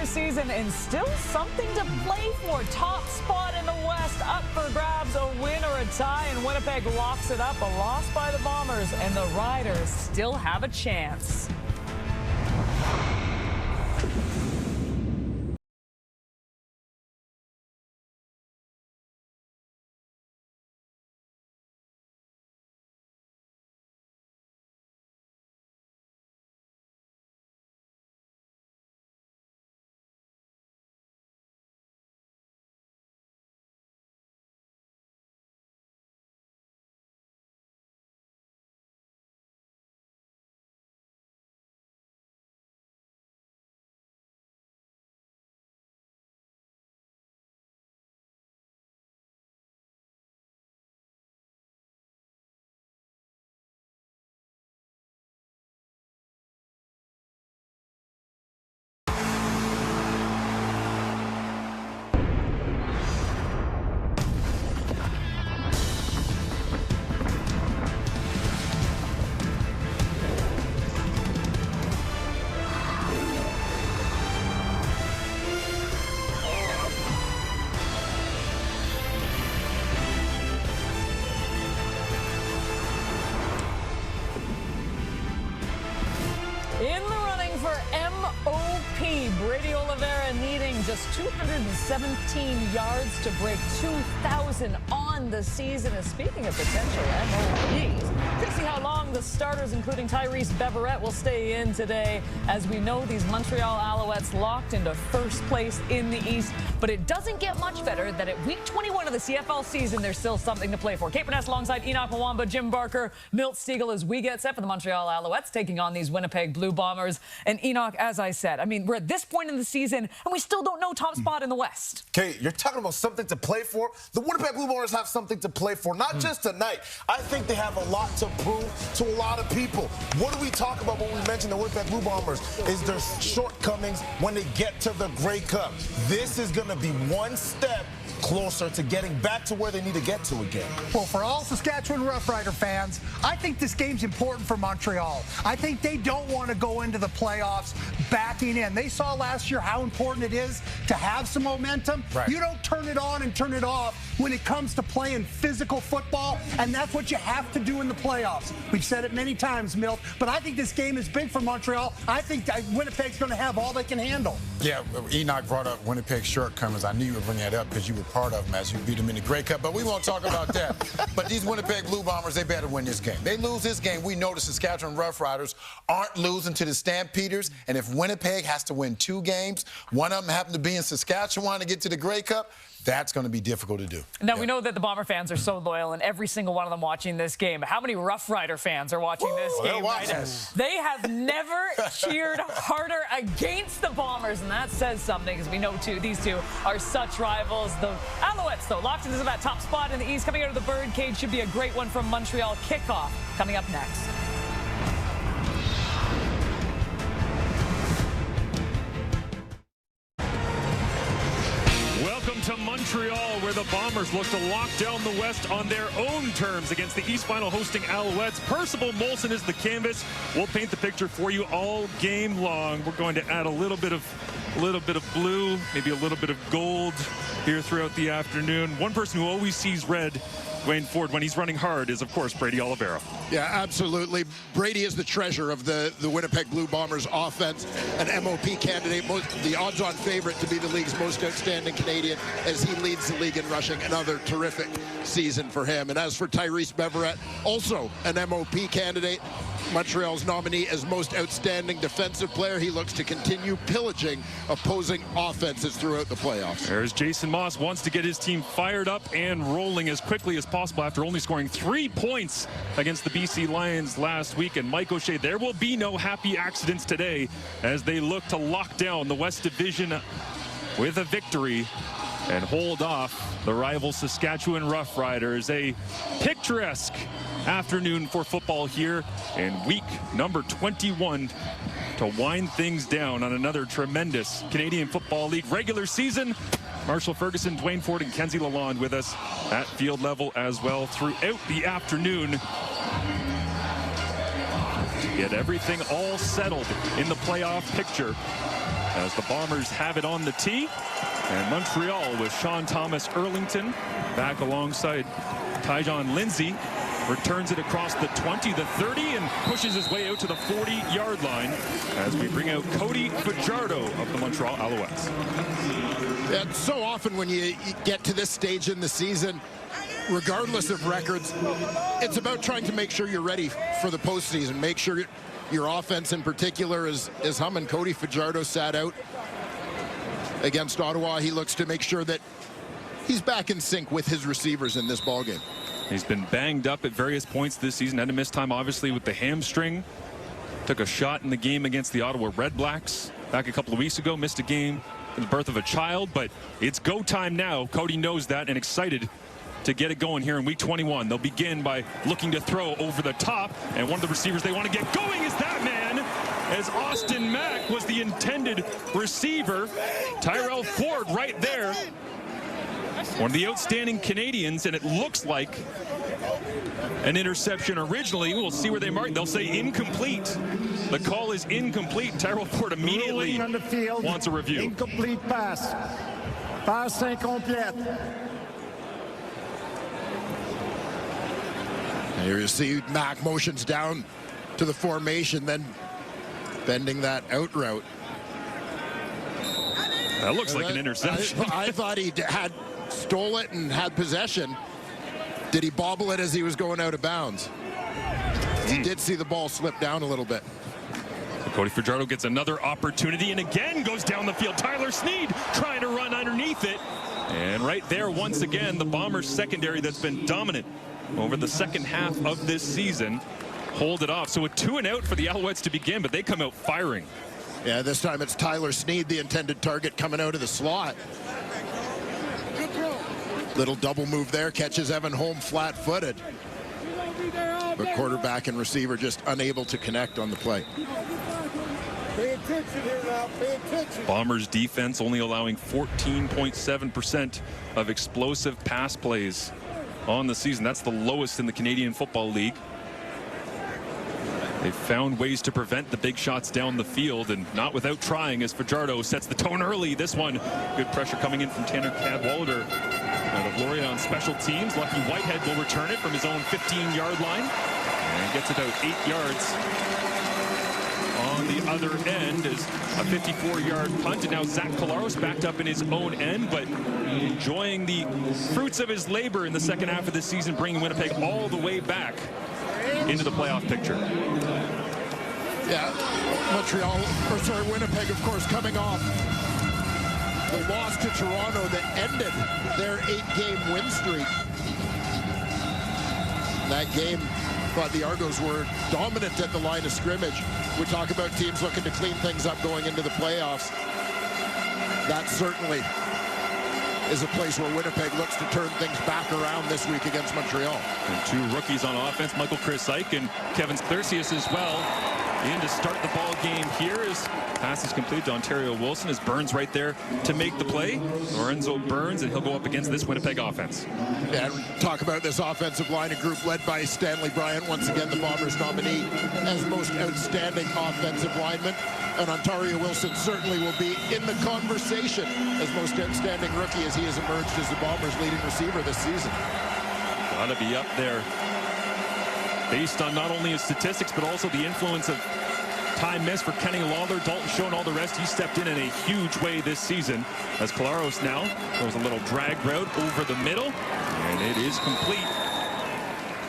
season and still something to play for. Top spot in the West up for grabs, a win or a tie, and Winnipeg locks it up. A loss by the Bombers, and the Riders still have a chance. In the running for MOP, Brady Oliveira needing just 217 yards to break 2,000 on the season. And speaking of potential MOPs, to see how long the starters, including Tyrese Beverette, will stay in today. As we know, these Montreal Alouettes locked into first place in the East. But it doesn't get much better that at week 21 of the CFL season, there's still something to play for. Kate Burness alongside Enoch Mwamba, Jim Barker, Milt Stegall as we get set for the Montreal Alouettes taking on these Winnipeg Blue Bombers. And Enoch, as I said, I mean, we're at this point in the season and we still don't know top spot in the West. Kate, you're talking about something to play for. The Winnipeg Blue Bombers have something to play for, not just tonight. I think they have a lot to prove to a lot of people. What do we talk about when we mention the Winnipeg Blue Bombers is their shortcomings when they get to the Grey Cup. This is going to be one step closer to getting back to where they need to get to again. Well, for all Saskatchewan Roughrider fans, I think this game's important for Montreal. I think they don't want to go into the playoffs backing in. They saw last year how important it is to have some momentum. Right. You don't turn it on and turn it off when it comes to playing physical football, and that's what you have to do in the playoffs. We've said it many times, Milt, but I think this game is big for Montreal. I think Winnipeg's going to have all they can handle. Yeah, Enoch brought up Winnipeg's shortcomings. I knew you would bring that up because you were part of them as you beat them in the Grey Cup, but we won't talk about that. But these Winnipeg Blue Bombers, they better win this game. They lose this game, we know the Saskatchewan Roughriders aren't losing to the Stampeders, and if Winnipeg has to win 2 games, one of them happen to be in Saskatchewan to get to the Grey Cup, that's going to be difficult to do. Now, we know that the Bomber fans are so loyal, and every single one of them watching this game. How many Rough Rider fans are watching this game right now? They have never cheered harder against the Bombers, and that says something, because we know, these two are such rivals. The Alouettes, though, locked into that top spot in the East, coming out of the birdcage, should be a great one from Montreal. Kickoff coming up next. Welcome to Montreal, where the Bombers look to lock down the West on their own terms against the East Final hosting Alouettes. Percival Molson is the canvas. We'll paint the picture for you all game long. We're going to add a little bit of blue, maybe a little bit of gold here throughout the afternoon. One person who always sees red, Wayne Ford, when he's running hard, is, of course, Brady Oliveira. Yeah, absolutely. Brady is the treasure of the Winnipeg Blue Bombers offense, an MOP candidate, the odds-on favorite to be the league's most outstanding Canadian as he leads the league in rushing. Another terrific season for him. And as for Tyrese Beverette, also an MOP candidate, Montreal's nominee as most outstanding defensive player. He looks to continue pillaging opposing offenses throughout the playoffs. There's Jason Moss, wants to get his team fired up and rolling as quickly as possible after only scoring 3 points against the BC Lions last week. And Mike O'Shea, there will be no happy accidents today as they look to lock down the West Division with a victory and hold off the rival Saskatchewan Roughriders. A picturesque afternoon for football here in week number 21 to wind things down on another tremendous Canadian Football League regular season. Marshall Ferguson, Dwayne Ford, and Kenzie Lalonde with us at field level as well throughout the afternoon to get everything all settled in the playoff picture. as the Bombers have it on the tee. And Montreal with Sean Thomas Erlington back alongside Tyjon Lindsay. Returns it across the 20, the 30, and pushes his way out to the 40-yard line as we bring out Cody Fajardo of the Montreal Alouettes. Yeah, so often when you get to this stage in the season, regardless of records, it's about trying to make sure you're ready for the postseason. Make sure your offense in particular is humming. Cody Fajardo sat out against Ottawa. He looks to make sure that he's back in sync with his receivers in this ballgame. He's been banged up at various points this season. Had to miss time, obviously, with the hamstring. Took a shot in the game against the Ottawa Red Blacks back a couple of weeks ago. Missed a game for the birth of a child, but it's go time now. Cody knows that and excited to get it going here in week 21. They'll begin by looking to throw over the top, and one of the receivers they want to get going is that man, as Austin Mack was the intended receiver. Tyrell Ford right there. One of the outstanding Canadians, and it looks like an interception originally. We'll see where they mark. They'll say incomplete. The call is incomplete. Tyrell Ford immediately on the field. Wants a review. Incomplete pass. Pass incomplete. Here you see Mack motions down to the formation, then bending that out route. That looks like an interception. I thought he had stole it and had possession. Did he bobble it as he was going out of bounds? He did see the ball slip down a little bit. So Cody Fajardo gets another opportunity and again goes down the field. Tyler Sneed trying to run underneath it. And right there, once again, the Bombers secondary that's been dominant over the second half of this season hold it off. So a 2 and out for the Alouettes to begin, but they come out firing. Yeah, this time it's Tyler Sneed, the intended target, coming out of the slot. Little double move there, catches Evan Holm flat-footed. But quarterback and receiver just unable to connect on the play. Pay attention here now. Pay attention. Bombers defense only allowing 14.7% of explosive pass plays on the season. That's the lowest in the Canadian Football League. They've found ways to prevent the big shots down the field, and not without trying, as Fajardo sets the tone early. This one, good pressure coming in from Tanner Cadwallader out of Laurier on special teams. Lucky Whitehead will return it from his own 15-yard line and gets about 8 yards. On the other end is a 54-yard punt, and now Zach Collaros backed up in his own end, but enjoying the fruits of his labor in the second half of the season, bringing Winnipeg all the way back into the playoff picture. Yeah, Winnipeg, of course, coming off the loss to Toronto that ended their 8-game win streak. That game, thought the Argos were dominant at the line of scrimmage. We talk about teams looking to clean things up going into the playoffs. That certainly is a place where Winnipeg looks to turn things back around this week against Montreal. And 2 rookies on offense, Michael Chris Ike and Kevin Sklercius as well, in to start the ball game here. As pass is complete to Ontario Wilson, as Burns right there to make the play. Lorenzo Burns, and he'll go up against this Winnipeg offense. Yeah, talk about this offensive line, a group led by Stanley Bryant, once again the Bombers nominee as most outstanding offensive lineman. And Ontario Wilson certainly will be in the conversation as most outstanding rookie, as he has emerged as the Bombers' leading receiver this season. Gotta be up there based on not only his statistics, but also the influence of time missed for Kenny Lawler, Dalton Shaw, and all the rest. He stepped in a huge way this season, as Collaros now throws a little drag route over the middle, and it is complete.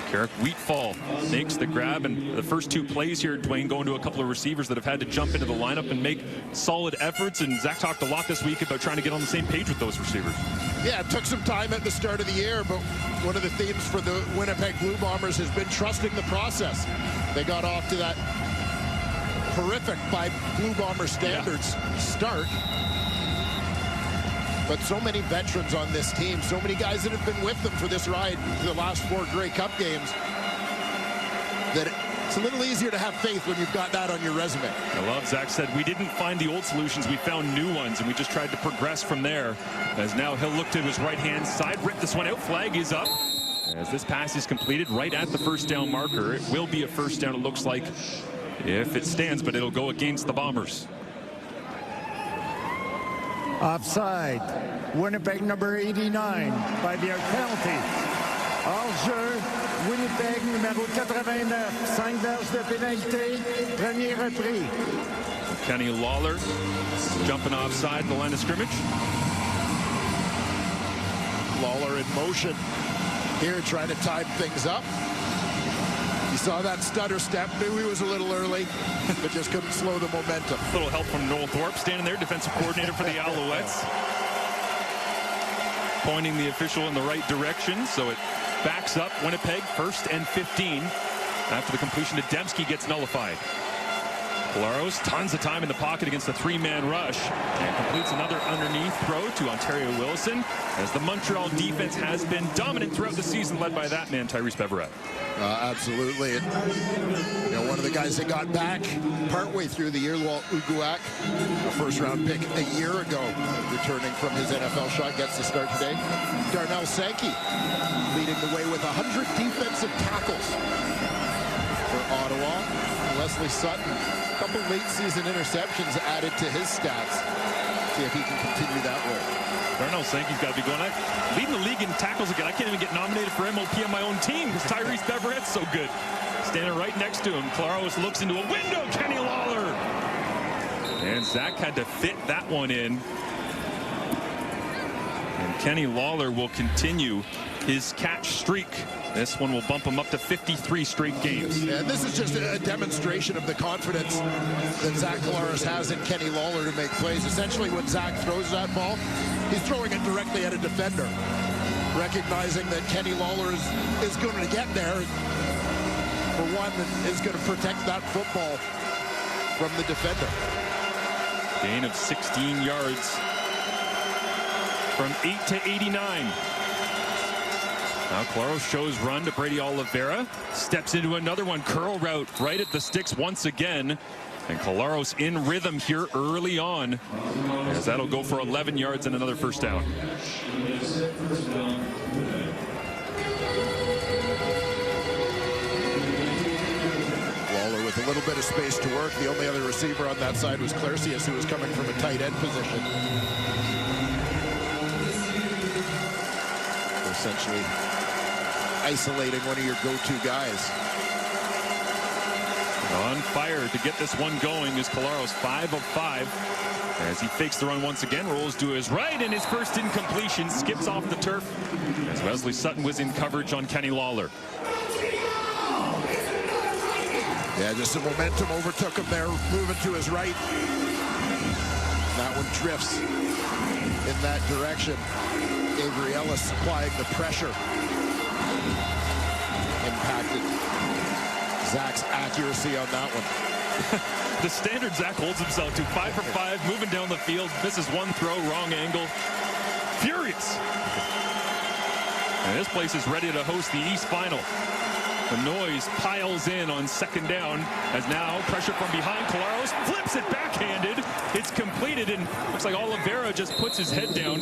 Carrick Wheatfall makes the grab, and the first 2 plays here, Dwayne, going to a couple of receivers that have had to jump into the lineup and make solid efforts, and Zach talked a lot this week about trying to get on the same page with those receivers. Yeah, it took some time at the start of the year, but one of the themes for the Winnipeg Blue Bombers has been trusting the process. They got off to that horrific, by Blue Bomber standards, start. But so many veterans on this team, so many guys that have been with them for this ride for the last 4 Grey Cup games, that it's a little easier to have faith when you've got that on your resume. I love Zach said, we didn't find the old solutions, we found new ones, and we just tried to progress from there. As now he'll look to his right-hand side, rip this one out, flag is up. As this pass is completed right at the first down marker, it will be a first down, it looks like, if it stands, but it'll go against the Bombers. Offside. Winnipeg number 89 by the penalty. Hors-jeu. Winnipeg numéro 89. 5 verges de pénalité. Premier repris. Kenny Lawler jumping offside the line of scrimmage. Lawler in motion here, trying to time things up. You saw that stutter step, knew he was a little early, but just couldn't slow the momentum. A little help from Noel Thorpe, standing there, defensive coordinator for the Alouettes. Pointing the official in the right direction, so it backs up Winnipeg, 1st and 15. After the completion, Dembski gets nullified. Collaros, tons of time in the pocket against a 3-man rush, and completes another underneath throw to Ontario Wilson, as the Montreal defense has been dominant throughout the season, led by that man, Tyrese Beverette. Absolutely. And, you know, one of the guys that got back partway through the year, Walt Uguak, a first-round pick a year ago, returning from his NFL shot, gets the start today. Darnell Sankey leading the way with 100 defensive tackles for Ottawa. Leslie Sutton, a couple late-season interceptions added to his stats. See if he can continue that role. Darnell Sankey's got to be going. Leading the league in tackles again. I can't even get nominated for MOP on my own team because Tyrese Beverette's so good. Standing right next to him, Collaros looks into a window. Kenny Lawler. And Zach had to fit that one in. And Kenny Lawler will continue his catch streak. This one will bump him up to 53 straight games. Yeah, this is just a demonstration of the confidence that Zach Collaros has in Kenny Lawler to make plays. Essentially, when Zach throws that ball, he's throwing it directly at a defender, recognizing that Kenny Lawler is going to get there. For one, is going to protect that football from the defender. Gain of 16 yards from 8 to 89. Now Collaros shows run to Brady Oliveira. Steps into another one. Curl route right at the sticks once again. And Collaros in rhythm here early on, as that'll go for 11 yards and another first down. Lawler with a little bit of space to work. The only other receiver on that side was Clercius, who was coming from a tight end position. Essentially isolating one of your go-to guys. On fire to get this one going is Collaros, 5 of 5. As he fakes the run once again, rolls to his right, and his first incompletion skips off the turf as Wesley Sutton was in coverage on Kenny Lawler. Yeah, just the momentum overtook him there, moving to his right. That one drifts in that direction. Avery Ellis supplying the pressure. Impacted Zach's accuracy on that one. The standard Zach holds himself to, 5 for 5, moving down the field, misses one throw, wrong angle. Furious. And this place is ready to host the East Final. The noise piles in on second down, as now pressure from behind. Collaros flips it backhanded. It's completed, and looks like Oliveira just puts his head down,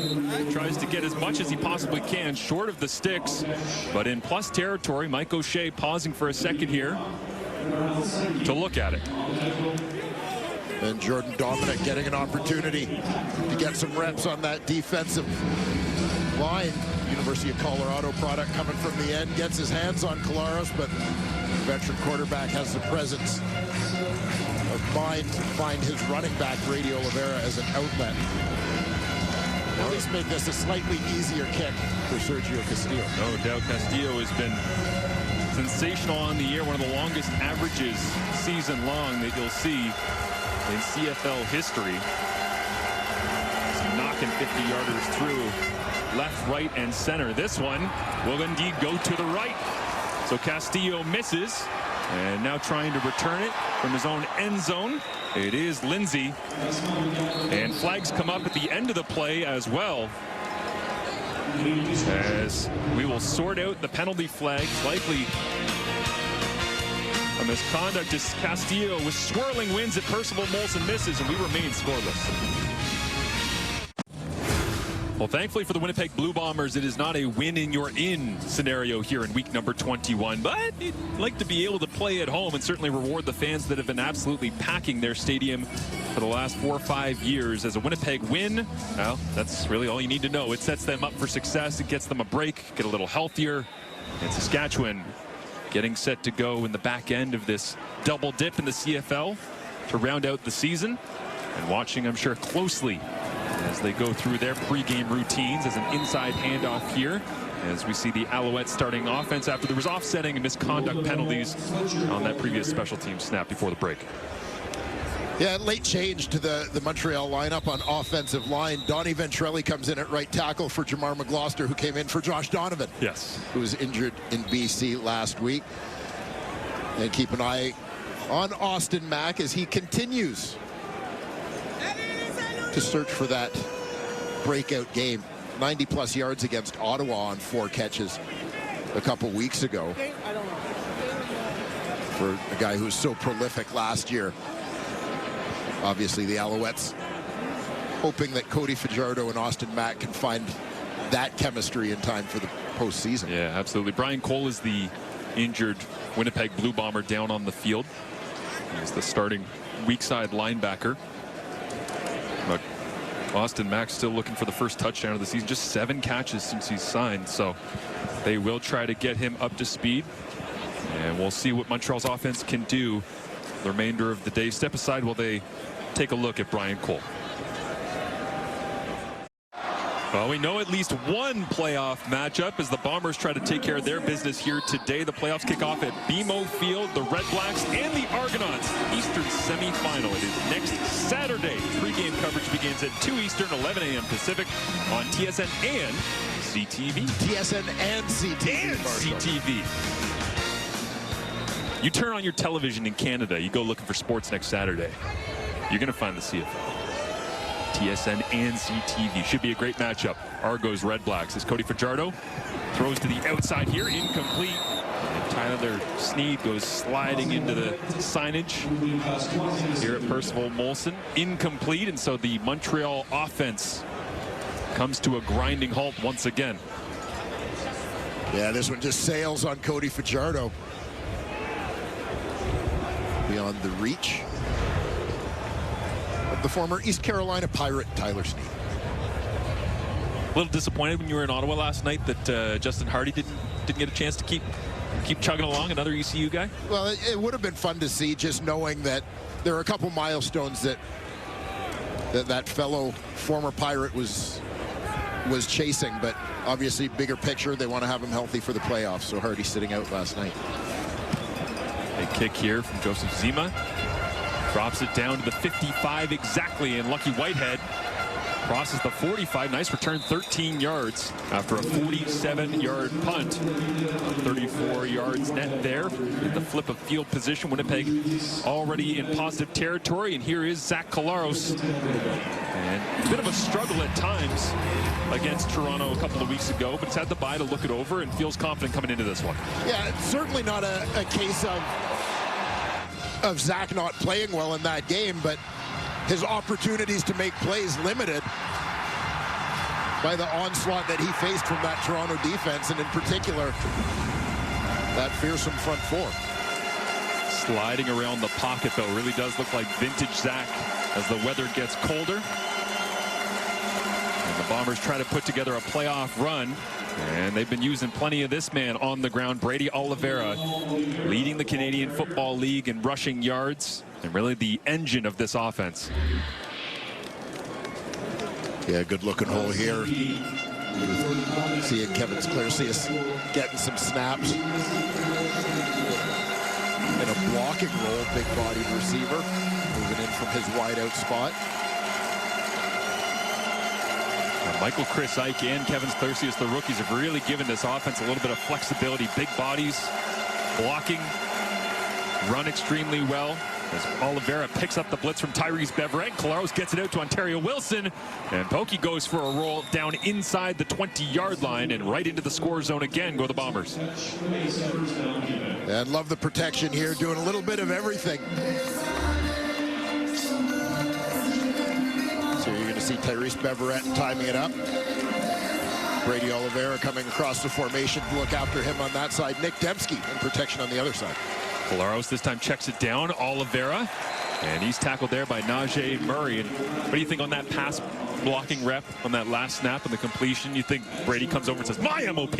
tries to get as much as he possibly can short of the sticks, but in plus territory. Mike O'Shea pausing for a second here to look at it. And Jordan Dominic getting an opportunity to get some reps on that defensive line. University of Colorado product coming from the end, gets his hands on Collaros, but the veteran quarterback has the presence of mind to find his running back, Brady Oliveira, as an outlet. Now at least make this a slightly easier kick for Sergio Castillo. No doubt Castillo has been sensational on the year, one of the longest averages season long that you'll see in CFL history. He's knocking 50-yarders through left, right, and center. This one will indeed go to the right. So Castillo misses, and now trying to return it from his own end zone. It is Lindsay, and flags come up at the end of the play as well, as we will sort out the penalty flags. Likely a misconduct as Castillo with swirling winds at Percival Molson misses, and we remain scoreless. Well, thankfully for the Winnipeg Blue Bombers, it is not a win-in-you're-in scenario here in week number 21. But you'd like to be able to play at home and certainly reward the fans that have been absolutely packing their stadium for the last 4 or 5 years. As a Winnipeg win, well, that's really all you need to know. It sets them up for success. It gets them a break, get a little healthier. And Saskatchewan getting set to go in the back end of this double dip in the CFL to round out the season. And watching, I'm sure, closely as they go through their pregame routines as an inside handoff here, as we see the Alouettes starting offense after there was offsetting and misconduct penalties on that previous special team snap before the break. Yeah, late change to the Montreal lineup on offensive line. Donnie Ventrelli comes in at right tackle for Jamar McGloster, who came in for Josh Donovan. Yes. Who was injured in BC last week. And keep an eye on Austin Mack as he continues to search for that breakout game. 90-plus yards against Ottawa on 4 catches a couple weeks ago. For a guy who was so prolific last year. Obviously, the Alouettes hoping that Cody Fajardo and Austin Mack can find that chemistry in time for the postseason. Yeah, absolutely. Brian Cole is the injured Winnipeg Blue Bomber down on the field. He's the starting weak side linebacker. But Austin Mack still looking for the first touchdown of the season. Just 7 catches since he's signed. So they will try to get him up to speed. And we'll see what Montreal's offense can do the remainder of the day. Step aside while they take a look at Brian Cole. Well, we know at least one playoff matchup as the Bombers try to take care of their business here today. The playoffs kick off at BMO Field. The Red Blacks and the Argonauts, Eastern semifinal. It is next Saturday. Pre-game coverage begins at 2 Eastern, 11 a.m. Pacific on TSN and CTV. TSN and CTV. And CTV. You turn on your television in Canada, you go looking for sports next Saturday. You're going to find the CFL. TSN and CTV. Should be a great matchup. Argos Red Blacks as Cody Fajardo throws to the outside here, incomplete. And Tyler Sneed goes sliding into the signage here at Percival Molson. Incomplete, and so the Montreal offense comes to a grinding halt once again. Yeah, this one just sails on Cody Fajardo. Beyond the reach of the former East Carolina Pirate, Tyler Sneed. A little disappointed when you were in Ottawa last night that Justin Hardy didn't get a chance to keep chugging along, another ECU guy? Well, it would have been fun to see, just knowing that there are a couple milestones that fellow former Pirate was chasing, but obviously bigger picture, they want to have him healthy for the playoffs, so Hardy sitting out last night. A kick here from Joseph Zima. Drops it down to the 55 exactly, and Lucky Whitehead crosses the 45. Nice return, 13 yards after a 47-yard punt. 34 yards net there in the flip of field position. Winnipeg already in positive territory, and here is Zach Collaros. And a bit of a struggle at times against Toronto a couple of weeks ago, but he's had the bye to look it over and feels confident coming into this one. Yeah, it's certainly not a case of Zach not playing well in that game, but his opportunities to make plays limited by the onslaught that he faced from that Toronto defense, and in particular, that fearsome front four. Sliding around the pocket, though, really does look like vintage Zach as the weather gets colder. And the Bombers try to put together a playoff run, and they've been using plenty of this man on the ground. Brady Oliveira leading the Canadian Football League in rushing yards, and really the engine of this offense. Yeah, good looking hole here. Seeing Kevin Sclercius getting some snaps. In a blocking role, big-bodied receiver, moving in from his wide-out spot. Michael Chris Ike and Kevin Sclercius, the rookies, have really given this offense a little bit of flexibility. Big bodies, blocking, run extremely well. As Oliveira picks up the blitz from Tyrese Beverett. Collaros gets it out to Ontario Wilson. And Pokey goes for a roll down inside the 20-yard line and right into the score zone again. Go the Bombers. And love the protection here, doing a little bit of everything. So you're going to see Tyrese Beverette timing it up. Brady Oliveira coming across the formation to look after him on that side. Nick Dembski in protection on the other side. Collaros this time checks it down. Oliveira. And he's tackled there by Najee Murray. And what do you think on that pass blocking rep on that last snap and the completion? You think Brady comes over and says, "My MOP."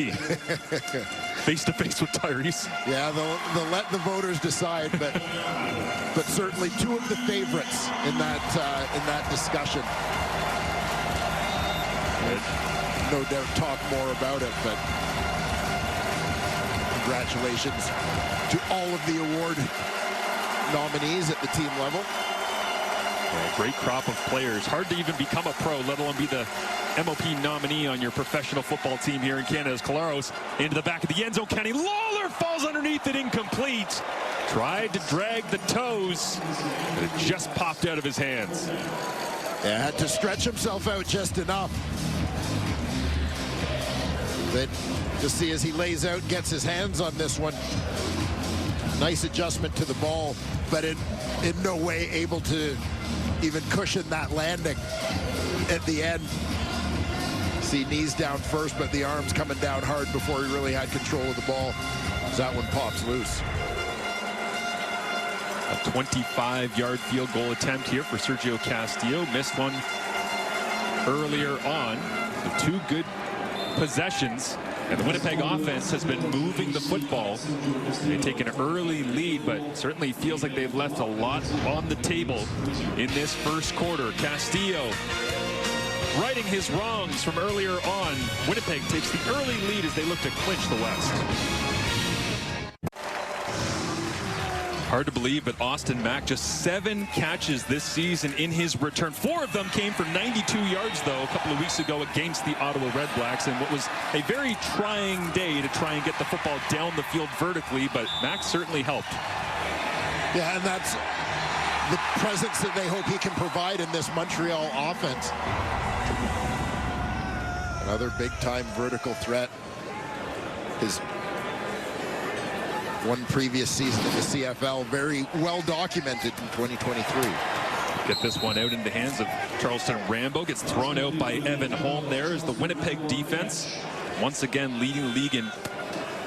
Face to face with Tyrese. Yeah, they'll let the voters decide, but certainly two of the favorites in that discussion. No doubt talk more about it, but congratulations to all of the award nominees at the team level. Yeah, great crop of players. Hard to even become a pro, let alone be the MOP nominee on your professional football team here in Canada. As Collaros into the back of the end zone. Kenny Lawler falls underneath it, incomplete. Tried to drag the toes, but it just popped out of his hands. Yeah, had to stretch himself out just enough. But to see as he lays out, gets his hands on this one. Nice adjustment to the ball, but in no way able to even cushion that landing at the end. See knees down first, but the arms coming down hard before he really had control of the ball. As that one pops loose. A 25-yard field goal attempt here for Sergio Castillo. Missed one earlier on. The two good possessions. And the Winnipeg offense has been moving the football. They take an early lead, but certainly feels like they've left a lot on the table in this first quarter. Castillo righting his wrongs from earlier on. Winnipeg takes the early lead as they look to clinch the West. Hard to believe, but Austin Mack just 7 catches this season in his return. 4 of them came for 92 yards, though, a couple of weeks ago against the Ottawa Red Blacks, and what was a very trying day to try and get the football down the field vertically, but Mack certainly helped. Yeah, and that's the presence that they hope he can provide in this Montreal offense. Another big-time vertical threat. His one previous season in the CFL, very well documented in 2023. Get this one out in the hands of Charleston Rambo. Gets thrown out by Evan Holm there as the Winnipeg defense once again leading the league in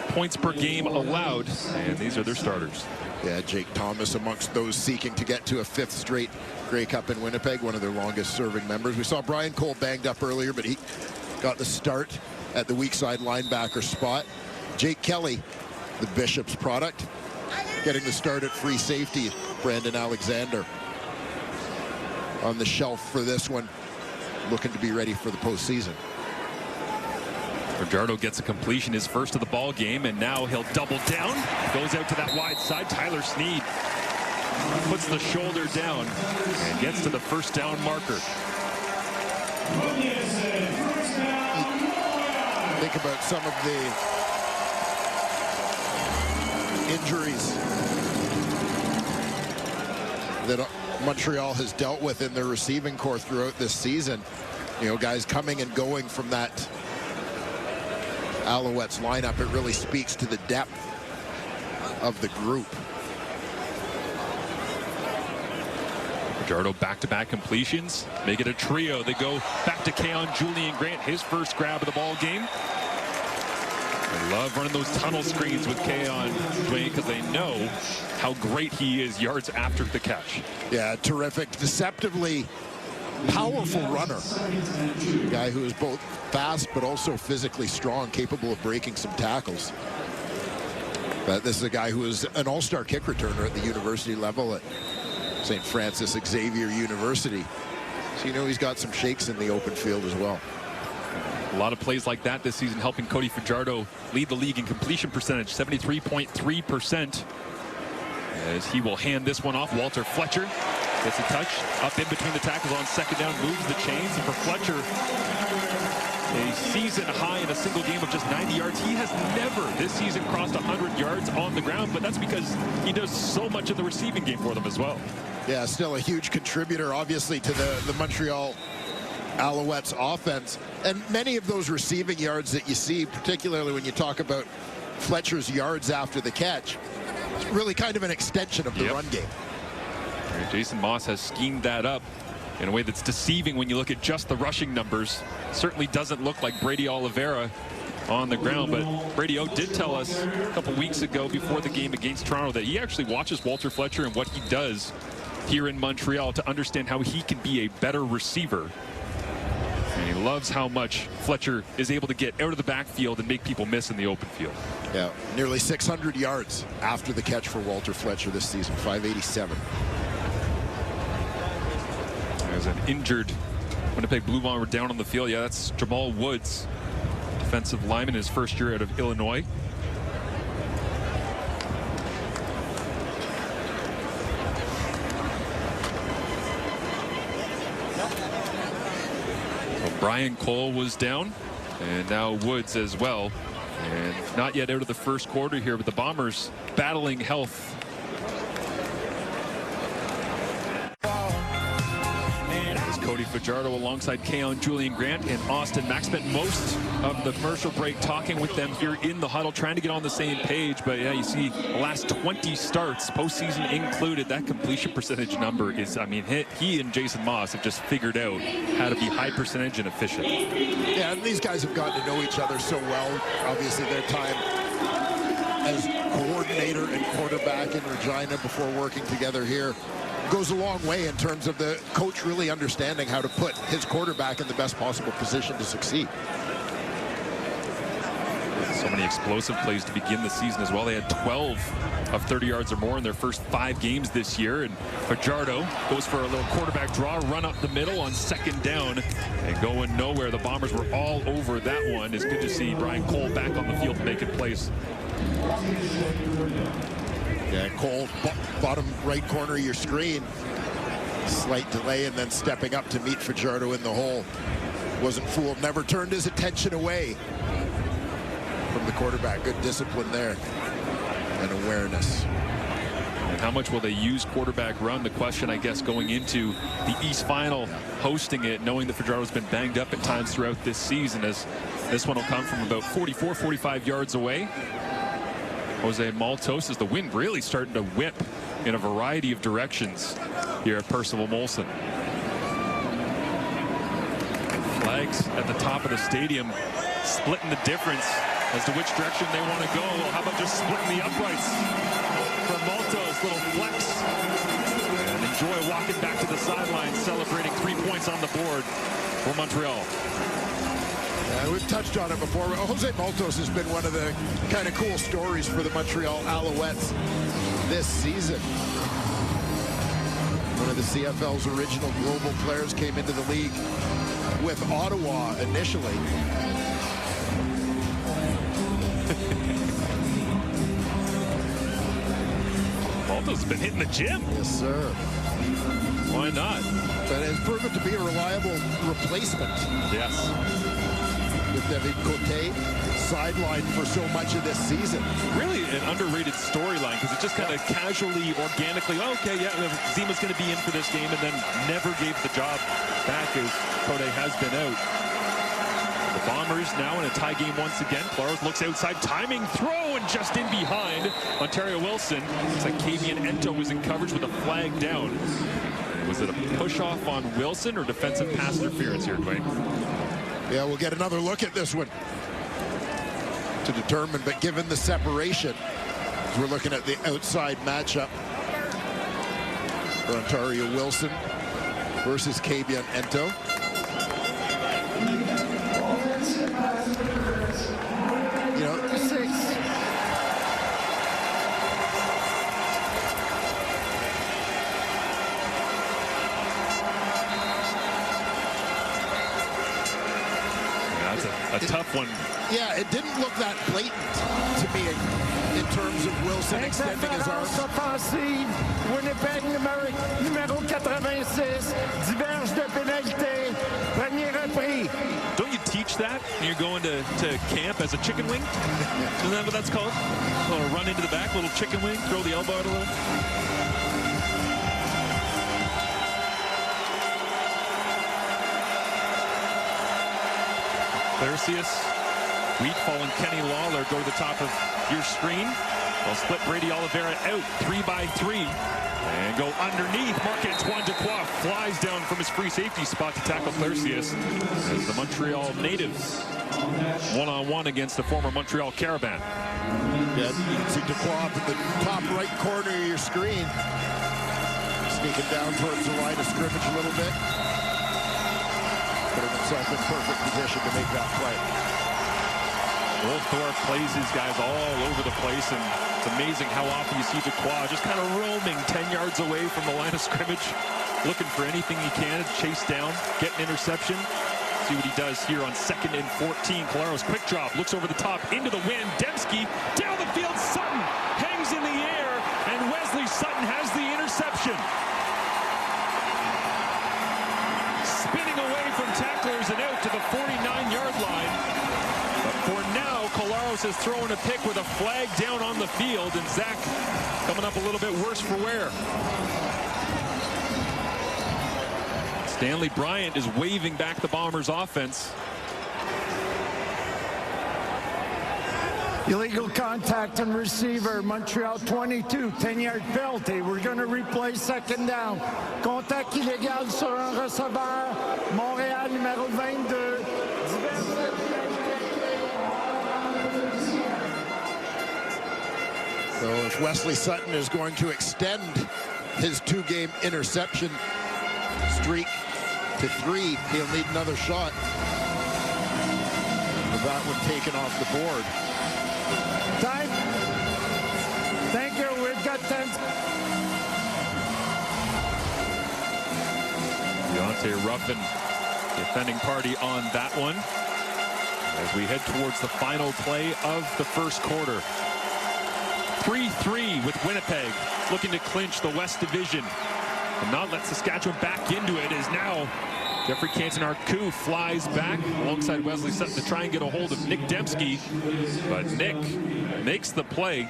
points per game allowed. And these are their starters. Yeah, Jake Thomas amongst those seeking to get to a 5th straight Grey Cup in Winnipeg, one of their longest serving members. We saw Brian Cole banged up earlier, but he got the start at the weak side linebacker spot. Jake Kelly, the Bishop's product, getting the start at free safety. Brandon Alexander on the shelf for this one, looking to be ready for the postseason. Fajardo gets a completion, his first of the ball game, and now he'll double down. Goes out to that wide side. Tyler Snead puts the shoulder down and gets to the first down marker. Think about some of the injuries that Montreal has dealt with in their receiving corps throughout this season. You know, guys coming and going from that Alouettes lineup. It really speaks to the depth of the group. Fajardo back-to-back completions. Make it a trio. They go back to Keon Julian Grant, his first grab of the ball game. They love running those tunnel screens with Keon, Dwayne, because they know how great he is yards after the catch. Yeah, terrific, deceptively powerful runner. A guy who is both fast but also physically strong, capable of breaking some tackles. But this is a guy who is an all-star kick returner at the university level at St. Francis Xavier University. So you know he's got some shakes in the open field as well. A lot of plays like that this season helping Cody Fajardo lead the league in completion percentage, 73.3%. As he will hand this one off. Walter Fletcher gets a touch up in between the tackles on second down, moves the chains. And for Fletcher, a season high in a single game of just 90 yards. He has never this season crossed 100 yards on the ground, but that's because he does so much of the receiving game for them as well. Yeah, still a huge contributor, obviously, to the Montreal Alouettes offense. And many of those receiving yards that you see, particularly when you talk about Fletcher's yards after the catch, it's really kind of an extension of the run game. Jason Moss has schemed that up in a way that's deceiving when you look at just the rushing numbers. Certainly doesn't look like Brady Oliveira on the ground, but Brady O did tell us a couple weeks ago before the game against Toronto that he actually watches Walter Fletcher and what he does here in Montreal to understand how he can be a better receiver. And he loves how much Fletcher is able to get out of the backfield and make people miss in the open field. Yeah, nearly 600 yards after the catch for Walter Fletcher this season, 587. There's an injured Winnipeg Blue Bomber down on the field. Yeah, that's Jamal Woods, defensive lineman, his first year out of Illinois. So Brian Cole was down, and now Woods as well. And not yet out of the first quarter here, but the Bombers battling health. Cody Fajardo alongside Keon Julian Grant and Austin Mack spent most of the commercial break talking with them here in the huddle, trying to get on the same page. But yeah, you see the last 20 starts, postseason included, that completion percentage number is, I mean, he and Jason Moss have just figured out how to be high percentage and efficient. Yeah, and these guys have gotten to know each other so well. Obviously, their time as coordinator and quarterback in Regina before working together here goes a long way in terms of the coach really understanding how to put his quarterback in the best possible position to succeed. So many explosive plays to begin the season as well. They had 12 of 30 yards or more in their first 5 games this year. And Fajardo goes for a little quarterback draw, run up the middle on second down and going nowhere. The Bombers were all over that one. It's good to see Brian Cole back on the field making plays. Yeah, Cole, bottom right corner of your screen. Slight delay and then stepping up to meet Fajardo in the hole. Wasn't fooled, never turned his attention away from the quarterback. Good discipline there and awareness. And how much will they use quarterback run? The question, I guess, going into the East Final, hosting it, knowing that Fajardo's been banged up at times throughout this season, as this one will come from about 44, 45 yards away. Jose Maltos, as the wind really starting to whip in a variety of directions here at Percival Molson. Flags at the top of the stadium, splitting the difference as to which direction they want to go. Well, how about just splitting the uprights for Maltos, little flex. And enjoy walking back to the sideline, celebrating 3 points on the board for Montreal. We've touched on it before. Jose Maltos has been one of the kind of cool stories for the Montreal Alouettes this season. One of the CFL's original global players, came into the league with Ottawa initially. Maltos has been hitting the gym. Yes, sir. Why not? But has proven to be a reliable replacement. Yes. With David Cote sidelined for so much of this season. Really an underrated storyline, because it just kind of casually, organically, okay, yeah, Zima's going to be in for this game, and then never gave the job back as Cote has been out. The Bombers now in a tie game once again. Claros looks outside, timing throw, and just in behind Ontario Wilson. Looks like Kavian Ento was in coverage with a flag down. Was it a push-off on Wilson or defensive pass interference here, Dwayne? Yeah, we'll get another look at this one to determine, but given the separation, we're looking at the outside matchup for Ontario Wilson versus Kavian Ento. You know, 6. A tough one. Yeah, it didn't look that blatant to me in terms of Wilson extending his arms. Offensive, Winnipeg numéro 86, diverge de pénalité, premier repris. Don't you teach that when you're going to camp as a chicken wing? Isn't that what that's called? A little run into the back, little chicken wing, throw the elbow out a little. Perseus, Wheatfall, and Kenny Lawler go to the top of your screen. They'll split Brady Oliveira out 3-by-3 and go underneath. Marc-Antoine Dequoy flies down from his free safety spot to tackle Clercius as the Montreal natives one-on-one against the former Montreal Caravan. Yeah, you can see Dequoy up in the top right corner of your screen. Sneaking down towards the line of scrimmage a little bit. Putting himself in perfect position to make that play. Thorpe plays his guys all over the place, and it's amazing how often you see Dequoy just kind of roaming 10 yards away from the line of scrimmage, looking for anything he can to chase down, get an interception. See what he does here on 2nd and 14. Collaros quick drop, looks over the top, into the wind. Dembski down the field. Sutton hangs in the air, and Wesley Sutton has the interception. Spinning away from tacklers and out to the 49-yard line. But for now, Collaros has thrown a pick with a flag down on the field, and Zach coming up a little bit worse for wear. Stanley Bryant is waving back the Bombers' offense. Illegal contact and receiver. Montreal 22, 10-yard penalty. We're going to replay 2nd down. Contact illégal sur un receveur. Montréal numéro 22. So if Wesley Sutton is going to extend his 2-game interception streak to 3, he'll need another shot. With that one taken off the board. Time. Thank you. We've got 10. Deontay Ruffin, defending party on that one. As we head towards the final play of the first quarter. 3-3 with Winnipeg, looking to clinch the West Division. And not let Saskatchewan back into it as now Jeffrey Canton-Arcou flies back alongside Wesley Sutton to try and get a hold of Nick Dembski. But Nick makes the play.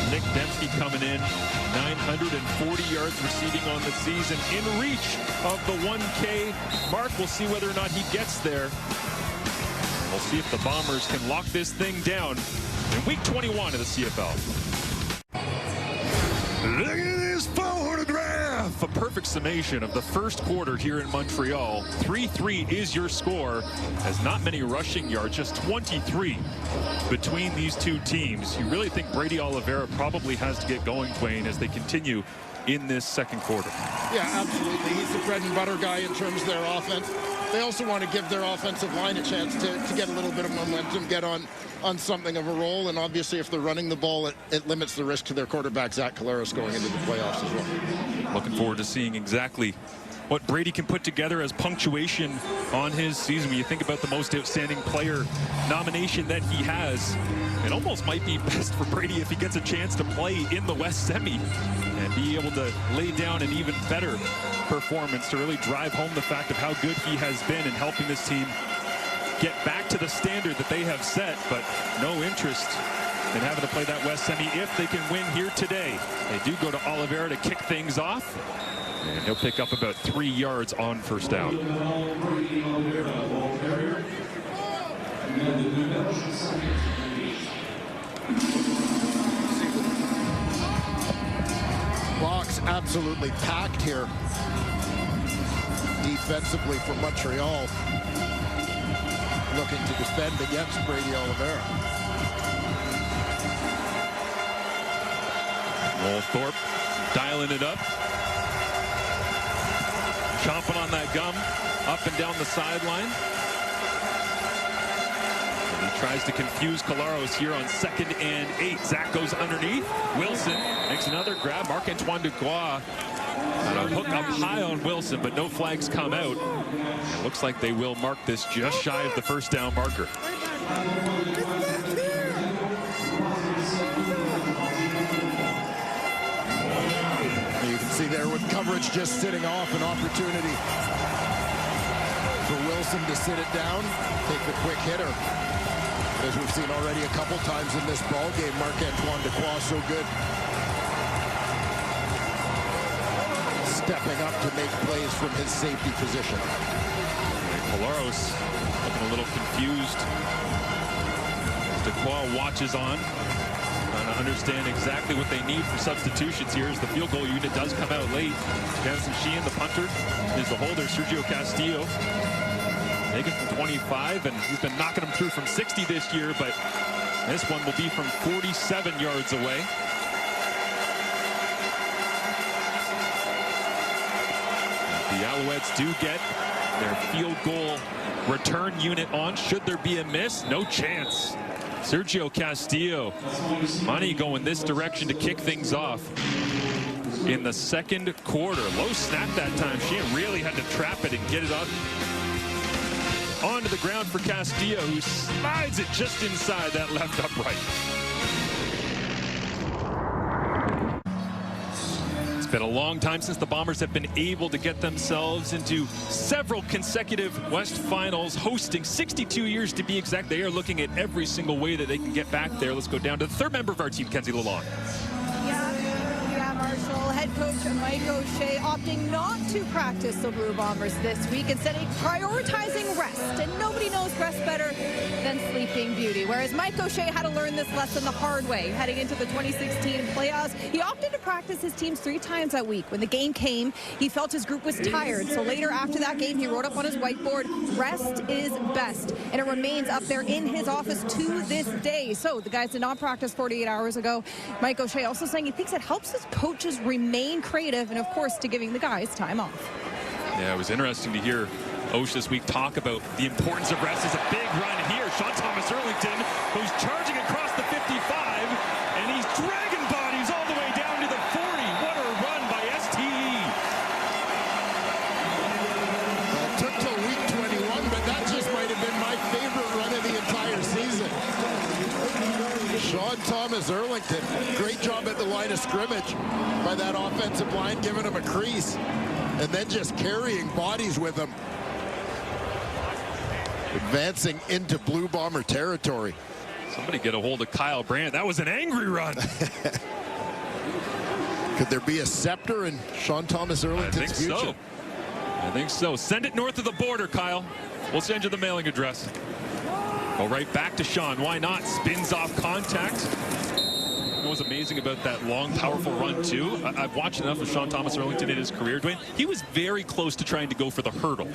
Nick Dembski coming in, 940 yards receiving on the season, in reach of the 1K mark. We'll see whether or not he gets there. We'll see if the Bombers can lock this thing down in week 21 of the CFL. Look at this photograph! A perfect summation of the first quarter here in Montreal. 3-3 is your score, as not many rushing yards, just 23 between these two teams. You really think Brady Oliveira probably has to get going, Dwayne, as they continue in this second quarter. Yeah, absolutely. He's the bread and butter guy in terms of their offense. They also want to give their offensive line a chance to get a little bit of momentum, get on something of a roll, and obviously if they're running the ball, it limits the risk to their quarterback, Zach Collaros, going into the playoffs as well. Looking forward to seeing exactly what Brady can put together as punctuation on his season. When you think about the most outstanding player nomination that he has, it almost might be best for Brady if he gets a chance to play in the West Semi and be able to lay down an even better performance to really drive home the fact of how good he has been in helping this team get back to the standard that they have set, but no interest in having to play that West Semi if they can win here today. They do go to Oliveira to kick things off, and he'll pick up about 3 yards on first down. Box absolutely packed here defensively for Montreal, looking to defend against Brady Oliveira. Thorpe dialing it up, chomping on that gum up and down the sideline. And he tries to confuse Collaros here on 2nd and 8. Zach goes underneath. Wilson makes another grab. Marc-Antoine Dequoy got a hook up high on Wilson, but no flags come out. It looks like they will mark this just shy of the first down marker. You can see there with coverage just sitting off, an opportunity for Wilson to sit it down, take the quick hitter. As we've seen already a couple times in this ball game, Marc-Antoine Dequoy so good, stepping up to make plays from his safety position. Collaros looking a little confused. Dequoy watches on, trying to understand exactly what they need for substitutions here as the field goal unit does come out late. Jansen Sheehan, the punter, is the holder. Sergio Castillo taking from 25, and he's been knocking them through from 60 this year, but this one will be from 47 yards away. The Alouettes do get their field goal return unit on. Should there be a miss? No chance. Sergio Castillo, money going this direction to kick things off in the second quarter. Low snap that time. She really had to trap it and get it up onto the ground for Castillo, who slides it just inside that left upright. It's been a long time since the Bombers have been able to get themselves into several consecutive West Finals, hosting 62 years to be exact. They are looking at every single way that they can get back there. Let's go down to the third member of our team, Kenzie Lalonde. Yeah, Marshall. Head coach Mike O'Shea opting not to practice the Blue Bombers this week, instead of prioritizing rest. And nobody knows rest better than Sleeping Beauty. Whereas Mike O'Shea had to learn this lesson the hard way heading into the 2016 playoffs. He opted to practice his teams 3 times that week. When the game came, he felt his group was tired. So later after that game, he wrote up on his whiteboard, rest is best. And it remains up there in his office to this day. So the guys did not practice 48 hours ago. Mike O'Shea also saying he thinks it helps his coaches remain creative and, of course, to giving the guys time off. Yeah, it was interesting to hear Osh this week talk about the importance of rest. Is a big run here. Sean Thomas Erlington goes charging across the 55, and he's dragging bodies all the way down to the 40. What a run by STE. Well, it took till week 21, but that just might have been my favorite run of the entire season. Sean Thomas Erlington, great job at the line of scrimmage by that offensive line, giving him a crease, and then just carrying bodies with him. Advancing into Blue Bomber territory. Somebody get a hold of Kyle Brandt. That was an angry run. Could there be a scepter in Sean Thomas Erlington's future? So. I think so. Send it north of the border, Kyle. We'll send you the mailing address. Go right back to Sean. Why not? Spins off contact. What was amazing about that long, powerful run, too, I've watched enough of Sean Thomas Erlington in his career, Dwayne. He was very close to trying to go for the hurdle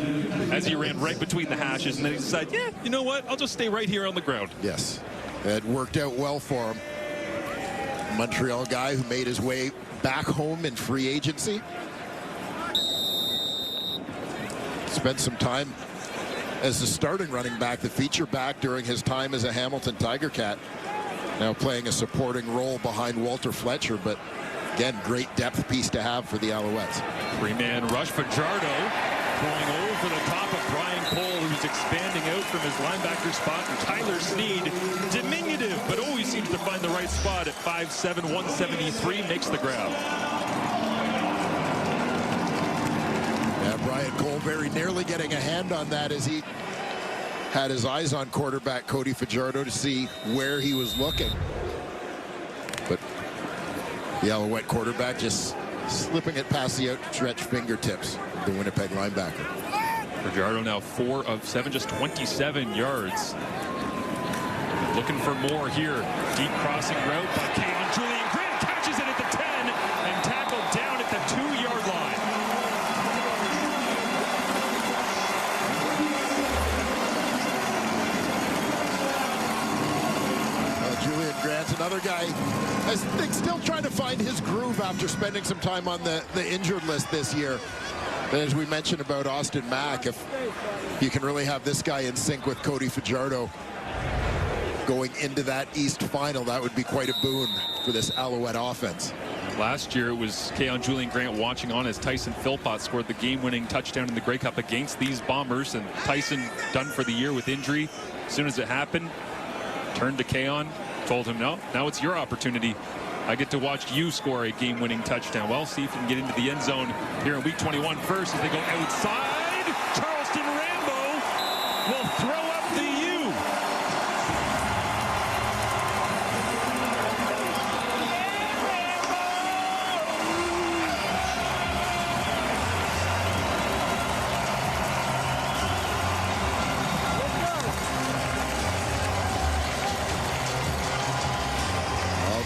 as he ran right between the hashes, and then he decided, yeah, you know what? I'll just stay right here on the ground. Yes, it worked out well for him. Montreal guy who made his way back home in free agency. Spent some time as the starting running back, the feature back during his time as a Hamilton Tiger Cat. Now playing a supporting role behind Walter Fletcher, but again, great depth piece to have for the Alouettes. 3-man rush. Fajardo going over the top of Brian Cole, who's expanding out from his linebacker spot, and Tyler Sneed, diminutive, but always seems to find the right spot at 5'7", 173, makes the grab. Yeah, Brian Cole very nearly getting a hand on that as he had his eyes on quarterback Cody Fajardo to see where he was looking. But the Alouette quarterback just slipping it past the outstretched fingertips of the Winnipeg linebacker. Fajardo now 4 of 7, just 27 yards. Looking for more here. Deep crossing route by Keon Julian Grant, catches it at the 10 and tackled down at the 2-yard line. Julian Grant's another guy, I think, still trying to find his groove after spending some time on the injured list this year. And as we mentioned about Austin Mack, if you can really have this guy in sync with Cody Fajardo going into that East final, that would be quite a boon for this Alouette offense. Last year, it was Keon Julian Grant watching on as Tyson Philpott scored the game-winning touchdown in the Grey Cup against these Bombers, and Tyson done for the year with injury. As soon as it happened, turned to Keon, told him, no, now it's your opportunity. I get to watch you score a game-winning touchdown. Well, see if you can get into the end zone here in week 21 first as they go outside. Charleston Rambo will throw up the U.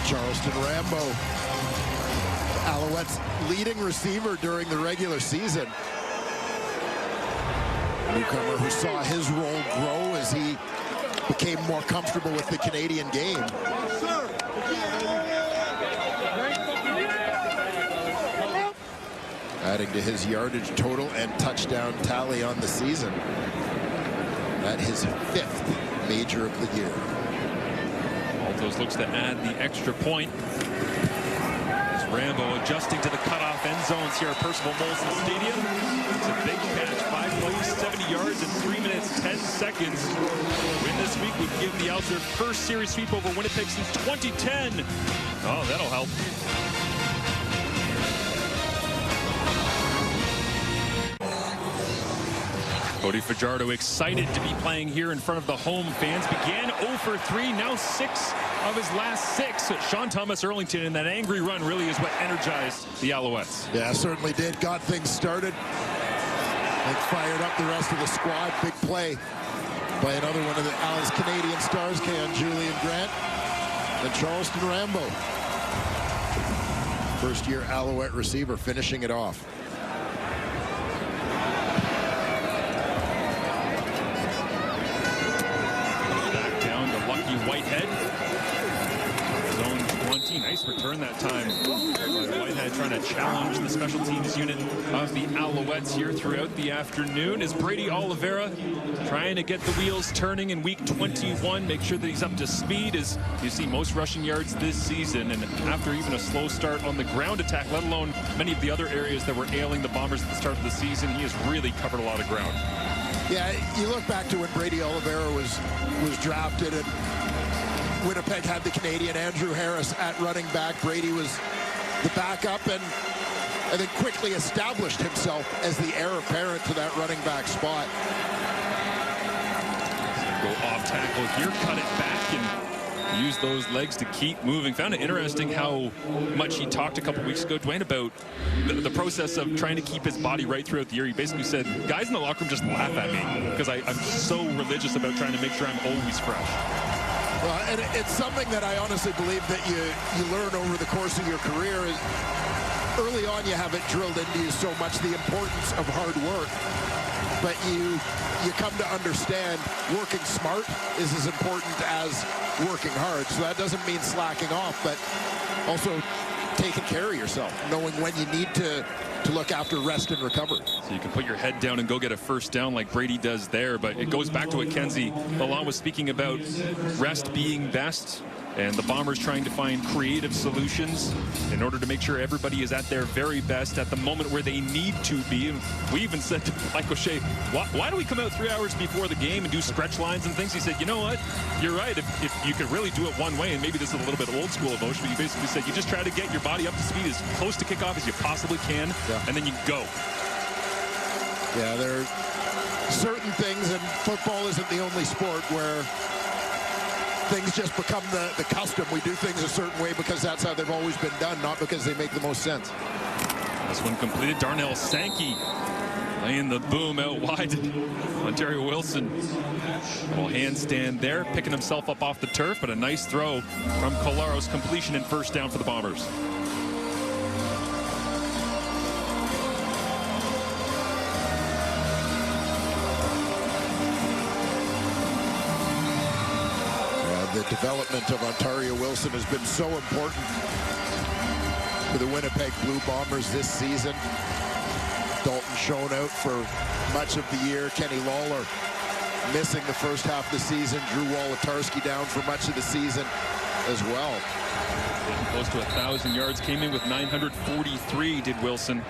Charleston Rambo, Alouettes' leading receiver during the regular season. Newcomer who saw his role grow as he became more comfortable with the Canadian game. Adding to his yardage total and touchdown tally on the season. At his 5th major of the year. Altos looks to add the extra point. As Rambo adjusting to the cutoff end zones here at Percival Molson Stadium. It's a big catch, 5 plays, 70 yards in 3 minutes, 10 seconds. Win this week would give the Owls their first series sweep over Winnipeg since 2010. Oh, that'll help. Cody Fajardo excited to be playing here in front of the home fans. Began 0 for 3, now 6 of his last 6. Sean Thomas Erlington, and that angry run really is what energized the Alouettes. Yeah, certainly did. Got things started. And fired up the rest of the squad. Big play by another one of the Owls' Canadian stars, Julian Grant. And Charleston Rambo. First-year Alouette receiver finishing it off. Whitehead, zone 20, nice return that time. Whitehead trying to challenge the special teams unit of the Alouettes here throughout the afternoon. Is Brady Oliveira trying to get the wheels turning in week 21, make sure that he's up to speed, as you see most rushing yards this season, and after even a slow start on the ground attack, let alone many of the other areas that were ailing the Bombers at the start of the season, he has really covered a lot of ground. Yeah, you look back to when Brady Oliveira was drafted, and Winnipeg had the Canadian Andrew Harris at running back. Brady was the backup, and then quickly established himself as the heir apparent to that running back spot. Go off tackle here, cut it back, and use those legs to keep moving. Found it interesting how much he talked a couple weeks ago, Dwayne, about the process of trying to keep his body right throughout the year. He basically said, guys in the locker room just laugh at me because I'm so religious about trying to make sure I'm always fresh. Well, and it's something that I honestly believe that you learn over the course of your career. Is early on you have it drilled into you so much, the importance of hard work. But you come to understand working smart is as important as working hard. So that doesn't mean slacking off, but also taking care of yourself, knowing when you need to look after rest and recovery. So you can put your head down and go get a first down like Brady does there, but it goes back to what Kenzie Lalonde was speaking about, rest being best, and the Bombers trying to find creative solutions in order to make sure everybody is at their very best at the moment where they need to be. And we even said to Mike O'Shea, why do we come out 3 hours before the game and do stretch lines and things? He said, you know what, you're right. If you could really do it one way, and maybe this is a little bit old school of O'Shea, but you basically said you just try to get your body up to speed as close to kickoff as you possibly can, and then you go. Yeah, there are certain things, and football isn't the only sport where things just become the custom. We do things a certain way because that's how they've always been done, not because they make the most sense. This one completed. Darnell Sankey laying the boom out wide. Ontario Wilson, little handstand there, picking himself up off the turf, but a nice throw from Colaros, completion and first down for the Bombers. The development of Ontario Wilson has been so important for the Winnipeg Blue Bombers this season. Dalton shown out for much of the year. Kenny Lawler missing the first half of the season. Drew Wolotarski down for much of the season as well. Getting close to 1,000 yards. Came in with 943, did Wilson.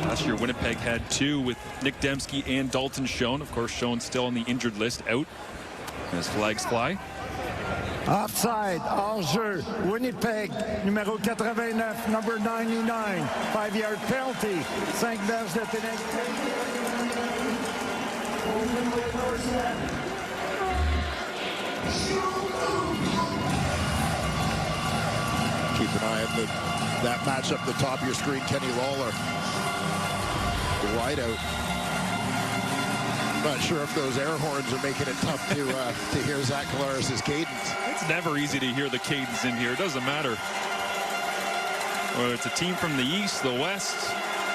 Last year, Winnipeg had 2 with Nick Dembski and Dalton Schoen. Of course, Schoen still on the injured list, out. As flags fly. Offside, hors-jeu, Winnipeg, numéro 89, number 99, 5-yard penalty, 5 verges de pénalité. Keep an eye on that match up the top of your screen. Kenny Lawler, the wideout. I'm not sure if those air horns are making it tough to hear Zach Collaros' cadence. It's never easy to hear the cadence in here. It doesn't matter. Well, it's a team from the East, the West,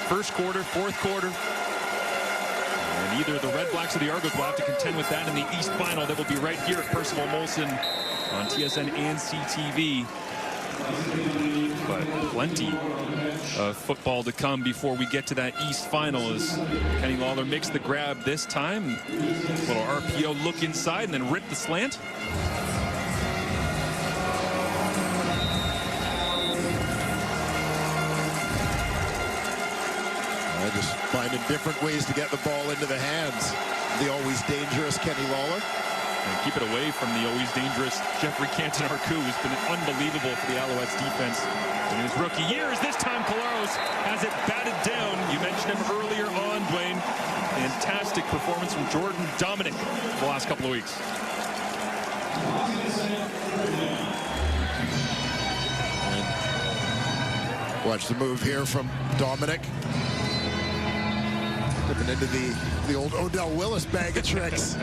first quarter, fourth quarter. And either the Red Blacks or the Argos will have to contend with that in the East Final. That will be right here at Percival Molson on TSN and CTV. But plenty of football to come before we get to that East Final as Kenny Lawler makes the grab this time. Little RPO look inside and then rip the slant. Just finding different ways to get the ball into the hands. The always dangerous Kenny Lawler. And keep it away from the always dangerous Jeffrey Canton-Arcou, who's been unbelievable for the Alouettes defense in his rookie years. This time Collaros has it batted down. You mentioned him earlier on, Dwayne. Fantastic performance from Jordan Dominic the last couple of weeks. Watch the move here from Dominic. Dipping into the old Odell Willis bag of tricks.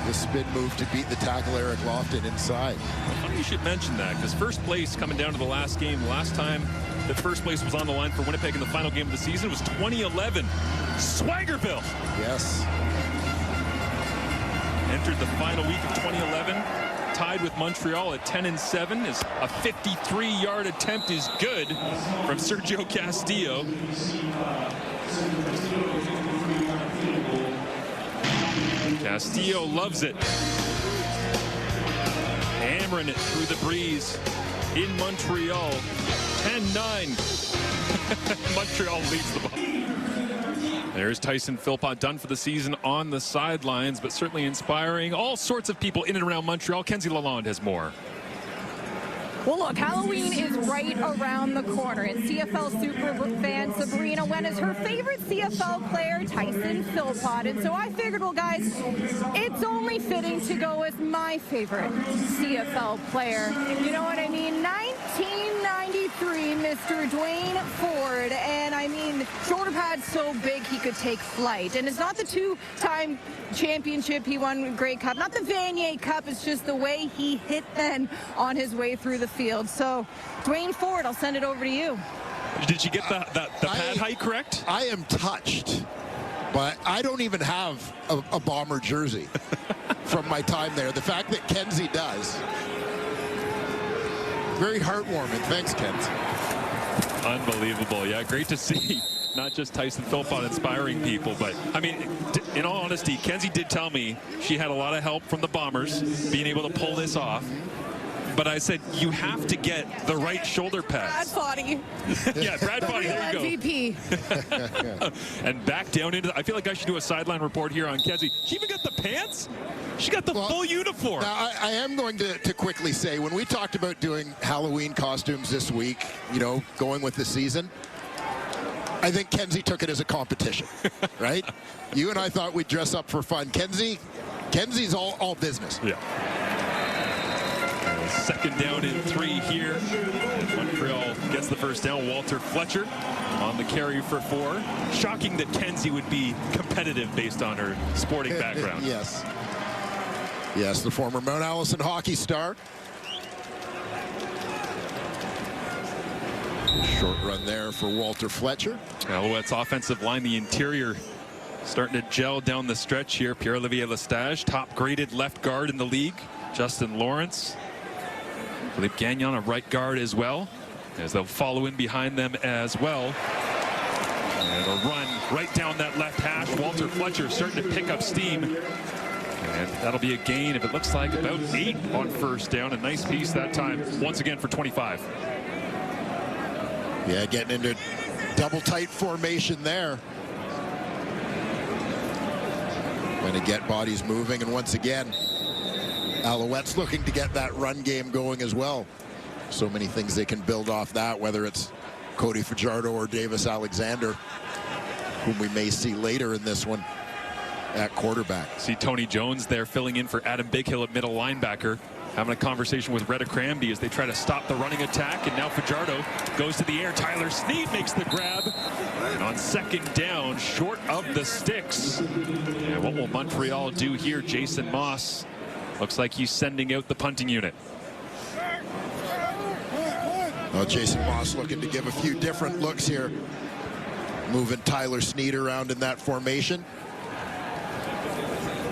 The spin move to beat the tackle Eric Lofton inside. Funny you should mention that, because first place coming down to the last game. Last time that first place was on the line for Winnipeg in the final game of the season was 2011. Swaggerville. Yes. Entered the final week of 2011. Tied with Montreal at 10-7 as a 53-yard attempt is good from Sergio Castillo. Castillo loves it. Hammering it through the breeze in Montreal. 10-9. Montreal leads the ball. There's Tyson Philpott, done for the season on the sidelines, but certainly inspiring all sorts of people in and around Montreal. Kenzie Lalonde has more. Well, look, Halloween is right around the corner, and CFL super fan Sabrina Wen is her favorite CFL player, Tyson Philpott. And so I figured, well, guys, it's only fitting to go with my favorite CFL player. You know what I mean? 1993, Mr. Dwayne Ford. And I mean, shoulder pads so big he could take flight. And it's not the two-time championship he won Grey Cup, not the Vanier Cup, it's just the way he hit then on his way through the field. So, Dwayne Ford, I'll send it over to you. Did you get the pad height correct? I am touched, but I don't even have a Bomber jersey from my time there. The fact that Kenzie does, very heartwarming. Thanks, Kenzie. Unbelievable. Yeah, great to see. Not just Tyson Philpott inspiring people, but I mean, in all honesty, Kenzie did tell me she had a lot of help from the Bombers being able to pull this off. But I said, you have to get the right shoulder pads. Brad Foddy. Yeah, Brad Foddy, there you MVP. go. And back down into I feel like I should do a sideline report here on Kenzie. She even got the pants? She got the full uniform. Now, I am going to quickly say, when we talked about doing Halloween costumes this week, you know, going with the season, I think Kenzie took it as a competition, right? You and I thought we'd dress up for fun. Kenzie's all business. Yeah. Second down and 3 here. Montreal gets the first down. Walter Fletcher on the carry for 4. Shocking that Kenzie would be competitive based on her sporting background. Yes. Yes, the former Mount Allison hockey star. Short run there for Walter Fletcher. Alouettes offensive line, the interior starting to gel down the stretch here. Pierre-Olivier Lestage, top graded left guard in the league. Justin Lawrence. Philippe Gagnon, a right guard as well, as they'll follow in behind them as well. And a run right down that left hash. Walter Fletcher starting to pick up steam. And that'll be a gain, if it looks like, about 8 on first down. A nice piece that time, once again for 25. Yeah, getting into double tight formation there. Going to get bodies moving, and once again, Alouettes looking to get that run game going as well. So many things they can build off that, whether it's Cody Fajardo or Davis Alexander, whom we may see later in this one at quarterback. See Tony Jones there filling in for Adam Bighill at middle linebacker. having a conversation with Retta Cranby as they try to stop the running attack. And now Fajardo goes to the air. Tyler Sneed makes the grab. And on second down, short of the sticks. And what will Montreal do here? Jason Moss looks like he's sending out the punting unit. Well, Jason Moss looking to give a few different looks here. Moving Tyler Sneed around in that formation.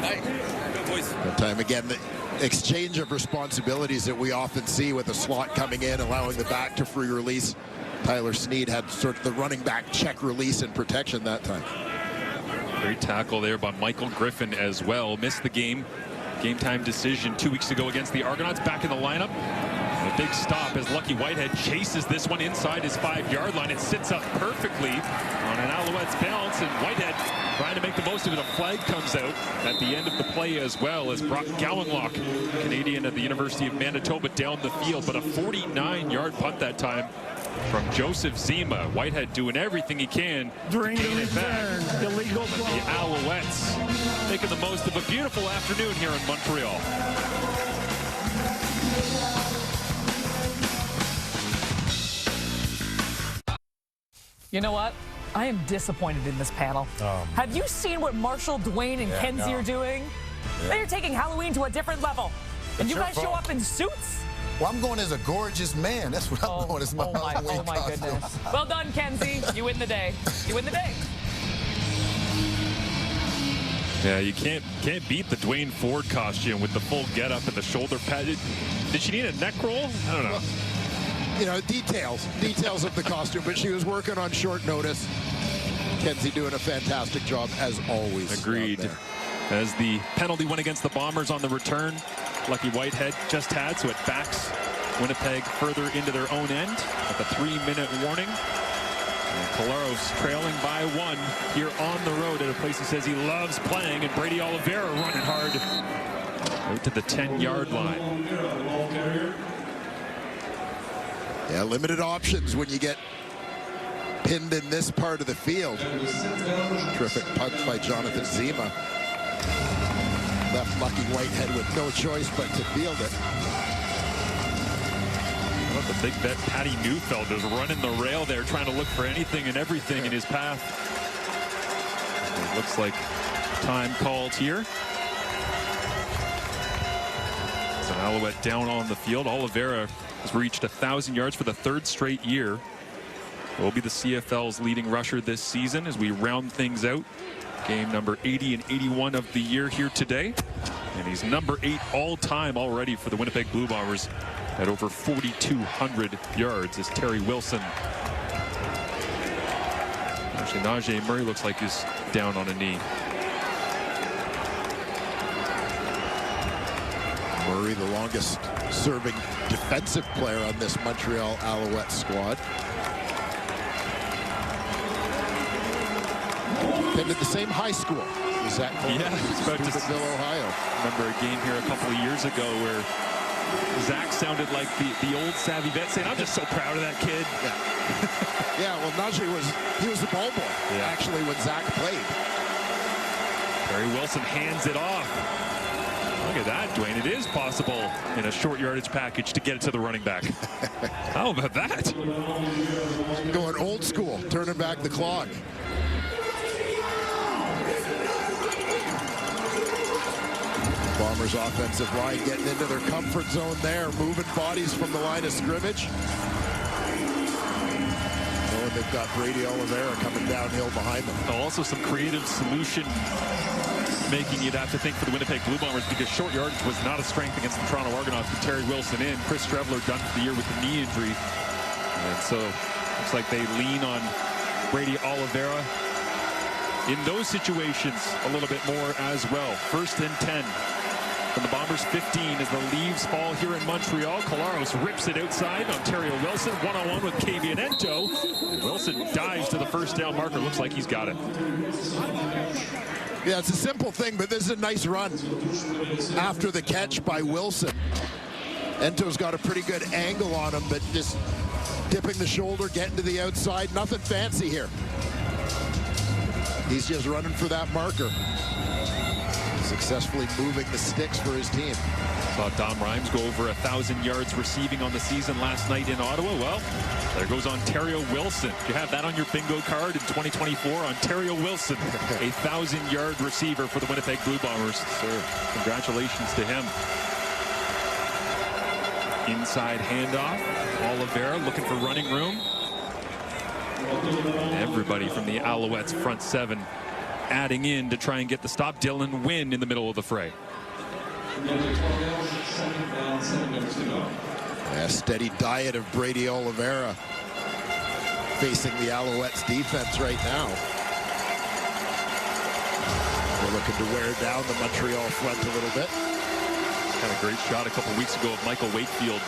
That time again, the exchange of responsibilities that we often see with the slot coming in, allowing the back to free release. Tyler Sneed had sort of the running back check release and protection that time. Great tackle there by Michael Griffin as well. Missed the game. Game time decision 2 weeks ago against the Argonauts. Back in the lineup. A big stop as Lucky Whitehead chases this one inside his 5-yard line. It sits up perfectly on an Alouettes bounce, and Whitehead trying to make the most of it. A flag comes out at the end of the play as well as Brock Gowanlock, Canadian at the University of Manitoba, down the field, but a 49-yard punt that time from Joseph Zima. Whitehead doing everything he can to gain it back. Illegal But the Alouettes making the most of a beautiful afternoon here in Montreal. You know what? I am disappointed in this panel. Have you seen what Marshall, Dwayne, and Kenzie are doing? They're taking Halloween to a different level. And you guys show up in suits? Well, I'm going as a gorgeous man. That's what I'm going as my Halloween oh my costume. goodness. Well done, Kenzie. You win the day. You win the day. Yeah, you can't beat the Dwayne Ford costume with the full getup and the shoulder pad. Did she need a neck roll? I don't know. You know, details of the costume, but she was working on short notice. Kenzie doing a fantastic job as always. Agreed. As the penalty went against the Bombers on the return, Lucky Whitehead just had, so it backs Winnipeg further into their own end at the 3-minute warning. And Colaros trailing by 1 here on the road at a place he says he loves playing, and Brady Oliveira running hard out to the 10-yard line. Yeah, limited options when you get pinned in this part of the field. Terrific punt by Jonathan Zima. Left Lucky Whitehead with no choice but to field it. Well, the big vet Patty Neufeld is running the rail there, trying to look for anything and everything in his path. It looks like time called here. It's an Alouette down on the field. Oliveira has reached 1,000 yards for the 3rd straight year. Will be the CFL's leading rusher this season as we round things out. Game number 80 and 81 of the year here today. And he's number 8 all-time already for the Winnipeg Blue Bombers at over 4,200 yards as Terry Wilson. Actually, Najee Murray looks like he's down on a knee. Murray, the longest serving defensive player on this Montreal Alouette squad. Attended the same high school. Zach Coleman, Steubenville, Ohio. Remember a game here a couple of years ago where Zach sounded like the old savvy vet saying, "I'm just so proud of that kid." Yeah. Yeah, well, Najee was the ball boy, actually, when Zach played. Terry Wilson hands it off. Look at that, Dwayne. It is possible in a short yardage package to get it to the running back. How about that? Going old school, turning back the clock. Bombers offensive line getting into their comfort zone there, moving bodies from the line of scrimmage. Oh, and they've got Brady Oliveira coming downhill behind them. Also some creative solution making you'd have to think for the Winnipeg Blue Bombers, because short yardage was not a strength against the Toronto Argonauts with Terry Wilson in. Chris Strevler done for the year with the knee injury. And so looks like they lean on Brady Oliveira in those situations a little bit more as well. 1st and 10 from the Bombers 15 as the leaves fall here in Montreal. Colaros rips it outside. Ontario Wilson one-on-one with Kavian Ento. And Wilson dives to the first down marker. Looks like he's got it. Yeah, it's a simple thing, but this is a nice run after the catch by Wilson. Ento's got a pretty good angle on him, but just dipping the shoulder, getting to the outside. Nothing fancy here. He's just running for that marker. Successfully moving the sticks for his team. Saw Dom Rhymes go over 1,000 yards receiving on the season last night in Ottawa. Well, there goes Ontario Wilson. You have that on your bingo card in 2024. Ontario Wilson, 1,000-yard receiver for the Winnipeg Blue Bombers. Sir, congratulations to him. Inside handoff. Oliveira looking for running room. Everybody from the Alouettes front seven adding in to try and get the stop. Dylan Wynn in the middle of the fray. A steady diet of Brady Oliveira facing the Alouettes defense right now. They're looking to wear down the Montreal front a little bit. Had a great shot a couple weeks ago of Michael Wakefield,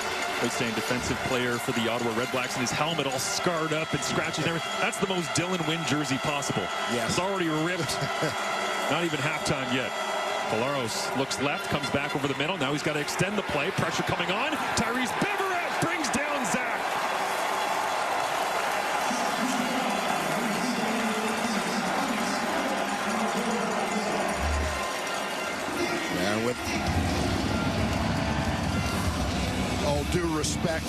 outstanding defensive player for the Ottawa Redblacks, and his helmet all scarred up and scratches and everything. That's the most Dylan Wynn jersey possible. Yes. It's already ripped. Not even halftime yet. Polaros looks left, comes back over the middle. Now he's got to extend the play. Pressure coming on. Tyrese Beverett brings down Zach. Yeah, with all due respect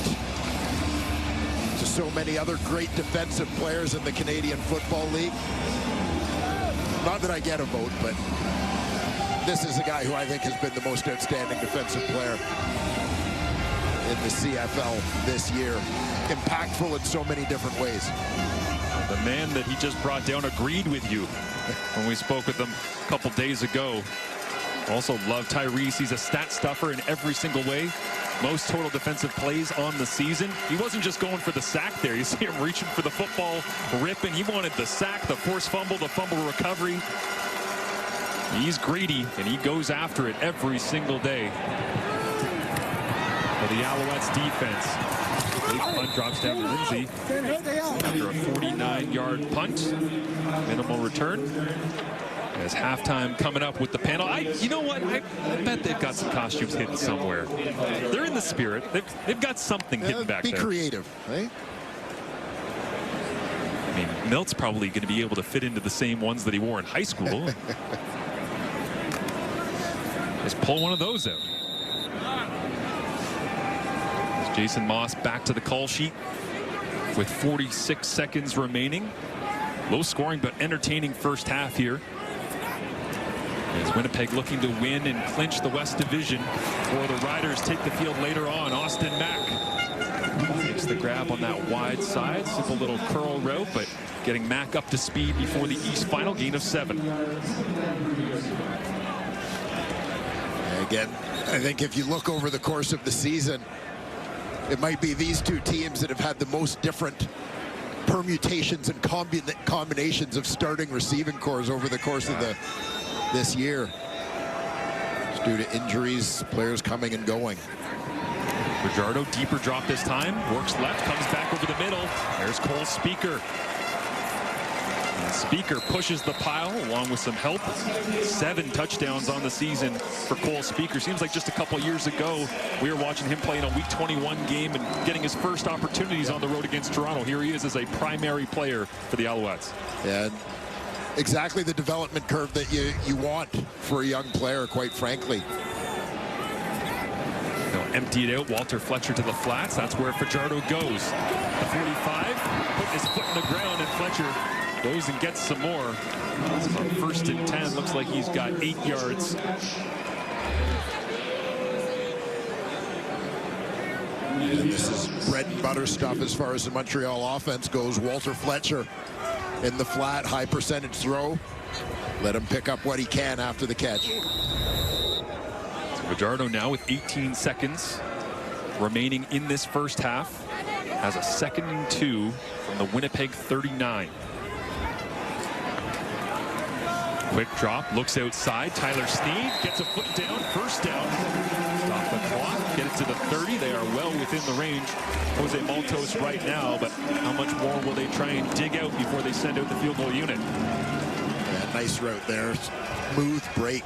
to so many other great defensive players in the Canadian Football League. Not that I get a vote, but this is a guy who I think has been the most outstanding defensive player in the CFL this year. Impactful in so many different ways. The man that he just brought down agreed with you when we spoke with him a couple days ago. Also love Tyrese. He's a stat stuffer in every single way. Most total defensive plays on the season. He wasn't just going for the sack there. You see him reaching for the football, ripping. He wanted the sack, the forced fumble, the fumble recovery. He's greedy, and he goes after it every single day. For the Alouettes defense. Big punt drops down to Lindsay after a 49-yard punt. Minimal return. As halftime coming up with the panel. You know what? I bet they've got some costumes hidden somewhere. They're in the spirit. They've got something hidden back there. Be creative, eh? I mean, Milt's probably going to be able to fit into the same ones that he wore in high school. Just pull one of those out. As Jason Moss back to the call sheet with 46 seconds remaining. Low scoring but entertaining first half here. As Winnipeg looking to win and clinch the West Division, or the Riders take the field later on. Austin Mack takes the grab on that wide side. Simple little curl route, but getting Mack up to speed before the East final. Gain of 7. Again, I think if you look over the course of the season, it might be these two teams that have had the most different permutations and combinations of starting receiving cores over the course of this year. It's due to injuries, players coming and going. Fajardo, deeper drop this time. Works left, comes back over the middle. There's Cole Speaker. And Speaker pushes the pile along with some help. 7 touchdowns on the season for Cole Speaker. Seems like just a couple years ago, we were watching him play in a Week 21 game and getting his first opportunities on the road against Toronto. Here he is as a primary player for the Alouettes. And exactly the development curve that you want for a young player, quite frankly. They'll empty it out. Walter Fletcher to the flats. That's where Fajardo goes. The 45, putting his foot in the ground, and Fletcher goes and gets some more. It's on 1st and 10. Looks like he's got 8 yards. And this is bread and butter stuff as far as the Montreal offense goes. Walter Fletcher in the flat, high percentage throw. Let him pick up what he can after the catch. Fajardo now with 18 seconds remaining in this first half. Has a 2nd and 2 from the Winnipeg 39. Quick drop, looks outside. Tyler Sneed gets a foot down, 1st down. Stop the clock, get it to the 30. They are well within the range. Jose Maltos right now, but how much more will they try and dig out before they send out the field goal unit? Yeah, nice route there. Smooth break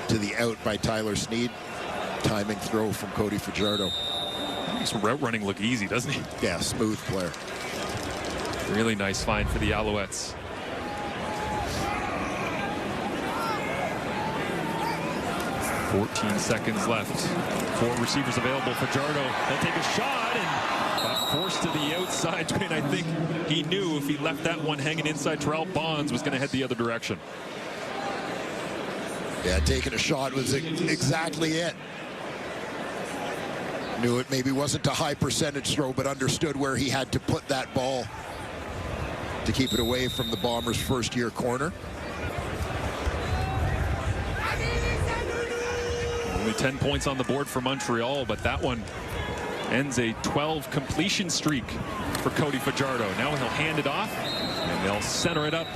to the out by Tyler Sneed. Timing throw from Cody Fajardo. Makes route running look easy, doesn't he? Yeah, smooth player. Really nice find for the Alouettes. 14 seconds left. 4 receivers available. Fajardo, he'll take a shot and got forced to the outside. Dwayne, I think he knew if he left that one hanging inside, Terrell Bonds was going to head the other direction. Yeah, taking a shot was exactly it. Knew it maybe wasn't a high percentage throw, but understood where he had to put that ball to keep it away from the Bombers' first-year corner. Only 10 points on the board for Montreal, but that one ends a 12 completion streak for Cody Fajardo. Now he'll hand it off, and they'll center it up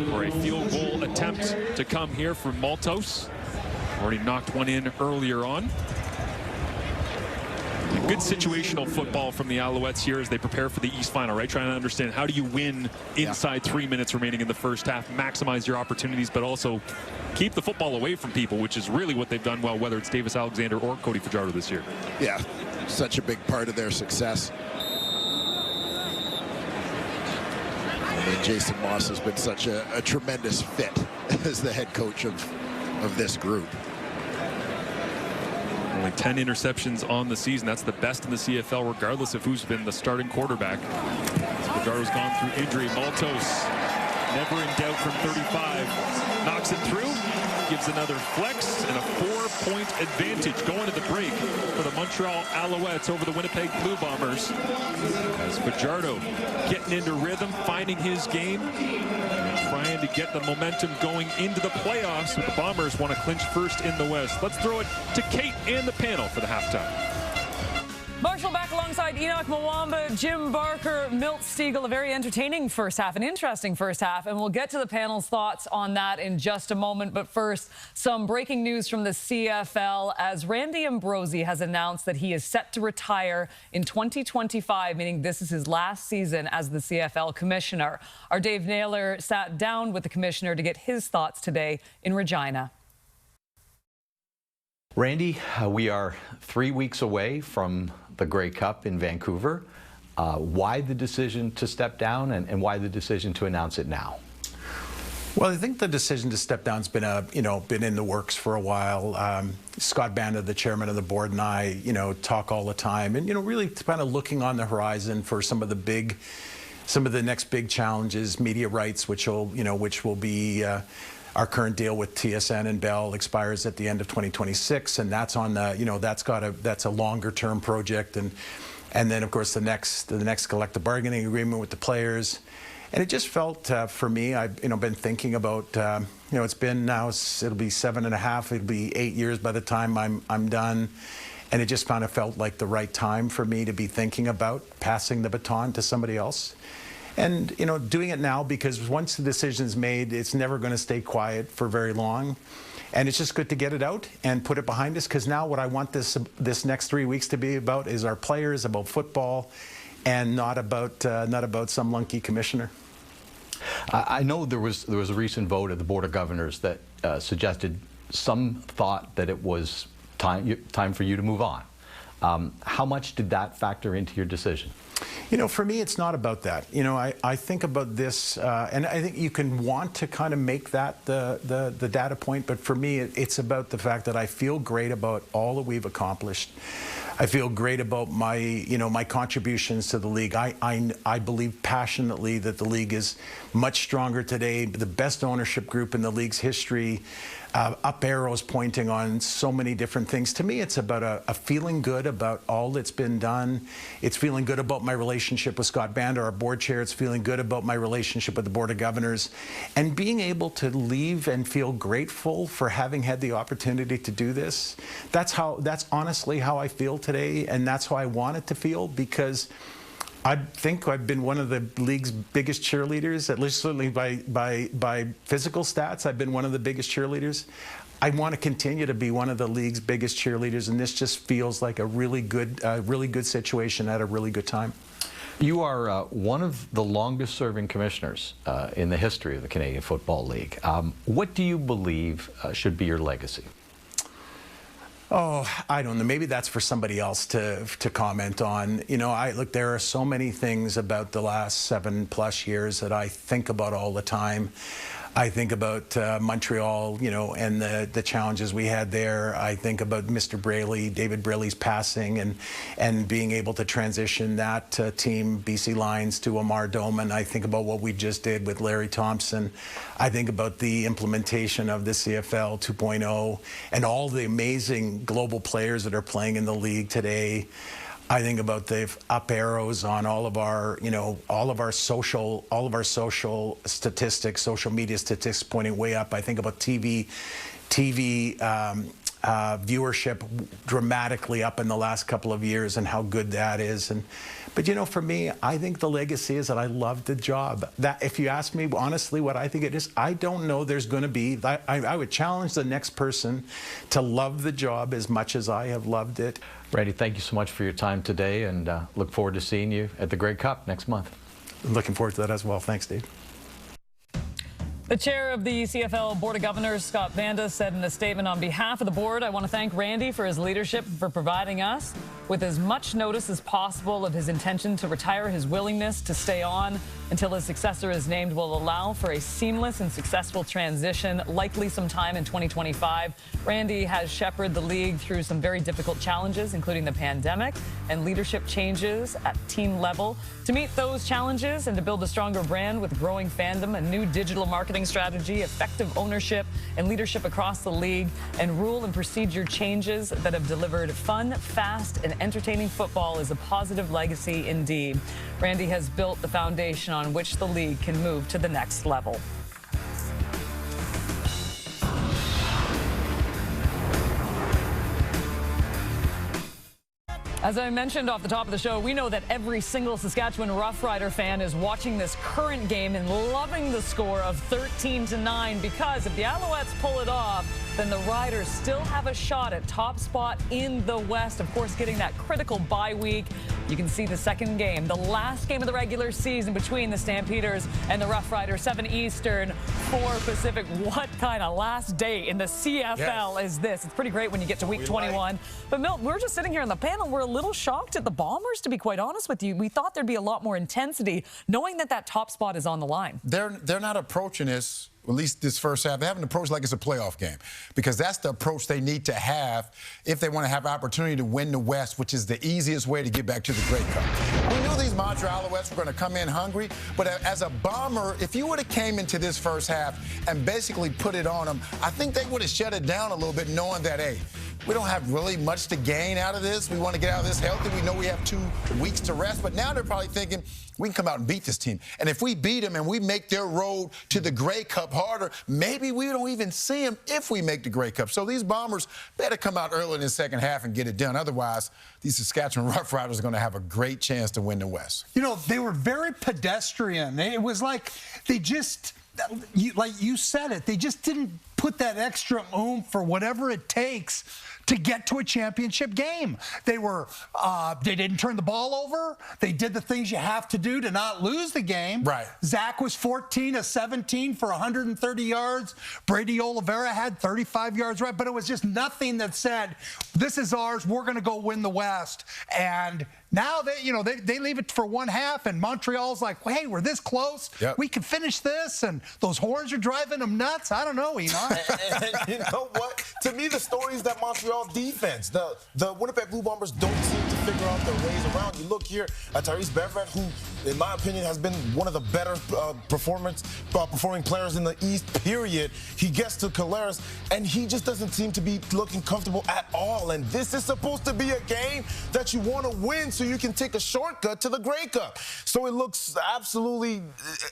for a field goal attempt to come here from Maltos. Already knocked one in earlier on. Good situational football from the Alouettes here as they prepare for the East Final, right? Trying to understand how do you win inside 3 minutes remaining in the first half, maximize your opportunities, but also keep the football away from people, which is really what they've done well, whether it's Davis Alexander or Cody Fajardo this year. Yeah, such a big part of their success. I mean, Jason Moss has been such a tremendous fit as the head coach of this group. Only 10 interceptions on the season. That's the best in the CFL, regardless of who's been the starting quarterback. Fajardo's gone through injury. Maltos, never in doubt from 35. Knocks it through, gives another flex, and a 4-point advantage going to the break for the Montreal Alouettes over the Winnipeg Blue Bombers. As Fajardo getting into rhythm, finding his game, and trying to get the momentum going into the playoffs. The Bombers want to clinch first in the West. Let's throw it to Kate and the panel for the halftime. Marshall back alongside Enoch Mwamba, Jim Barker, Milt Stiegel. A very entertaining first half, an interesting first half, and we'll get to the panel's thoughts on that in just a moment. But first, some breaking news from the CFL as Randy Ambrosie has announced that he is set to retire in 2025, meaning this is his last season as the CFL commissioner. Our Dave Naylor sat down with the commissioner to get his thoughts today in Regina. Randy, we are 3 weeks away from the Grey Cup in Vancouver. Why the decision to step down, and why the decision to announce it now? Well, I think the decision to step down has been been in the works for a while. Scott Banda, the chairman of the board, and I, talk all the time, and really kind of looking on the horizon for some of the next big challenges, media rights, which will be. Our current deal with TSN and Bell expires at the end of 2026, and that's on the that's a longer term project, and then of course the next collective bargaining agreement with the players, and it just felt for me, I've been thinking about it's been now it'll be 7.5, it'll be 8 years by the time I'm done, and it just kind of felt like the right time for me to be thinking about passing the baton to somebody else. And, doing it now, because once the decision's made, it's never going to stay quiet for very long. And it's just good to get it out and put it behind us, because now what I want this next 3 weeks to be about is our players, about football, and not about some lunky commissioner. I know there was a recent vote at the Board of Governors that suggested some thought that it was time for you to move on. How much did that factor into your decision? For me, it's not about that. I think about this, and I think you can want to kind of make that the data point, but for me, it's about the fact that I feel great about all that we've accomplished. I feel great about my, my contributions to the league. I believe passionately that the league is much stronger today, the best ownership group in the league's history. Up arrows pointing on so many different things. To me, it's about a feeling good about all that's been done. It's feeling good about my relationship with Scott Banda, our board chair. It's feeling good about my relationship with the Board of Governors. And being able to leave and feel grateful for having had the opportunity to do this. That's honestly how I feel today, and that's how I want it to feel, because I think I've been one of the league's biggest cheerleaders, at least certainly by physical stats. I've been one of the biggest cheerleaders. I want to continue to be one of the league's biggest cheerleaders, and this just feels like a really good situation at a really good time. You are one of the longest-serving commissioners in the history of the Canadian Football League. What do you believe should be your legacy? Oh, I don't know. Maybe that's for somebody else to comment on. Look, there are so many things about the last 7+ years that I think about all the time. I think about Montreal, and the challenges we had there. I think about Mr. Braley, David Braley's passing, and being able to transition that team, BC Lions, to Amar Doman. I think about what we just did with Larry Thompson. I think about the implementation of the CFL 2.0 and all the amazing global players that are playing in the league today. I think about the up arrows on all of our social statistics, social media statistics pointing way up. I think about TV viewership dramatically up in the last couple of years and how good that is. But for me, I think the legacy is that I love the job. That if you ask me honestly what I think it is, I don't know there's going to be. I would challenge the next person to love the job as much as I have loved it. Randy, thank you so much for your time today, and look forward to seeing you at the Grey Cup next month. I'm looking forward to that as well. Thanks, Dave. The chair of the CFL Board of Governors, Scott Vanda, said in a statement, on behalf of the board, I want to thank Randy for his leadership, for providing us with as much notice as possible of his intention to retire. His willingness to stay on until his successor is named will allow for a seamless and successful transition, likely sometime in 2025. Randy has shepherded the league through some very difficult challenges, including the pandemic and leadership changes at team level. To meet those challenges and to build a stronger brand with growing fandom, a new digital marketing strategy, effective ownership and leadership across the league, and rule and procedure changes that have delivered fun, fast, and entertaining football is a positive legacy indeed. Randy has built the foundation on which the league can move to the next level. As I mentioned off the top of the show, we know that every single Saskatchewan Roughrider fan is watching this current game and loving the score of 13-9, because if the Alouettes pull it off, then the Riders still have a shot at top spot in the West. Of course, getting that critical bye week. You can see the second game, the last game of the regular season between the Stampeders and the Roughriders, 7 Eastern, 4 Pacific. What kind of last day in the CFL is this? It's pretty great when you get to week 21. But Milt, we're just sitting here on the panel. We're a little shocked at the Bombers, to be quite honest with you. We thought there'd be a lot more intensity, knowing that that top spot is on the line. They're not approaching this, at least this first half. They haven't approached like it's a playoff game, because that's the approach they need to have if they want to have opportunity to win the West, which is the easiest way to get back to the Grey Cup. We knew these Montreal Alouettes were going to come in hungry, but as a Bomber, if you would have came into this first half and basically put it on them, I think they would have shut it down a little bit, knowing that, hey, we don't have really much to gain out of this. We want to get out of this healthy. We know we have 2 weeks to rest, but now they're probably thinking, we can come out and beat this team. And if we beat them and we make their road to the Grey Cup harder, maybe we don't even see them if we make the Grey Cup. So these Bombers better come out early in the second half and get it done. Otherwise, these Saskatchewan Roughriders are going to have a great chance to win the West. They were very pedestrian. It was like they just, like you said it, they just didn't put that extra oomph for whatever it takes to get to a championship game. They didn't turn the ball over. They did the things you have to do to not lose the game. Right. Zach was 14 of 17 for 130 yards. Brady Oliveira had 35 yards, right? But it was just nothing that said, this is ours, we're going to go win the West. And now they leave it for one half, and Montreal's like, hey, we're this close. Yep. We can finish this, and those horns are driving them nuts. I don't know, Enoch. And you know what? To me, the story is that Montreal defense. The Winnipeg Blue Bombers don't seem to figure out their ways around. You look here at Tyrese Beverett, who, in my opinion, has been one of the better performing players in the East, period. He gets to Collaros, and he just doesn't seem to be looking comfortable at all. And this is supposed to be a game that you want to win so you can take a shortcut to the Grey Cup. So it looks absolutely,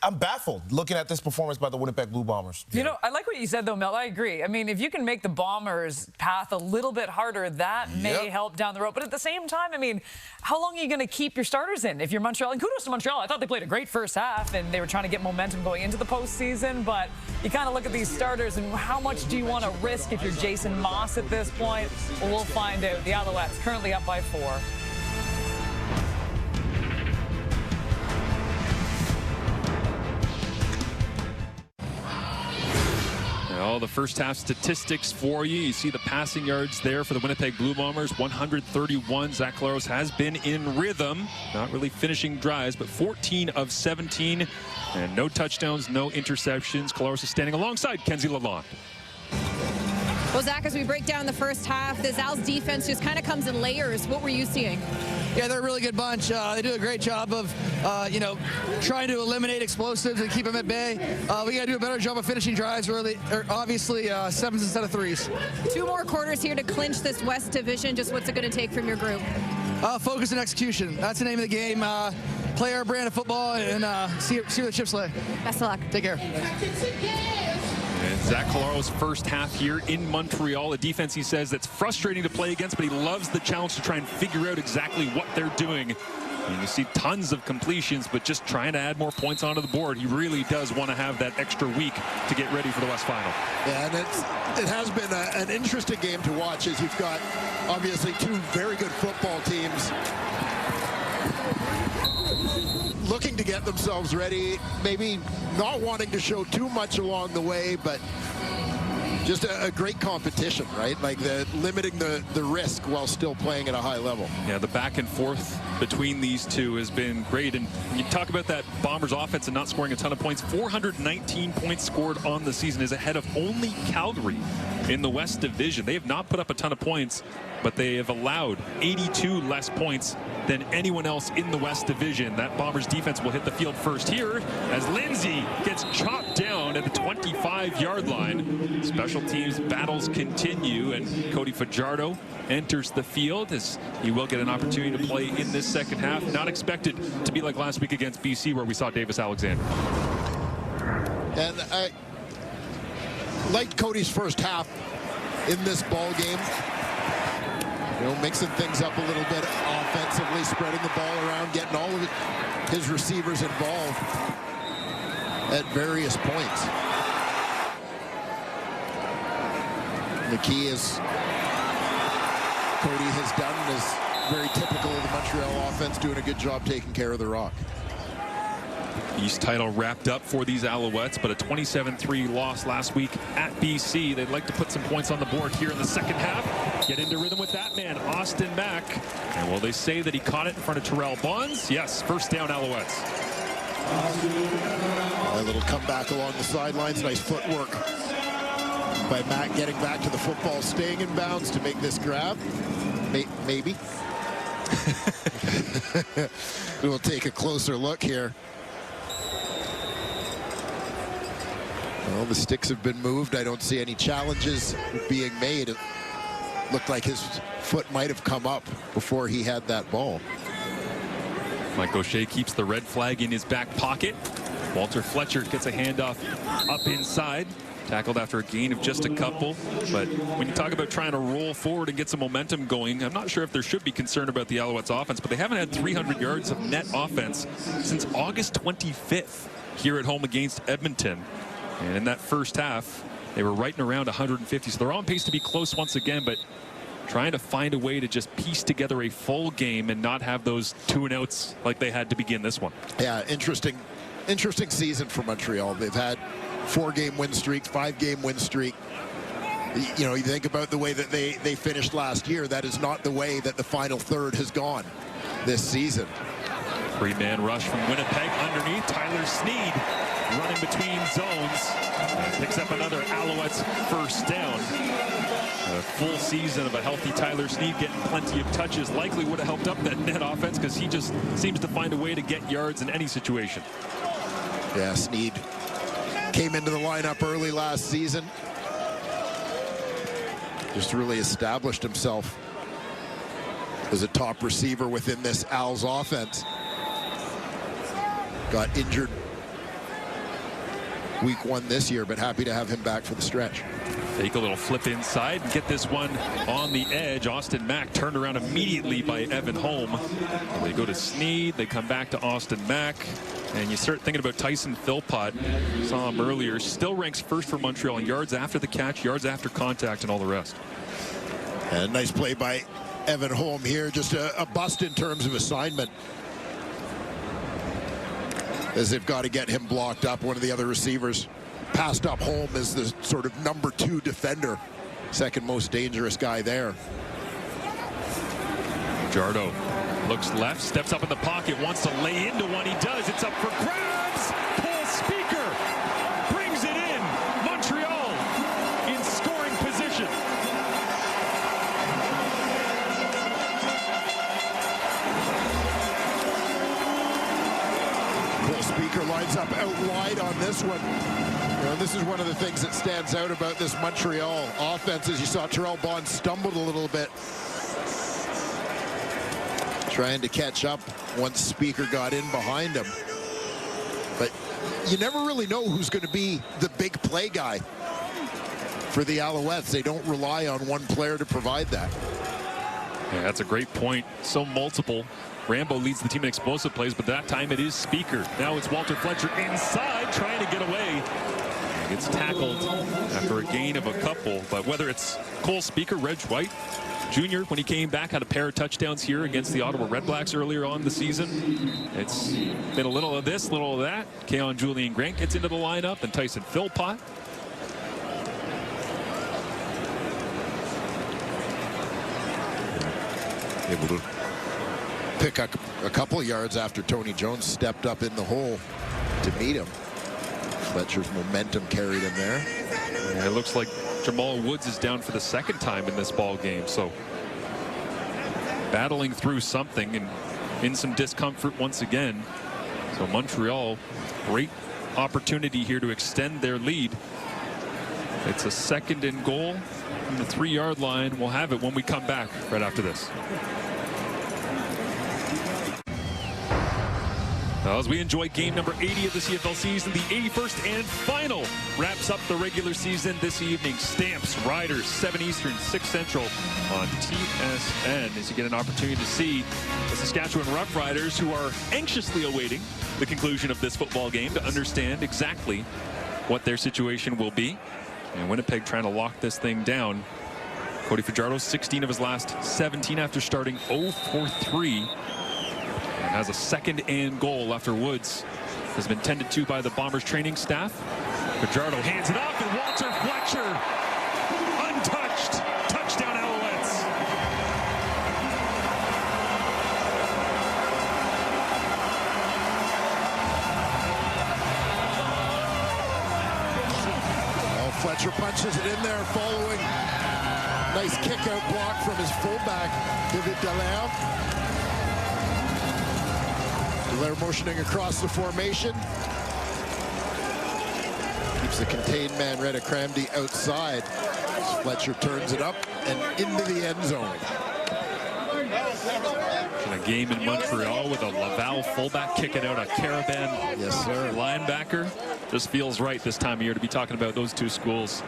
I'm baffled looking at this performance by the Winnipeg Blue Bombers. I like what you said, though, Mel. I agree. I mean, if you can make the Bombers' path a little bit harder, that may help down the road. But at the same time, I mean, how long are you going to keep your starters in if you're Montreal? And kudos to Montreal. I thought they played a great first half, and they were trying to get momentum going into the postseason. But you kind of look at these starters, and how much do you want to risk if you're Jason Moss at this point? Well, we'll find out. The Alouettes currently up by 4. Well, the first half statistics for you. You see the passing yards there for the Winnipeg Blue Bombers, 131. Zach Collaros has been in rhythm, not really finishing drives, but 14 of 17. And no touchdowns, no interceptions. Collaros is standing alongside Kenzie Lalonde. Well, Zach, as we break down the first half, this Al's defense just kind of comes in layers. What were you seeing? Yeah, they're a really good bunch. They do a great job of, trying to eliminate explosives and keep them at bay. We got to do a better job of finishing drives, really, obviously, sevens instead of threes. 2 more quarters here to clinch this West Division. Just what's it going to take from your group? Focus and execution. That's the name of the game. Play our brand of football and see where the chips lay. Best of luck. Take care. And Zach Collaros' first half here in Montreal, a defense he says that's frustrating to play against, but he loves the challenge to try and figure out exactly what they're doing. And you see tons of completions, but just trying to add more points onto the board. He really does want to have that extra week to get ready for the West Final. Yeah, and it has been an interesting game to watch, as you've got obviously 2 very good football teams looking to get themselves ready, maybe not wanting to show too much along the way, but just a great competition, right? Like limiting the risk while still playing at a high level. Yeah, the back and forth between these two has been great. And you talk about that Bombers offense and not scoring a ton of points. 419 points scored on the season is ahead of only Calgary in the West Division. They have not put up a ton of points, but they have allowed 82 less points than anyone else in the West Division. That Bombers defense will hit the field first here as Lindsay gets chopped down at the 25-yard line. Special teams battles continue, and Cody Fajardo enters the field as he will get an opportunity to play in this second half. Not expected to be like last week against BC, where we saw Davis Alexander. And I liked Cody's first half in this ball game. Mixing things up a little bit offensively, spreading the ball around, getting all of his receivers involved at various points. The key is Cody has done is very typical of the Montreal offense, doing a good job taking care of the rock. East title wrapped up for these Alouettes, but a 27-3 loss last week at BC. They'd like to put some points on the board here in the second half. Get into rhythm with that man, Austin Mack. And will they say that he caught it in front of Terrell Bonds? Yes, first down Alouettes. A little comeback along the sidelines. Nice footwork by Mack, getting back to the football, staying in bounds to make this grab. Maybe. We'll take a closer look here. Well, the sticks have been moved. I don't see any challenges being made. It looked like his foot might have come up before he had that ball. Mike O'Shea keeps the red flag in his back pocket. Walter Fletcher gets a handoff up inside. Tackled after a gain of just a couple. But when you talk about trying to roll forward and get some momentum going, I'm not sure if there should be concern about the Alouettes offense, but they haven't had 300 yards of net offense since August 25th here at home against Edmonton. And in that first half, they were right and around 150. So they're on pace to be close once again, but trying to find a way to just piece together a full game and not have those 2-and-outs like they had to begin this one. Yeah, interesting season for Montreal. They've had 4-game win streak, 5-game win streak. You think about the way that they finished last year. That is not the way that the final third has gone this season. 3-man rush from Winnipeg underneath. Tyler Sneed running between zones. And picks up another Alouettes first down. A full season of a healthy Tyler Sneed getting plenty of touches likely would have helped up that net offense, because he just seems to find a way to get yards in any situation. Yeah, Sneed came into the lineup early last season. Just really established himself as a top receiver within this Als offense. Got injured week 1 this year, but happy to have him back for the stretch. Take a little flip inside and get this one on the edge. Austin Mack turned around immediately by Evan Holm. They go to Sneed. They come back to Austin Mack. And you start thinking about Tyson Philpott. Saw him earlier. Still ranks first for Montreal in yards after the catch, yards after contact, and all the rest. And a nice play by Evan Holm here. Just a bust in terms of assignment, as they've got to get him blocked up. One of the other receivers passed up home as the sort of number 2 defender, second most dangerous guy there. Fajardo looks left, steps up in the pocket, wants to lay into one. He does. It's up for grabs. Cole Speaker brings it in. Montreal in scoring position. Cole Speaker lines up out wide on this one. You know, this is one of the things that stands out about this Montreal offense, as you saw Terrell Bond stumbled a little bit, trying to catch up once Speaker got in behind him. But you never really know who's going to be the big play guy for the Alouettes. They don't rely on one player to provide that. Yeah, that's a great point. So multiple. Rambo leads the team in explosive plays, but that time it is Speaker. Now it's Walter Fletcher inside trying to get away. He gets tackled after a gain of a couple, but whether it's Cole Speaker, Reg White Jr., when he came back, had a pair of touchdowns here against the Ottawa Redblacks earlier on the season. It's been a little of this, little of that. Keon Julian Grant gets into the lineup, and Tyson Philpott. Able to pick up a couple of yards after Tony Jones stepped up in the hole to meet him. Fletcher's momentum carried him there. And it looks like Jamal Woods is down for the second time in this ball game, so battling through something and in some discomfort once again. So Montreal, great opportunity here to extend their lead. It's a 2nd and goal from the 3-yard line. We'll have it when we come back right after this. As we enjoy game number 80 of the CFL season, the 81st and final wraps up the regular season this evening. Stamps, Riders, 7 Eastern, 6 Central on TSN, as you get an opportunity to see the Saskatchewan Roughriders, who are anxiously awaiting the conclusion of this football game to understand exactly what their situation will be. And Winnipeg trying to lock this thing down. Cody Fajardo, 16 of his last 17 after starting 0 for 3. And has a 2nd and goal after Woods has been tended to by the Bombers training staff. Fajardo hands it off, and Walter Fletcher untouched. Touchdown Alouettes. Well, Fletcher punches it in there following nice kick out block from his fullback, David Dallaire. They're motioning across the formation. Keeps the contained man, Reda Cramdy, outside. Fletcher turns it up and into the end zone. In a game in Montreal with a Laval fullback kicking out a Caravan linebacker. Just feels right this time of year to be talking about those two schools.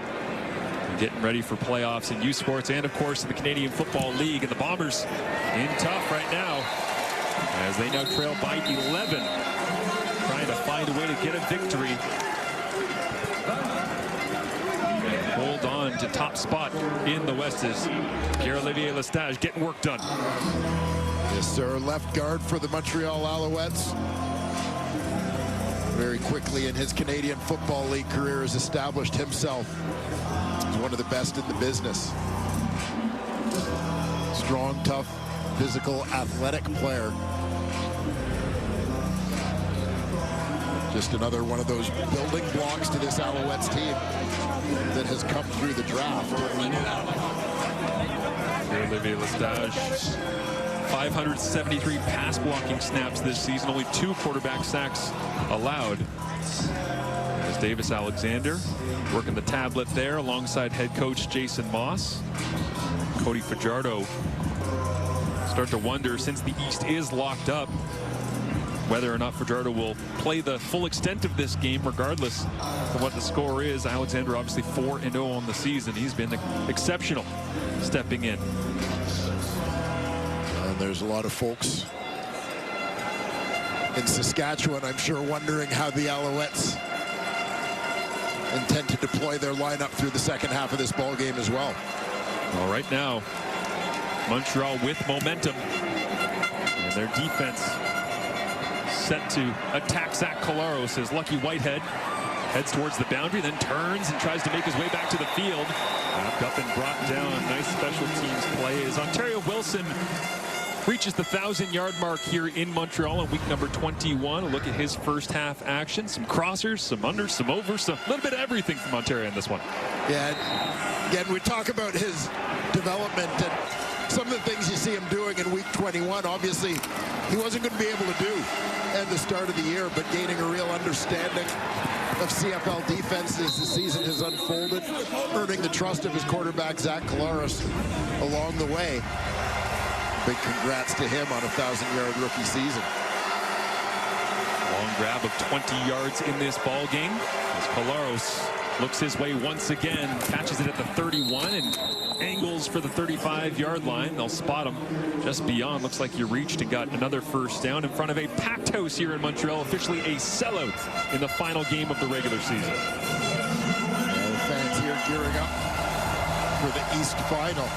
Getting ready for playoffs in U Sports and, of course, in the Canadian Football League. And the Bombers in tough right now, as they now trail by 11, trying to find a way to get a victory and hold on to top spot in the West as Pierre-Olivier Lestage getting work done. Yes, sir. Left guard for the Montreal Alouettes. Very quickly in his Canadian Football League career has established himself as one of the best in the business. Strong, tough, physical, athletic player. Just another one of those building blocks to this Alouettes team that has come through the draft. Olivier Lestage, 573 pass blocking snaps this season, only 2 quarterback sacks allowed. As Davis Alexander working the tablet there alongside head coach Jason Moss. Cody Fajardo, start to wonder, since the East is locked up, whether or not Fajardo will play the full extent of this game, regardless of what the score is. Alexander obviously 4-0 on the season. He's been exceptional stepping in. And there's a lot of folks in Saskatchewan, I'm sure, wondering how the Alouettes intend to deploy their lineup through the second half of this ball game as well. Well, right now, Montreal with momentum, and their defense set to attack Zach Collaros as Lucky Whitehead Heads towards the boundary, then turns and tries to make his way back to the field. Wrapped up and brought down. Nice special teams play as Ontario Wilson reaches the 1,000-yard mark here in Montreal in week number 21. A look at his first half action. Some crossers, some unders, some overs, a little bit of everything from Ontario in this one. Yeah, again, we talk about his development and some of the things you see him doing in week 21. Obviously, he wasn't going to be able to do at the start of the year, but gaining a real understanding of CFL defense as the season has unfolded, earning the trust of his quarterback, Zach Collaros, along the way. Big congrats to him on a 1,000-yard rookie season. Long grab of 20 yards in this ball game as Collaros looks his way once again, catches it at the 31 and angles for the 35-yard line. They'll spot him just beyond. Looks like he reached and got another first down in front of a packed house here in Montreal. Officially a sellout in the final game of the regular season. The fans here gearing up for the East Final.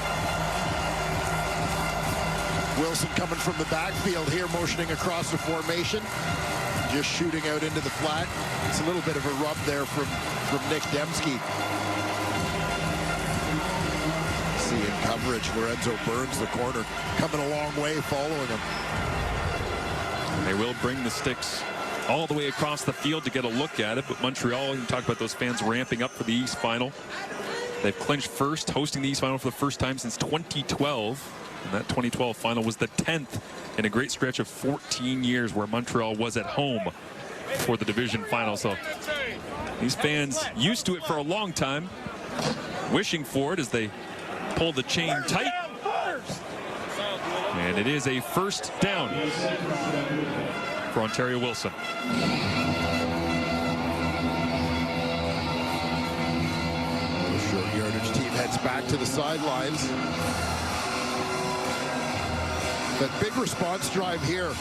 Wilson coming from the backfield here, motioning across the formation. Just shooting out into the flat. It's a little bit of a rub there from Nick Dembski. See in coverage, Lorenzo Burns, the corner, coming a long way following him. They will bring the sticks all the way across the field to get a look at it, but Montreal, you talk about those fans ramping up for the East Final. They've clinched first, hosting the East Final for the first time since 2012. And that 2012 final was the 10th in a great stretch of 14 years where Montreal was at home for the division final. So these fans used to it for a long time, wishing for it as they pull the chain tight. And it is a first down for Ontario Wilson. The short yardage team heads back to the sidelines. But big response drive here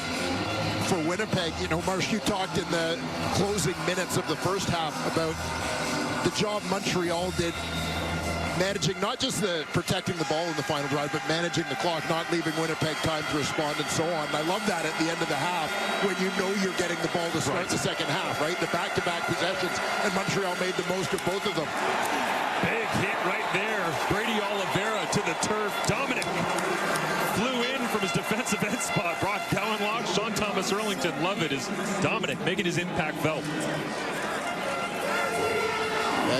for Winnipeg. You know, Marsh, you talked in the closing minutes of the first half about the job Montreal did managing not just the protecting the ball in the final drive, but managing the clock, not leaving Winnipeg time to respond and so on. And I love that at the end of the half when you know you're getting the ball to start the second half, right? The back-to-back possessions, and Montreal made the most of both of them. Big hit right there. Brady Oliveira to the turf. Dominic flew in from his defensive end spot. Brock Cowanlock, Sean Thomas Erlington. Love it as Dominic making his impact felt.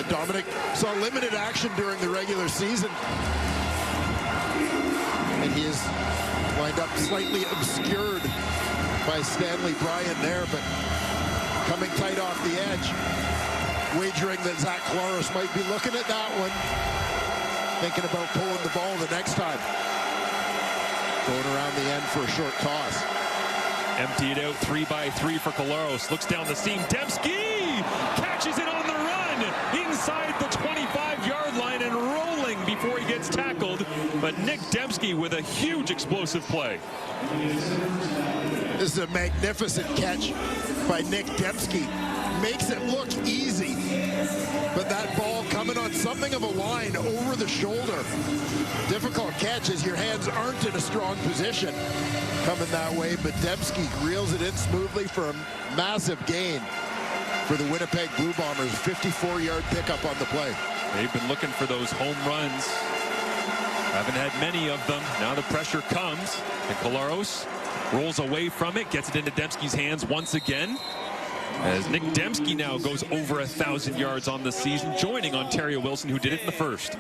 Dominic saw limited action during the regular season. And he is lined up slightly obscured by Stanley Bryan there, but coming tight off the edge. Wagering that Zach Collaros might be looking at that one. Thinking about pulling the ball the next time. Going around the end for a short toss. Emptied out 3-by-3 for Collaros. Looks down the seam. Dembski catches it on the run inside the 25-yard line and rolling before he gets tackled. But Nick Dembski with a huge explosive play. This is a magnificent catch by Nick Dembski. Makes it look easy, but that ball coming on something of a line over the shoulder. Difficult catch as your hands aren't in a strong position coming that way, but Dembski reels it in smoothly for a massive gain for the Winnipeg Blue Bombers. 54-yard pickup on the play. They've been looking for those home runs. Haven't had many of them. Now the pressure comes, and Collaros rolls away from it, gets it into Dembski's hands once again. As Nick Dembski now goes over 1,000 yards on the season, joining Ontario Wilson, who did it in the first.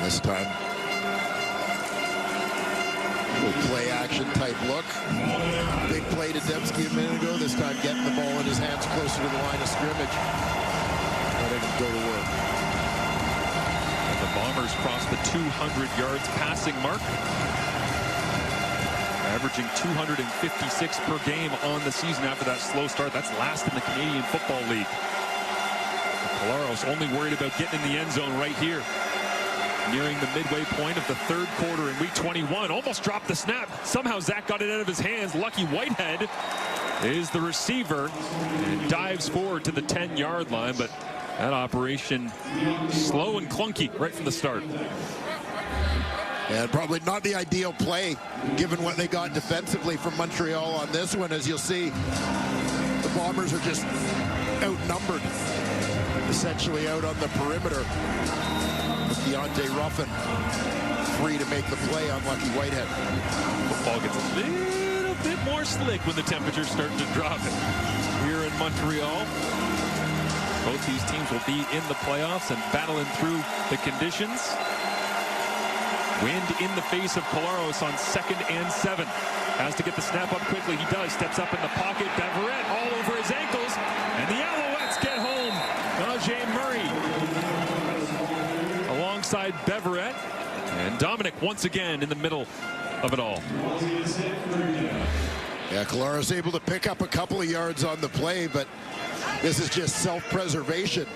This time, little play action type look. Big play to Dembski a minute ago. This time getting the ball in his hands closer to the line of scrimmage. Letting him go to work. And the Bombers cross the 200 yards passing mark. Averaging 256 per game on the season after that slow start. That's last in the Canadian Football League. Collaros only worried about getting in the end zone right here. Nearing the midway point of the third quarter in week 21. Almost dropped the snap. Somehow Zach got it out of his hands. Lucky Whitehead is the receiver and dives forward to the 10-yard line. But that operation slow and clunky right from the start. And probably not the ideal play, given what they got defensively from Montreal on this one. As you'll see, the Bombers are just outnumbered, essentially out on the perimeter, with Deontay Ruffin free to make the play on Lucky Whitehead. Football gets a little bit more slick when the temperatures start to drop here in Montreal. Both these teams will be in the playoffs and battling through the conditions. Wind in the face of Collaros on 2nd and 7. Has to get the snap up quickly. He does. Steps up in the pocket. Beverette all over his ankles. And the Alouettes get home. Najee Murray alongside Beverette. And Dominic once again in the middle of it all. Yeah, Collaros able to pick up a couple of yards on the play, but this is just self-preservation.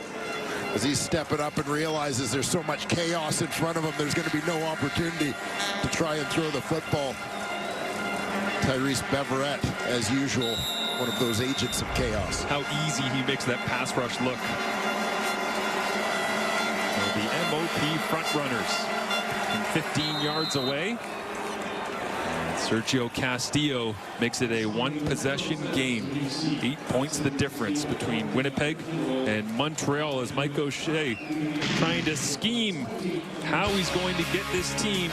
As he's stepping up and realizes there's so much chaos in front of him, there's going to be no opportunity to try and throw the football. Tyrese Beverette, as usual, one of those agents of chaos. How easy he makes that pass rush look. So the MOP front runners 15 yards away. Sergio Castillo makes it a one-possession game. 8 points the difference between Winnipeg and Montreal, as Mike O'Shea trying to scheme how he's going to get this team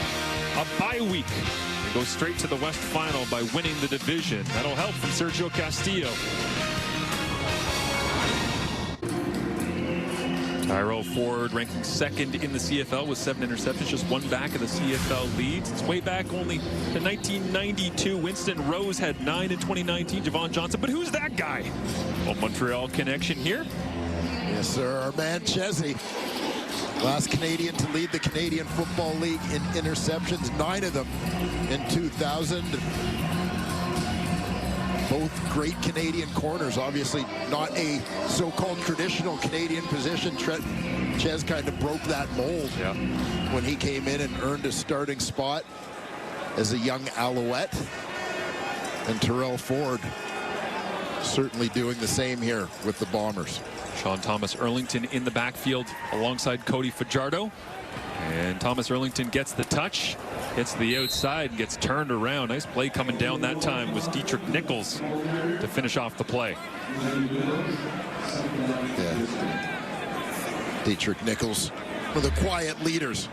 a bye week and go straight to the West Final by winning the division. That'll help from Sergio Castillo. Tyrell Ford ranking 2nd in the CFL with 7 interceptions, just one back of the CFL leads. It's way back only to 1992. Winston Rose had 9 in 2019. Javon Johnson, but who's that guy? Well, Montreal connection here. Yes, sir. Our man Chesney, last Canadian to lead the Canadian Football League in interceptions, 9 of them in 2000. Both great Canadian corners, obviously not a so-called traditional Canadian position. Ches kind of broke that mold when he came in and earned a starting spot as a young Alouette. And Tyrell Ford certainly doing the same here with the Bombers. Sean Thomas Erlington in the backfield alongside Cody Fajardo. And Thomas Erlington gets the touch, gets to the outside, and gets turned around. Nice play coming down that time was Dietrich Nichols to finish off the play. Yeah. Dietrich Nichols, one of the quiet leaders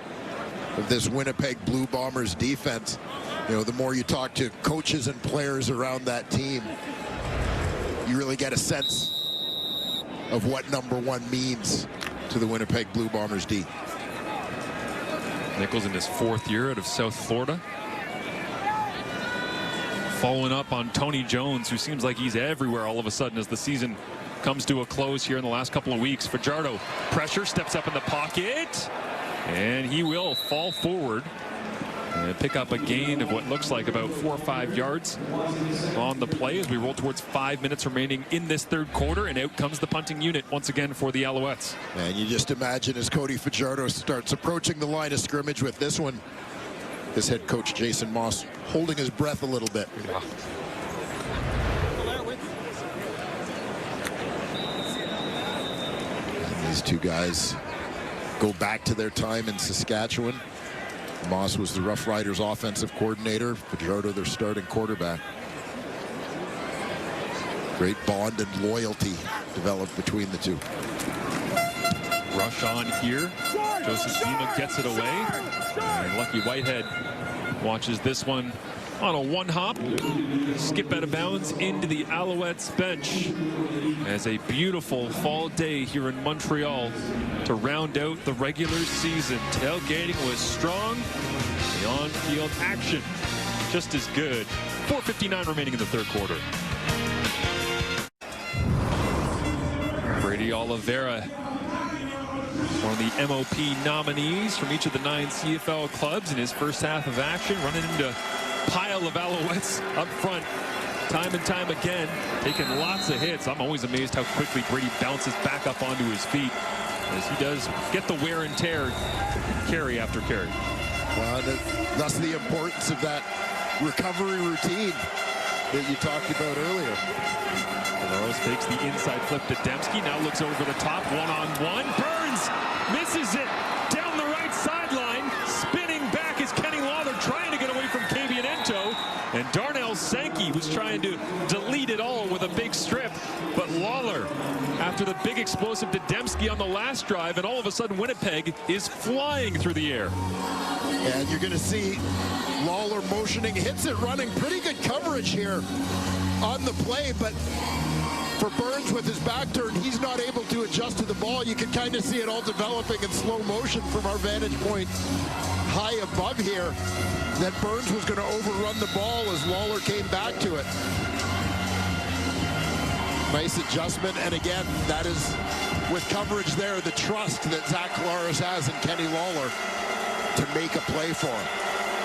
of this Winnipeg Blue Bombers defense. You know, the more you talk to coaches and players around that team, you really get a sense of what #1 means to the Winnipeg Blue Bombers D. Nichols in his 4th year out of South Florida. Following up on Tony Jones, who seems like he's everywhere all of a sudden as the season comes to a close here in the last couple of weeks. Fajardo, pressure, steps up in the pocket, and he will fall forward and pick up a gain of what looks like about 4 or 5 yards on the play as we roll towards 5 minutes remaining in this 3rd quarter, and out comes the punting unit once again for the Alouettes. And you just imagine as Cody Fajardo starts approaching the line of scrimmage with this one, his head coach Jason Moss holding his breath a little bit. Yeah. And these two guys go back to their time in Saskatchewan. Moss was the Rough Riders offensive coordinator. Fajardo their starting quarterback. Great bond and loyalty developed between the two. Rush on here. Joseph Zima gets it away. And Lucky Whitehead watches this one on a one-hop. Skip out of bounds into the Alouettes bench. As a beautiful fall day here in Montreal to round out the regular season. Tailgating was strong. The on-field action just as good. 4:59 remaining in the 3rd quarter. Brady Oliveira, one of the MOP nominees from each of the 9 CFL clubs in his first half of action, running into a pile of Alouettes up front time and time again, taking lots of hits. I'm always amazed how quickly Brady bounces back up onto his feet as he does get the wear and tear carry after carry. Well, that's the importance of that recovery routine that you talked about earlier. Rose takes the inside flip to Dembski, now looks over the top, one-on-one. Burns misses it down the right sideline. Spinning back is Kenny And Darnell Sankey was trying to delete it all with a big strip. But Lawler, after the big explosive to Dembski on the last drive, and all of a sudden Winnipeg is flying through the air. And you're going to see Lawler motioning, hits it running. Pretty good coverage here on the play, but for Burns with his back turned, he's not able to adjust to the ball. You can kind of see it all developing in slow motion from our vantage point high above here, that Burns was going to overrun the ball as Lawler came back to it. Nice adjustment, and again, that is with coverage there, the trust that Zach Collaros has in Kenny Lawler to make a play for him.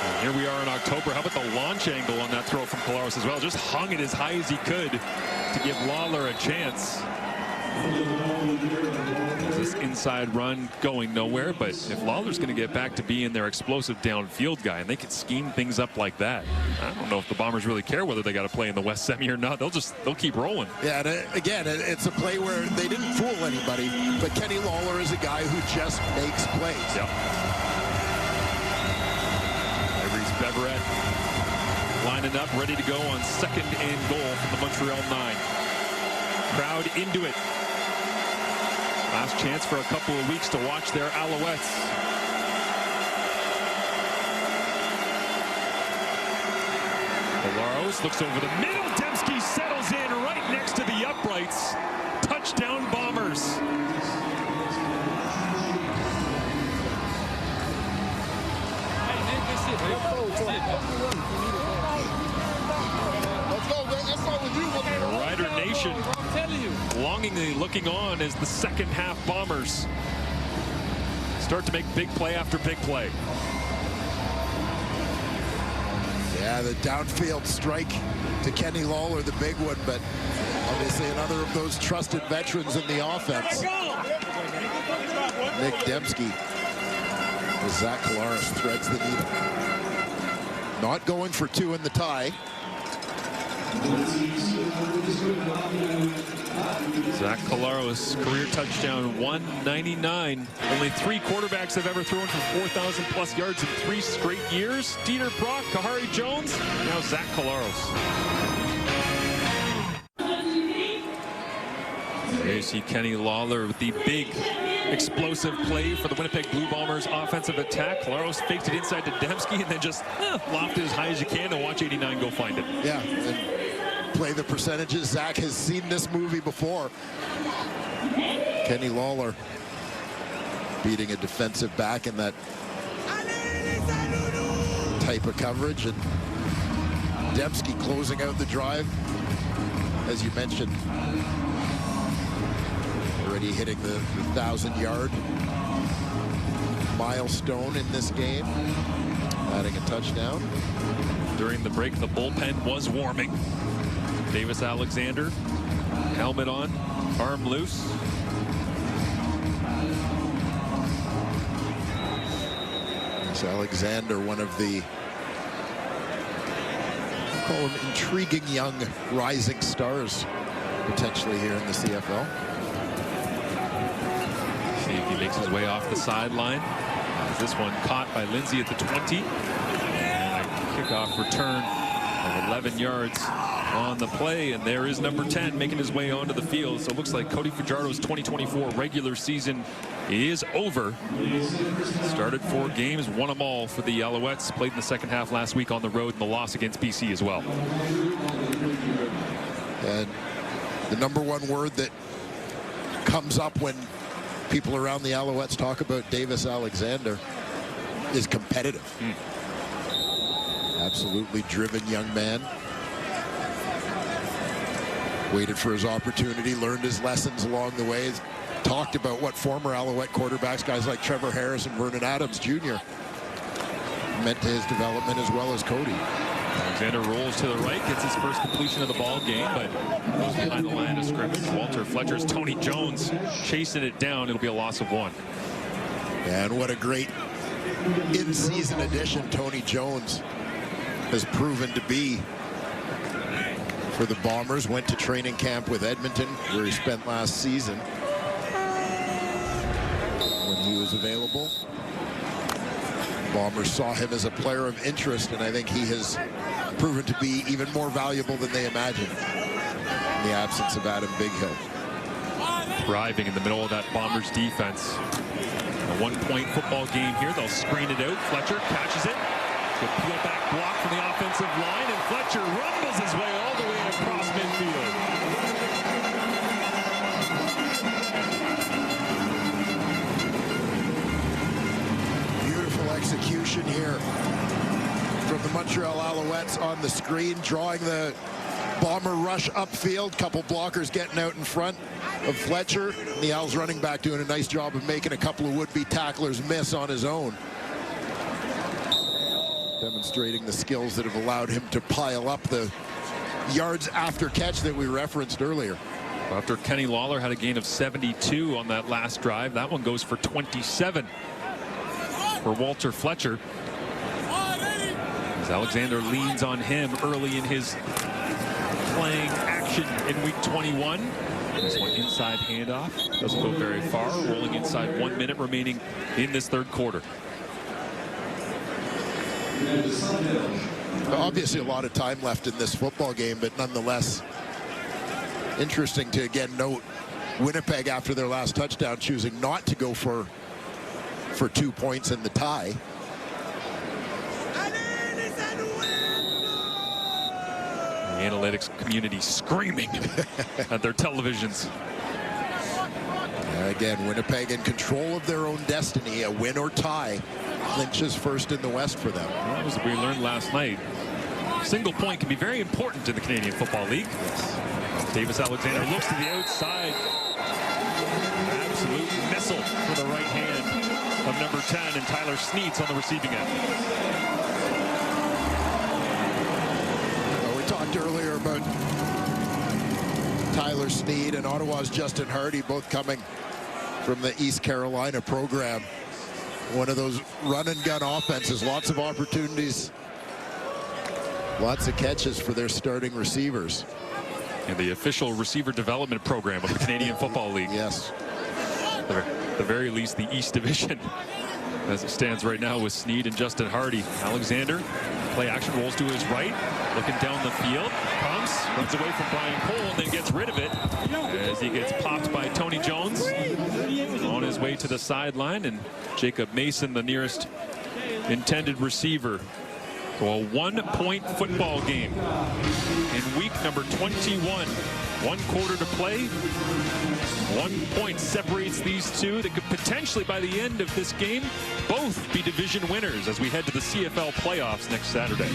And here we are in October. How about the launch angle on that throw from Collaros as well? Just hung it as high as he could to give Lawler a chance. This inside run going nowhere, but if Lawler's going to get back to being their explosive downfield guy, and they can scheme things up like that, I don't know if the Bombers really care whether they got to play in the West Semi or not. They'll keep rolling. Yeah, and again, it's a play where they didn't fool anybody, but Kenny Lawler is a guy who just makes plays. Yep. Beverett lining up, ready to go on 2nd and goal from the Montreal 9. Crowd into it. Last chance for a couple of weeks to watch their Alouettes. Collaros looks over the middle. Dembski settles in right next to the uprights. Touchdown Bombers. Rider Nation longingly looking on as the second half Bombers start to make big play after big play. Yeah, the downfield strike to Kenny Lawler, the big one, but obviously another of those trusted veterans in the offense. Nick Dembski, as Zach Collaros threads the needle. Not going for 2 in the tie. Zach Collaros, career touchdown 199. Only 3 quarterbacks have ever thrown for 4,000 plus yards in 3 straight years. Dieter Brock, Kahari Jones, now Zach Collaros. There you see Kenny Lawler with the big explosive play for the Winnipeg Blue Bombers offensive attack. Collaros faked it inside to Dembski and then just lofted it as high as you can and watch 89 go find it. Yeah, and play the percentages. Zach has seen this movie before. Kenny Lawler beating a defensive back in that type of coverage, and Dembski closing out the drive, as you mentioned. Already hitting the 1,000-yard milestone in this game, adding a touchdown. During the break, the bullpen was warming. Davis Alexander, helmet on, arm loose. It's Alexander, one of the, call him intriguing young rising stars potentially here in the CFL. See if he makes his way off the sideline. This one caught by Lindsay at the 20. And a kickoff return of 11 yards on the play, and there is number 10 making his way onto the field. So it looks like Cody Fajardo's 2024 regular season is over. Started 4 games, won them all for the Alouettes. Played in the second half last week on the road in the loss against BC as well. And the number 1 word that comes up when people around the Alouettes talk about Davis Alexander is competitive. Absolutely driven young man. Waited for his opportunity, learned his lessons along the way. Talked about what former Alouette quarterbacks, guys like Trevor Harris and Vernon Adams Jr. meant to his development, as well as Cody. Alexander rolls to the right, gets his first completion of the ball game, but goes behind the line of scrimmage. Walter Fletcher's Tony Jones chasing it down. It'll be a loss of 1. And what a great in-season addition Tony Jones has proven to be for the Bombers. Went to training camp with Edmonton, where he spent last season when he was available. Bombers saw him as a player of interest, and I think he has proven to be even more valuable than they imagined in the absence of Adam Bighill. Thriving in the middle of that Bombers defense. A one-point football game here. They'll screen it out. Fletcher catches it. Good peel back block from the offensive line, and Fletcher rumbles his way all the way across midfield. Beautiful execution here from the Montreal Alouettes on the screen, drawing the Bomber rush upfield. Couple blockers getting out in front of Fletcher. The Owls running back doing a nice job of making a couple of would-be tacklers miss on his own. Demonstrating the skills that have allowed him to pile up the yards after catch that we referenced earlier. After Kenny Lawler had a gain of 72 on that last drive, that one goes for 27 for Walter Fletcher. As Alexander leans on him early in his playing action in week 21. This one inside handoff. Doesn't go very far. Rolling inside 1 minute remaining in this third quarter. Obviously a lot of time left in this football game, but nonetheless interesting to again note Winnipeg after their last touchdown choosing not to go for 2 points in the tie. The analytics community screaming at their televisions. Again, Winnipeg in control of their own destiny. A win or tie clinches first in the West for them. Well, that was what we learned last night. Single point can be very important in the Canadian Football League. Yes. Davis Alexander looks to the outside. Absolute missile for the right hand of number 10, and Tyler Sneed's on the receiving end. Well, we talked earlier about Tyler Sneed and Ottawa's Justin Hardy, both coming from the East Carolina program. One of those run and gun offenses, lots of opportunities, lots of catches for their starting receivers. And the official receiver development program of the Canadian Football League. Yes. At the very least, the East Division, as it stands right now with Sneed and Justin Hardy. Alexander, play action, rolls to his right, looking down the field, runs away from Brian Cole, and then gets rid of it as he gets popped by Tony Jones on his way to the sideline, and Jacob Mason, the nearest intended receiver. So a 1 point football game in week number 21. 1 quarter to play. 1 point separates these two that could potentially, by the end of this game, both be division winners as we head to the CFL playoffs next Saturday.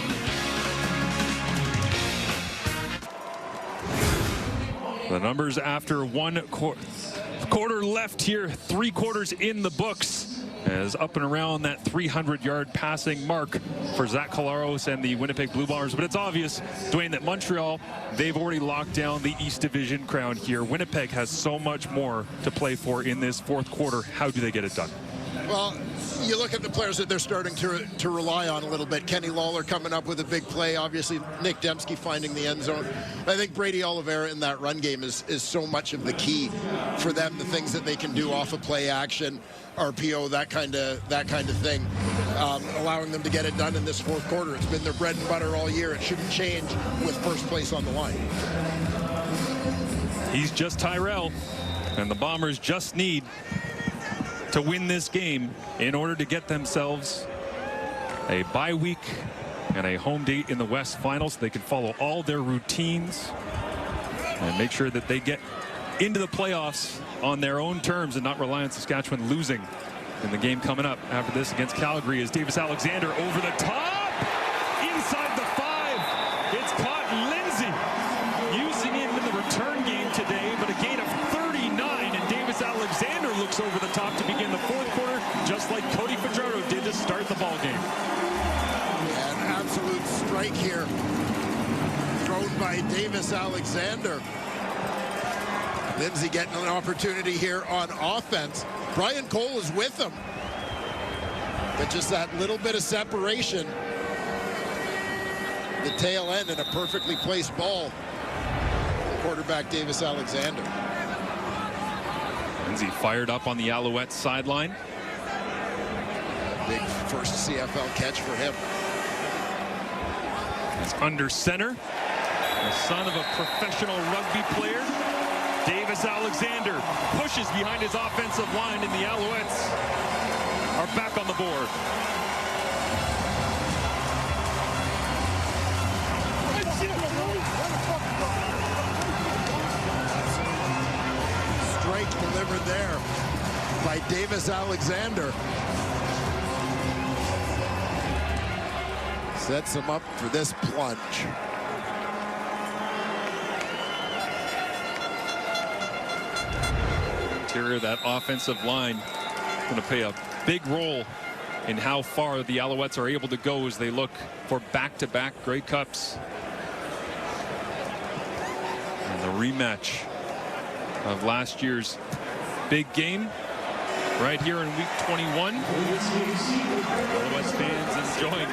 The numbers after 1 quarter left here, 3 quarters in the books, as up and around that 300-yard passing mark for Zach Collaros and the Winnipeg Blue Bombers. But it's obvious, Dwayne, that Montreal, they've already locked down the East Division crown here. Winnipeg has so much more to play for in this fourth quarter. How do they get it done? Well, you look at the players that they're starting to rely on a little bit. Kenny Lawler coming up with a big play. Obviously, Nick Dembski finding the end zone. I think Brady Oliveira in that run game is so much of the key for them. The things that they can do off of play action, RPO, that kind of thing, allowing them to get it done in this fourth quarter. It's been their bread and butter all year. It shouldn't change with first place on the line. He's just Tyrell, and the Bombers just need to win this game in order to get themselves a bye week and a home date in the West Finals, so they can follow all their routines and make sure that they get into the playoffs on their own terms and not rely on Saskatchewan losing in the game coming up after this against Calgary. As Davis Alexander over the top, inside the 5. It's caught Lindsay, using him in the return game today, but a gain of 39, and Davis Alexander looks over the top to begin the fourth quarter, just like Cody Fajardo did to start the ball game. An absolute strike here thrown by Davis Alexander. Lindsay getting an opportunity here on offense. Brian Cole is with him, but just that little bit of separation. The tail end and a perfectly placed ball. Quarterback Davis Alexander. Lindsay fired up on the Alouettes sideline. Big first CFL catch for him. It's under center. The son of a professional rugby player, Davis Alexander, pushes behind his offensive line, and the Alouettes are back on the board. Strike delivered there by Davis Alexander. Sets him up for this plunge. Interior of that offensive line going to play a big role in how far the Alouettes are able to go as they look for back-to-back Grey Cups. And the rematch of last year's big game right here in week 21. Alouettes fans enjoying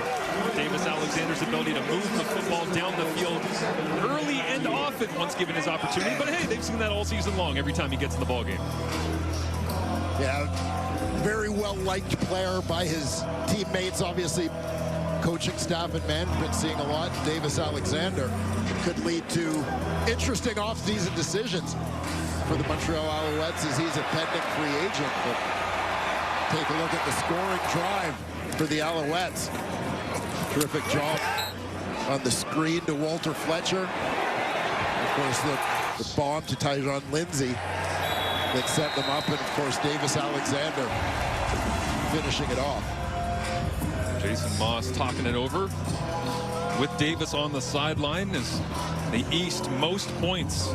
Davis Alexander's ability to move the football down the field early and often once given his opportunity. But hey, they've seen that all season long every time he gets in the ballgame. Yeah, very well-liked player by his teammates. Obviously, coaching staff and management seeing a lot. Davis Alexander could lead to interesting off-season decisions for the Montreal Alouettes as he's a pending free agent. But take a look at the scoring drive for the Alouettes. Terrific job on the screen to Walter Fletcher. Of course, the bomb to Tyron Lindsay that set them up, and of course Davis Alexander finishing it off. Jason Moss talking it over with Davis on the sideline as the East most points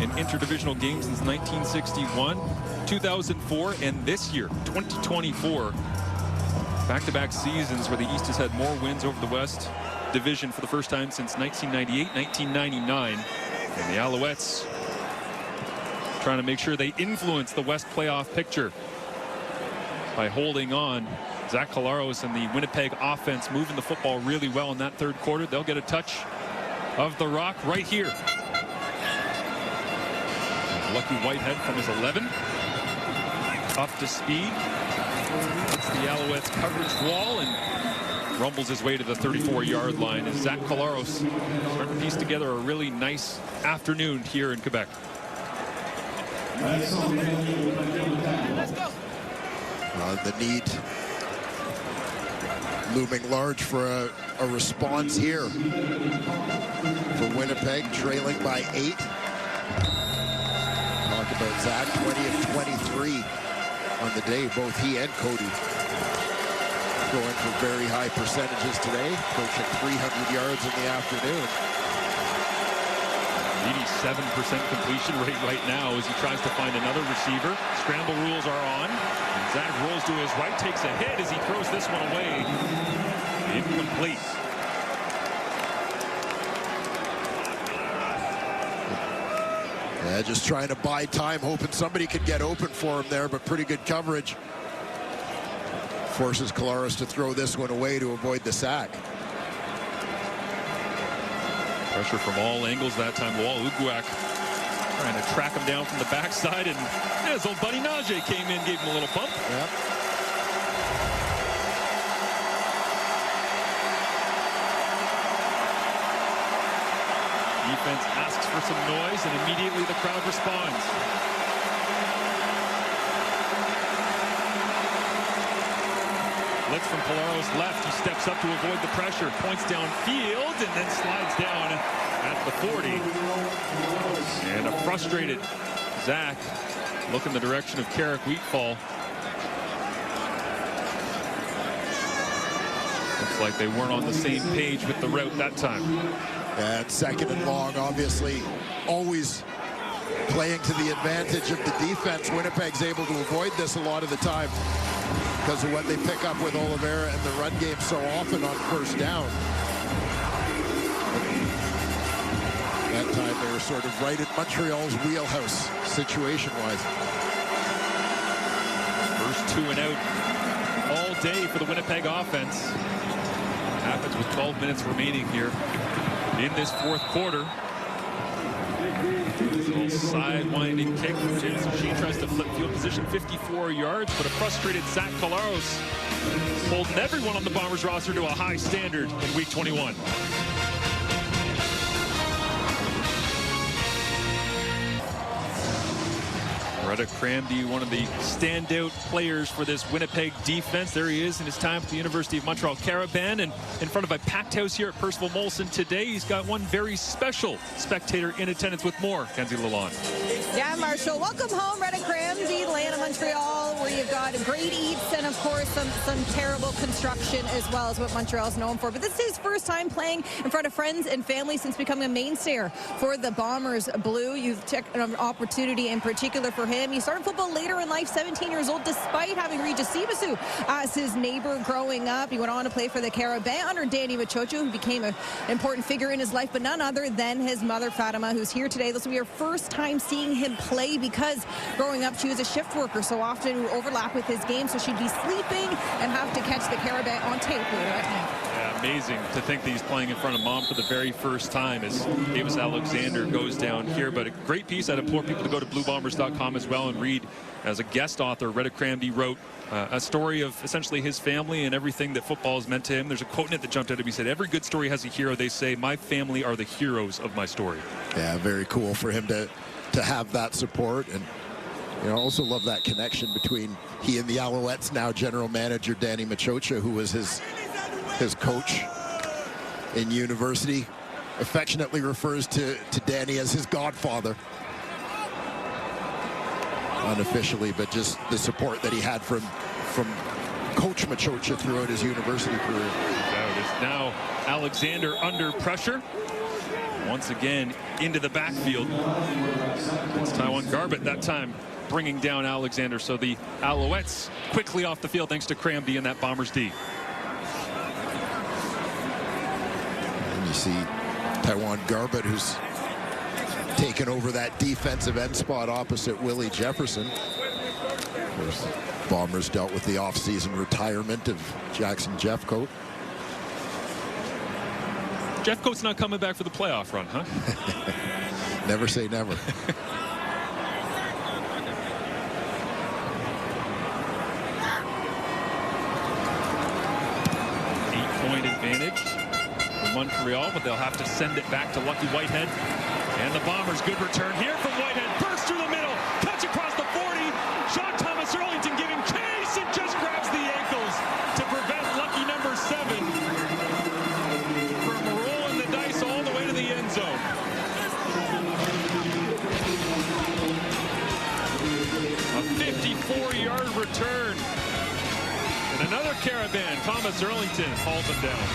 in interdivisional games since 1961, 2004, and this year, 2024. Back-to-back seasons where the East has had more wins over the West Division for the first time since 1998, 1999. And the Alouettes trying to make sure they influence the West playoff picture by holding on. Zach Collaros and the Winnipeg offense moving the football really well in that third quarter. They'll get a touch of the rock right here. Lucky Whitehead from his 11. Up to speed. Hits the Alouettes coverage wall and rumbles his way to the 34-yard line as Zach Collaros starting to piece together a really nice afternoon here in Quebec. The need looming large for a response here for Winnipeg, trailing by 8. Talk about Zach, 20 of 23 on the day. Both he and Cody going for very high percentages today, approaching 300 yards in the afternoon. 87% completion rate right now as he tries to find another receiver. Scramble rules are on. And Zach rolls to his right, takes a hit as he throws this one away. Incomplete. Yeah, just trying to buy time, hoping somebody could get open for him there, but pretty good coverage. Forces Collaros to throw this one away to avoid the sack. Pressure from all angles that time. Wall Uguak trying to track him down from the backside, and his old buddy Najee came in, gave him a little bump. Yep. Defense asks for some noise, and immediately the crowd responds. Blitz from Collaros left. He steps up to avoid the pressure, points downfield, and then slides down at the 40. And a frustrated Zach look in the direction of Carrick Wheatfall. Looks like they weren't on the same page with the route that time. And second and long, obviously, always playing to the advantage of the defense. Winnipeg's able to avoid this a lot of the time because of what they pick up with Oliveira and the run game so often on first down. That time they were sort of right in Montreal's wheelhouse situation-wise. First 2 and out all day for the Winnipeg offense. Happens with 12 minutes remaining here in this fourth quarter. A little side-winding kick from James Machine, tries to flip field position 54 yards, but a frustrated Zach Collaros holding everyone on the Bombers roster to a high standard in week 21. Reda Cramdy, one of the standout players for this Winnipeg defense. There he is in his time at the University of Montreal Caravan, and in front of a packed house here at Percival Molson today. He's got one very special spectator in attendance with more. Kenzie Lalonde. Yeah, Marshall, welcome home, Reda Cramdy, land of Montreal, where you've got great eats and, of course, some terrible construction as well as what Montreal's known for. But this is his first time playing in front of friends and family since becoming a mainstay for the Bombers Blue. You've taken an opportunity in particular for him. He started football later in life, 17 years old, despite having Regis Sibasu as his neighbor growing up. He went on to play for the Caravan under Danny Machocho, who became an important figure in his life, but none other than his mother, Fatima, who's here today. This will be her first time seeing him play because growing up she was a shift worker, so often it would overlap with his game, so she'd be sleeping and have to catch the Caravan on tape later at night. Yeah, amazing to think that he's playing in front of mom for the very first time as Davis Alexander goes down here. But a great piece. I'd implore people to go to bluebombers.com as well and read. As a guest author, Reda Cramdy wrote a story of essentially his family and everything that football has meant to him. There's a quote in it that jumped out at me. He said, "Every good story has a hero. They say, my family are the heroes of my story." Yeah, very cool for him to have that support. And I also love that connection between he and the Alouettes, now general manager Danny Machocha, who was his coach in university, affectionately refers to Danny as his godfather. Unofficially, but just the support that he had from Coach Machocha throughout his university career. It's now Alexander under pressure. Once again into the backfield. It's Taiwan Garbett that time bringing down Alexander. So the Alouettes quickly off the field thanks to Cramdy and that Bombers D. And you see Taiwan Garbett, who's taken over that defensive end spot opposite Willie Jefferson. Of course, Bombers dealt with the offseason retirement of Jackson Jeffcoat. Jeffcoat's not coming back for the playoff run, huh? Never say never. 8-point advantage for Montreal, but they'll have to send it back to Lucky Whitehead. And the Bombers, good return here from Whitehead. Burst through the middle, cuts across the 40. Sean Thomas Earlington giving chase and just grabs the ankles to prevent lucky number 7 from rolling the dice all the way to the end zone. A 54-yard return. And another Caravan. Thomas Earlington hauls him down.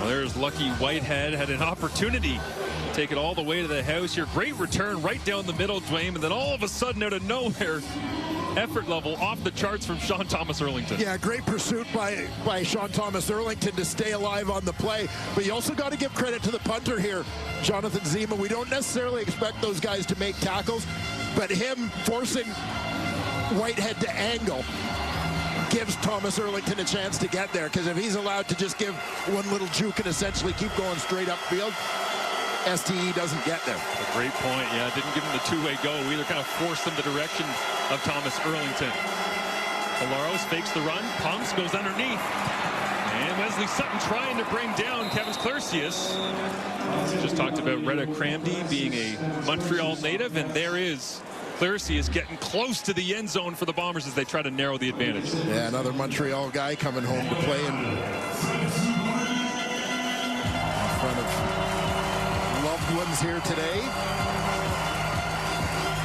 There's Lucky Whitehead, had an opportunity to take it all the way to the house here. Great return right down the middle, Dwayne, and then all of a sudden out of nowhere, effort level off the charts from Sean Thomas Earlington. Yeah, great pursuit by Sean Thomas Earlington to stay alive on the play. But you also got to give credit to the punter here, Jonathan Zima. We don't necessarily expect those guys to make tackles, but him forcing Whitehead to angle gives Thomas Earlington a chance to get there, because if he's allowed to just give one little juke and essentially keep going straight upfield, STE doesn't get there. A great point. Yeah, didn't give him the two-way go. Either kind of forced him the direction of Thomas Earlington. Polaros fakes the run, pumps, goes underneath. And Wesley Sutton trying to bring down Kevin Clercius. We just talked about Reda Cramdy being a Montreal native, and there is Clercy is getting close to the end zone for the Bombers as they try to narrow the advantage. Yeah, another Montreal guy coming home to play in front of loved ones here today.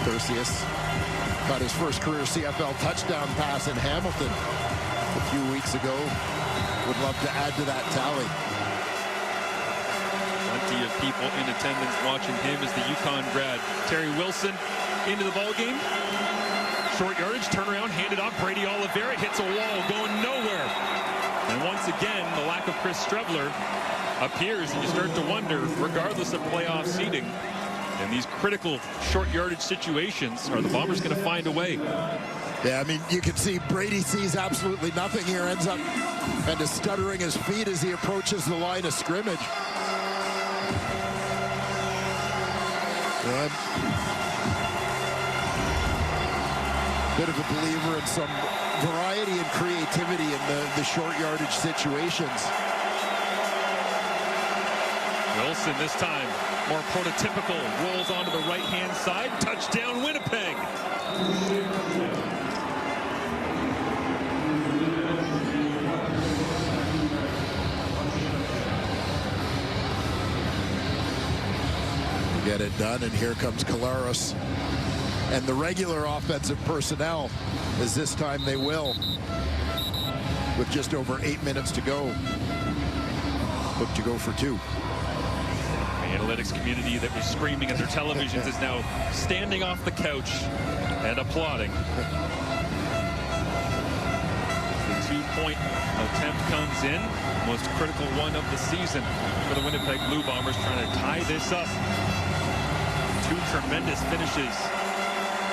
Clercius got his first career CFL touchdown pass in Hamilton a few weeks ago. Would love to add to that tally. Plenty of people in attendance watching him as the UConn grad. Terry Wilson into the ball game. Short yardage, turnaround, handed off. Brady Oliveira hits a wall, going nowhere. And once again, the lack of Chris Strebler appears, and you start to wonder, regardless of playoff seeding, in these critical short yardage situations, are the Bombers going to find a way? Yeah, I mean, you can see Brady sees absolutely nothing here, ends up and is stuttering his feet as he approaches the line of scrimmage. Bit of a believer in some variety and creativity in the short yardage situations. Wilson this time, more prototypical, rolls onto the right-hand side. Touchdown, Winnipeg. Get it done, and here comes Collaros. And the regular offensive personnel, as this time they will, with just over 8 minutes to go, look to go for 2. The analytics community that was screaming at their televisions is now standing off the couch and applauding. The 2-point attempt comes in, most critical one of the season for the Winnipeg Blue Bombers, trying to tie this up. 2 tremendous finishes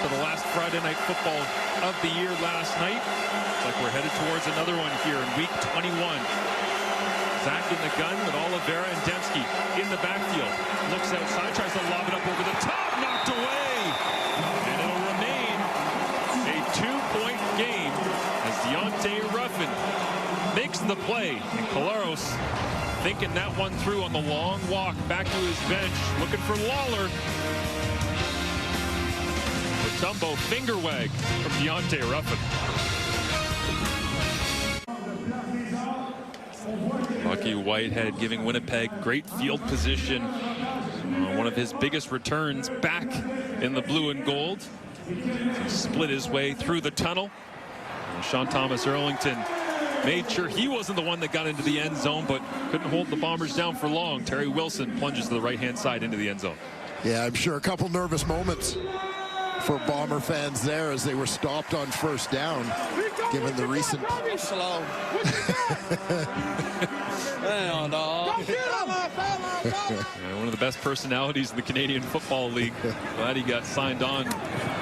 to the last Friday night football of the year last night. It's like we're headed towards another one here in week 21. Zach in the gun with Oliveira and Dembski in the backfield. Looks outside, tries to lob it up over the top, knocked away. And it'll remain a 2-point game as Deontay Ruffin makes the play. And Collaros thinking that one through on the long walk back to his bench, looking for Lawler. Tumbo finger wag from Deontay Ruffin. Lucky Whitehead giving Winnipeg great field position. One of his biggest returns back in the blue and gold. He split his way through the tunnel. Sean Thomas Erlington made sure he wasn't the one that got into the end zone, but couldn't hold the Bombers down for long. Terry Wilson plunges to the right-hand side into the end zone. Yeah, I'm sure a couple nervous moments for Bomber fans there as they were stopped on first down, given the recent... Slow. One of the best personalities in the Canadian Football League. Glad he got signed on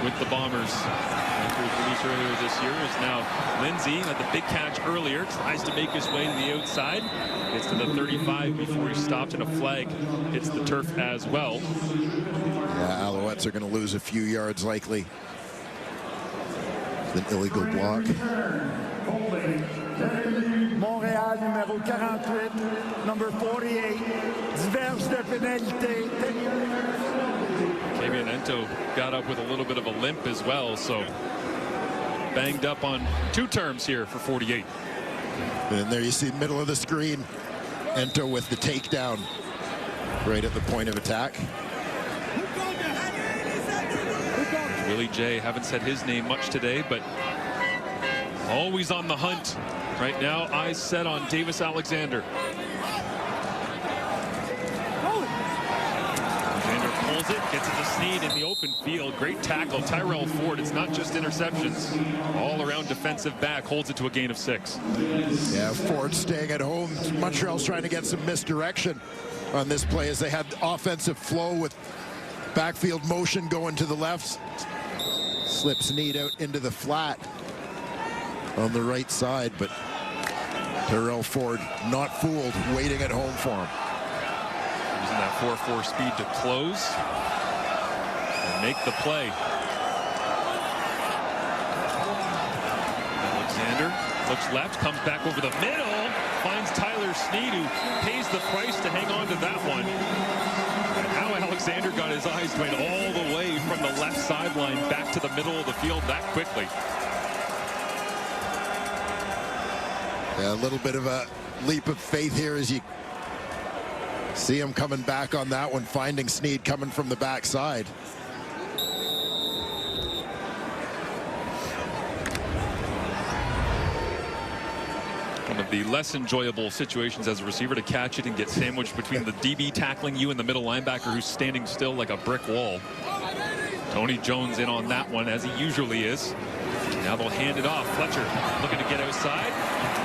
with the Bombers. After his release earlier this year is now Lindsay. Had the big catch earlier. Tries to make his way to the outside. Gets to the 35 before he stopped, and a flag hits the turf as well. Yeah, Alouettes are going to lose a few yards likely. An illegal block. Montreal, numéro 48, number 48, diverge de pénalité. Kavian Ento got up with a little bit of a limp as well, so banged up on 2 terms here for 48. And there you see middle of the screen, Ento with the takedown right at the point of attack. Willie J, haven't said his name much today, but always on the hunt. Right now, eyes set on Davis Alexander. Alexander pulls it, gets it to Sneed in the open field. Great tackle, Tyrell Ford. It's not just interceptions. All around defensive back, holds it to a gain of 6. Yeah, Ford staying at home. Montreal's trying to get some misdirection on this play as they had offensive flow with backfield motion going to the left. Slips Sneed out into the flat on the right side, but Tyrell Ford not fooled, waiting at home for him. Using that 4-4 speed to close and make the play. Alexander looks left, comes back over the middle, finds Tyler Sneed, who pays the price to hang on to that one. And how Alexander got his eyes went all the way from the left sideline back to the middle of the field that quickly. Yeah, a little bit of a leap of faith here as you see him coming back on that one, finding Sneed coming from the backside. One of the less enjoyable situations as a receiver, to catch it and get sandwiched between the DB tackling you and the middle linebacker who's standing still like a brick wall. Tony Jones in on that one, as he usually is. Now they'll hand it off. Fletcher looking to get outside.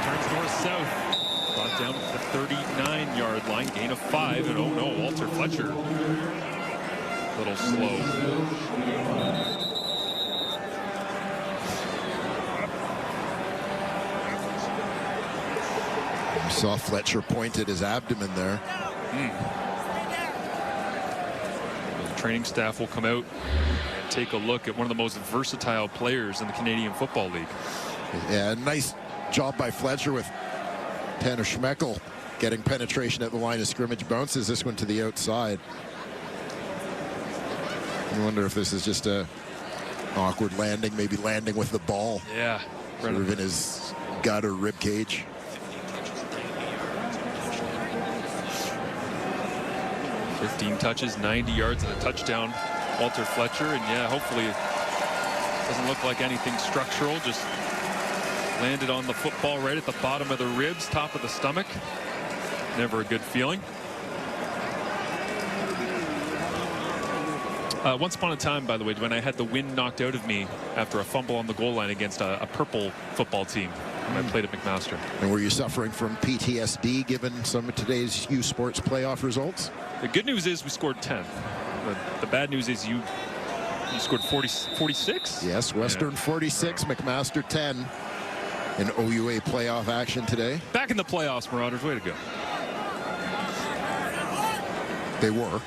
Turns north-south. Brought down to the 39-yard line. Gain of 5. And oh no, Walter Fletcher. A little slow. You saw Fletcher point at his abdomen there. The training staff will come out and take a look at one of the most versatile players in the Canadian Football League. Yeah, nice job by Fletcher with Tanner Schmeckel getting penetration at the line of scrimmage, bounces this one to the outside. I wonder if this is just a awkward landing, maybe landing with the ball. Yeah. Sort of in his gut or rib cage. "15 touches, 90 yards, and a touchdown." Walter Fletcher, and yeah, hopefully it doesn't look like anything structural. Just landed on the football right at the bottom of the ribs, top of the stomach. Never a good feeling. Once upon a time, by the way, when I had the wind knocked out of me after a fumble on the goal line against a purple football team when I played at McMaster. And were you suffering from PTSD given some of today's U Sports playoff results? The good news is we scored 10. The bad news is you scored 46? Yes, Western 46, McMaster 10 in OUA playoff action today. Back in the playoffs, Marauders. Way to go. They were.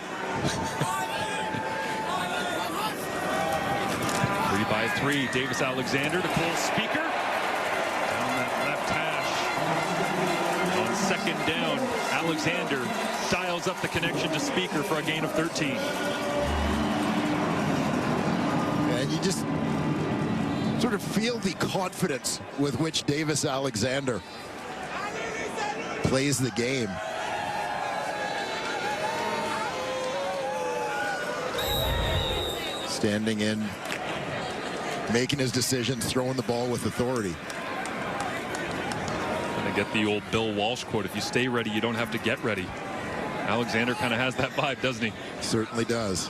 3-by-3, Davis Alexander to Cole Speaker. Down that left hash. On second down, Alexander dials up the connection to Speaker for a gain of 13. And you just sort of feel the confidence with which Davis Alexander plays the game. Standing in, making his decisions, throwing the ball with authority. And I get the old Bill Walsh quote, "If you stay ready, you don't have to get ready." Alexander kind of has that vibe, doesn't he? Certainly does.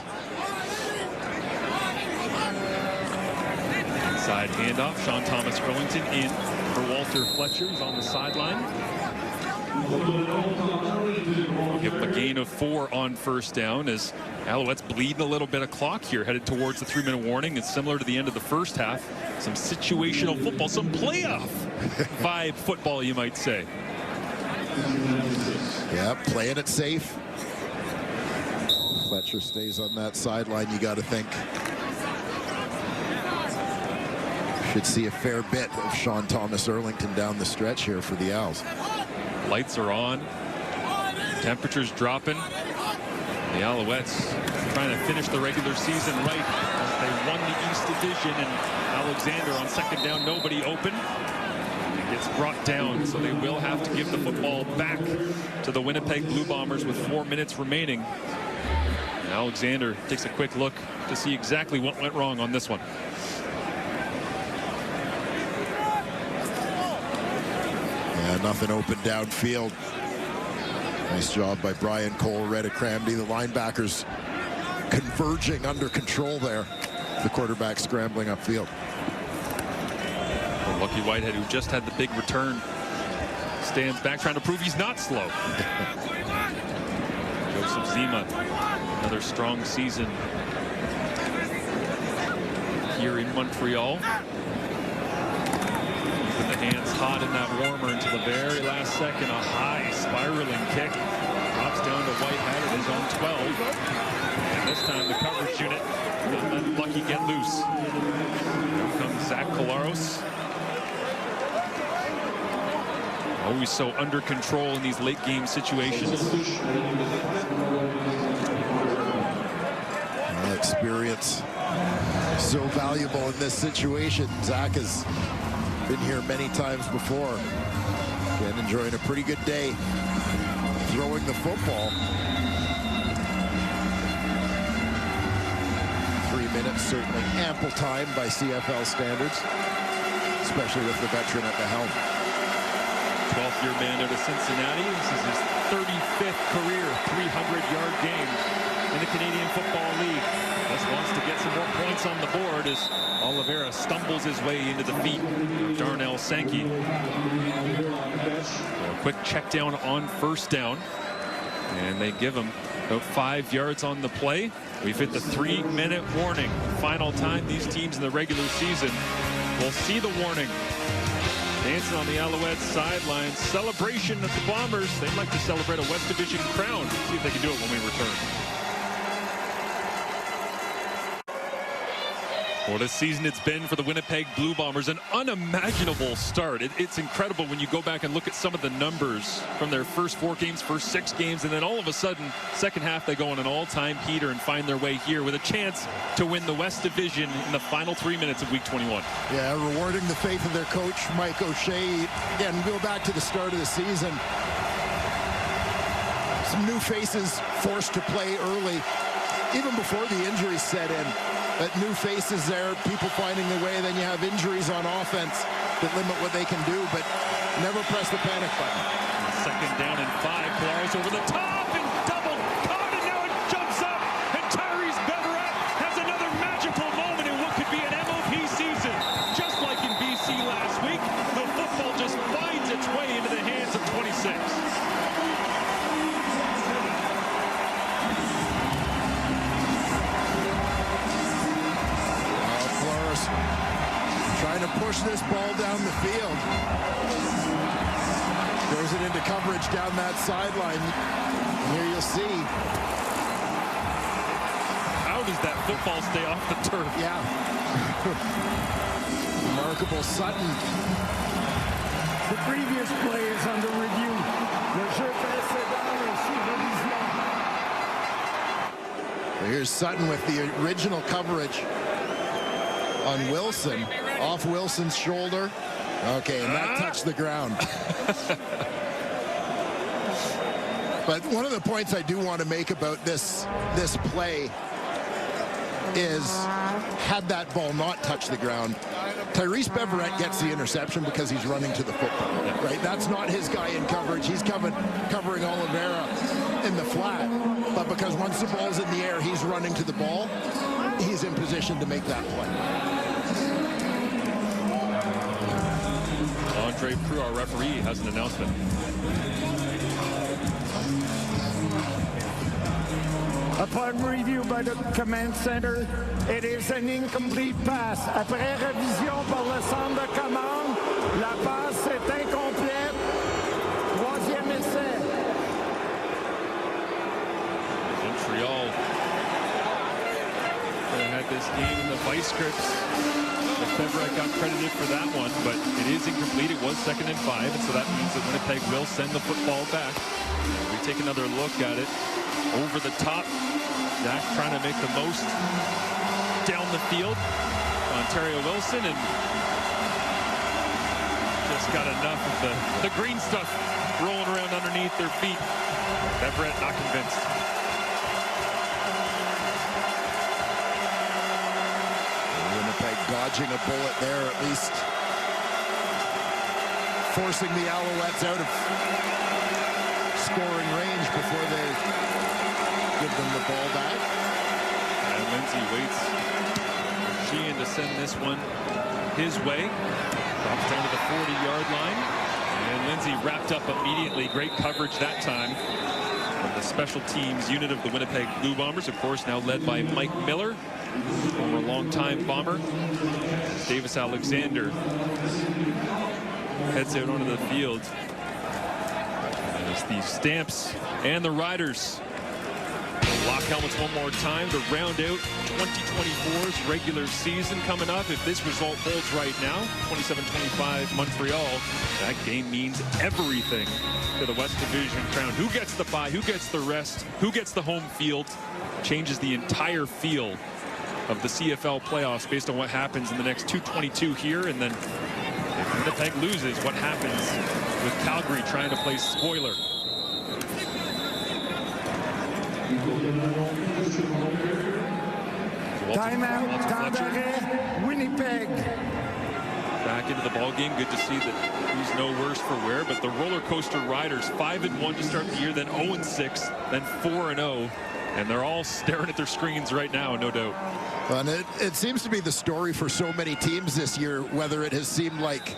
Inside handoff, Sean Thomas Burlington in for Walter Fletcher. He's on the sideline. We'll give him a gain of 4 on first down as Alouettes bleeding a little bit of clock here, headed towards the 3-minute warning. It's similar to the end of the first half. Some situational football, some playoff vibe football, you might say. Yeah, playing it safe. Fletcher stays on that sideline, you got to think. Should see a fair bit of Sean Thomas Erlington down the stretch here for the Owls. Lights are on. Temperatures dropping. The Alouettes trying to finish the regular season right as they won the East Division, and Alexander on second down, nobody open. It gets brought down, so they will have to give the football back to the Winnipeg Blue Bombers with 4 minutes remaining. And Alexander takes a quick look to see exactly what went wrong on this one. Yeah, nothing open downfield. Nice job by Brian Cole, Retta Cramdy. The linebackers converging under control there. The quarterback scrambling upfield. Well, Lucky Whitehead, who just had the big return, stands back trying to prove he's not slow. Joseph Zima, another strong season here in Montreal. With the hands hot in that warmer until the very last second. A high spiraling kick. Drops down to Whitehead at his own 12. And this time the coverage unit didn't let Lucky get loose. Here comes Zach Kolaros. Always so under control in these late game situations. Experience so valuable in this situation. Zach has been here many times before. Again, enjoying a pretty good day throwing the football. 3 minutes, certainly ample time by CFL standards, especially with the veteran at the helm. 12th-year man out of Cincinnati. This is his 35th career 300-yard game in the Canadian Football League. Just wants to get some more points on the board as Oliveira stumbles his way into the feet of Darnell Sankey. So a quick check down on first down, and they give him about 5 yards on the play. We've hit the 3-minute warning. Final time these teams in the regular season will see the warning. Dancing on the Alouettes sidelines. Celebration of the Bombers. They'd like to celebrate a West Division crown. See if they can do it when we return. What a season it's been for the Winnipeg Blue Bombers. An unimaginable start. It's incredible when you go back and look at some of the numbers from their first 4 games, first 6 games, and then all of a sudden, second half, they go on an all-time heater and find their way here with a chance to win the West Division in the final 3 minutes of Week 21. Yeah, rewarding the faith of their coach, Mike O'Shea. Again, go back to the start of the season. Some new faces forced to play early, even before the injuries set in. But new faces there, people finding their way. Then you have injuries on offense that limit what they can do, but never press the panic button. Second down and 5. Claws over the top and double caught, and now it jumps up. And Tyrese Beverett has another magical moment in what could be an MOP season. Just like in BC last week, the football just finds its way into the hands of 26. Trying to push this ball down the field. Throws it into coverage down that sideline. Here you'll see. How does that football stay off the turf? Yeah. Remarkable. Sutton. The previous play is under review. Le jeu précédent est sous révision. Here's Sutton with the original coverage on Wilson. Off Wilson's shoulder. Okay, and that touched the ground. But one of the points I do want to make about this play is, had that ball not touched the ground, Tyrese Beverett gets the interception because he's running to the football, right? That's not his guy in coverage. He's covering Oliveira in the flat. But because once the ball's in the air, he's running to the ball, he's in position to make that play. Andre Prue, our referee, has an announcement. Upon review by the command center, it is an incomplete pass. Après révision par le centre de commande, la passe est incomplète. Troisième essai. Montreal had this game in the vice scripts. Beverett got credited for that one, but it is incomplete. It was 2nd and 5, and so that means that Winnipeg will send the football back. We take another look at it. Over the top. Dak trying to make the most down the field. Ontario Wilson, and just got enough of the green stuff rolling around underneath their feet. Beverett not convinced. Dodging a bullet there, at least forcing the Alouettes out of scoring range before they give them the ball back. And Lindsay waits for Sheehan to send this one his way. Drops down to the 40-yard line. And Lindsay wrapped up immediately. Great coverage that time from the special teams unit of the Winnipeg Blue Bombers, of course, now led by Mike Miller, former longtime Bomber. Davis Alexander heads out onto the field as the Stamps and the Riders lock helmets one more time to round out 2024's regular season coming up. If this result holds right now, 27-25 Montreal, that game means everything to the West Division crown. Who gets the bye? Who gets the rest? Who gets the home field? Changes the entire feel of the CFL playoffs based on what happens in the next 2:22 here. And then if Winnipeg loses, what happens with Calgary trying to play spoiler? Timeout, temps d'arrêt, Winnipeg. Back into the ball game. Good to see that he's no worse for wear. But the roller coaster Riders, 5-1 to start the year, then 0-6, then 4-0. And they're all staring at their screens right now, no doubt. And it seems to be the story for so many teams this year, whether it has seemed like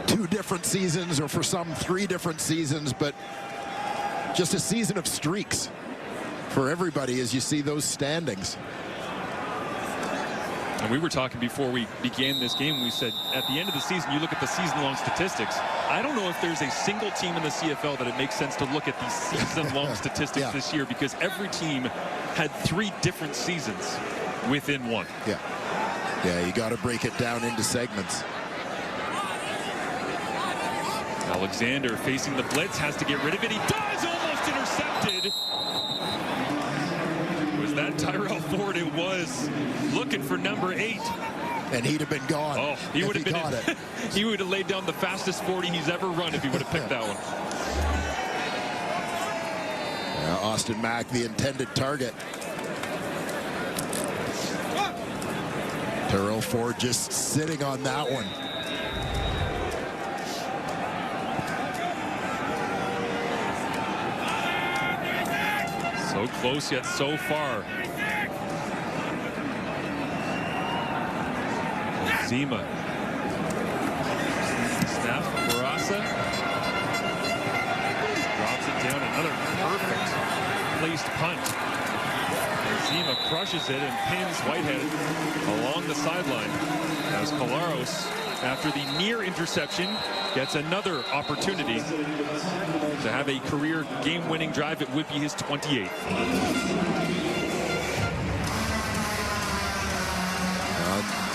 2 different seasons or for some 3 different seasons, but just a season of streaks for everybody as you see those standings. And we were talking before we began this game. We said at the end of the season, you look at the season-long statistics. I don't know if there's a single team in the CFL that it makes sense to look at these season-long statistics this year, because every team had 3 different seasons. within one. Yeah, you got to break it down into segments. Alexander facing the blitz, has to get rid of it. He does, almost intercepted. Was that Tyrell Ford? It was. Looking for number 8. And he'd have been gone. Oh, he would have been caught it. He would have laid down the fastest 40 he's ever run if he would have picked that one. Austin Mack, the intended target. Tyrell Ford just sitting on that one. So close yet so far. Zima. Snap, Barasa. Drops it down, another perfect placed punt. Zima crushes it and pins Whitehead along the sideline. As Collaros, after the near interception, gets another opportunity to have a career game-winning drive. It would be his 28th.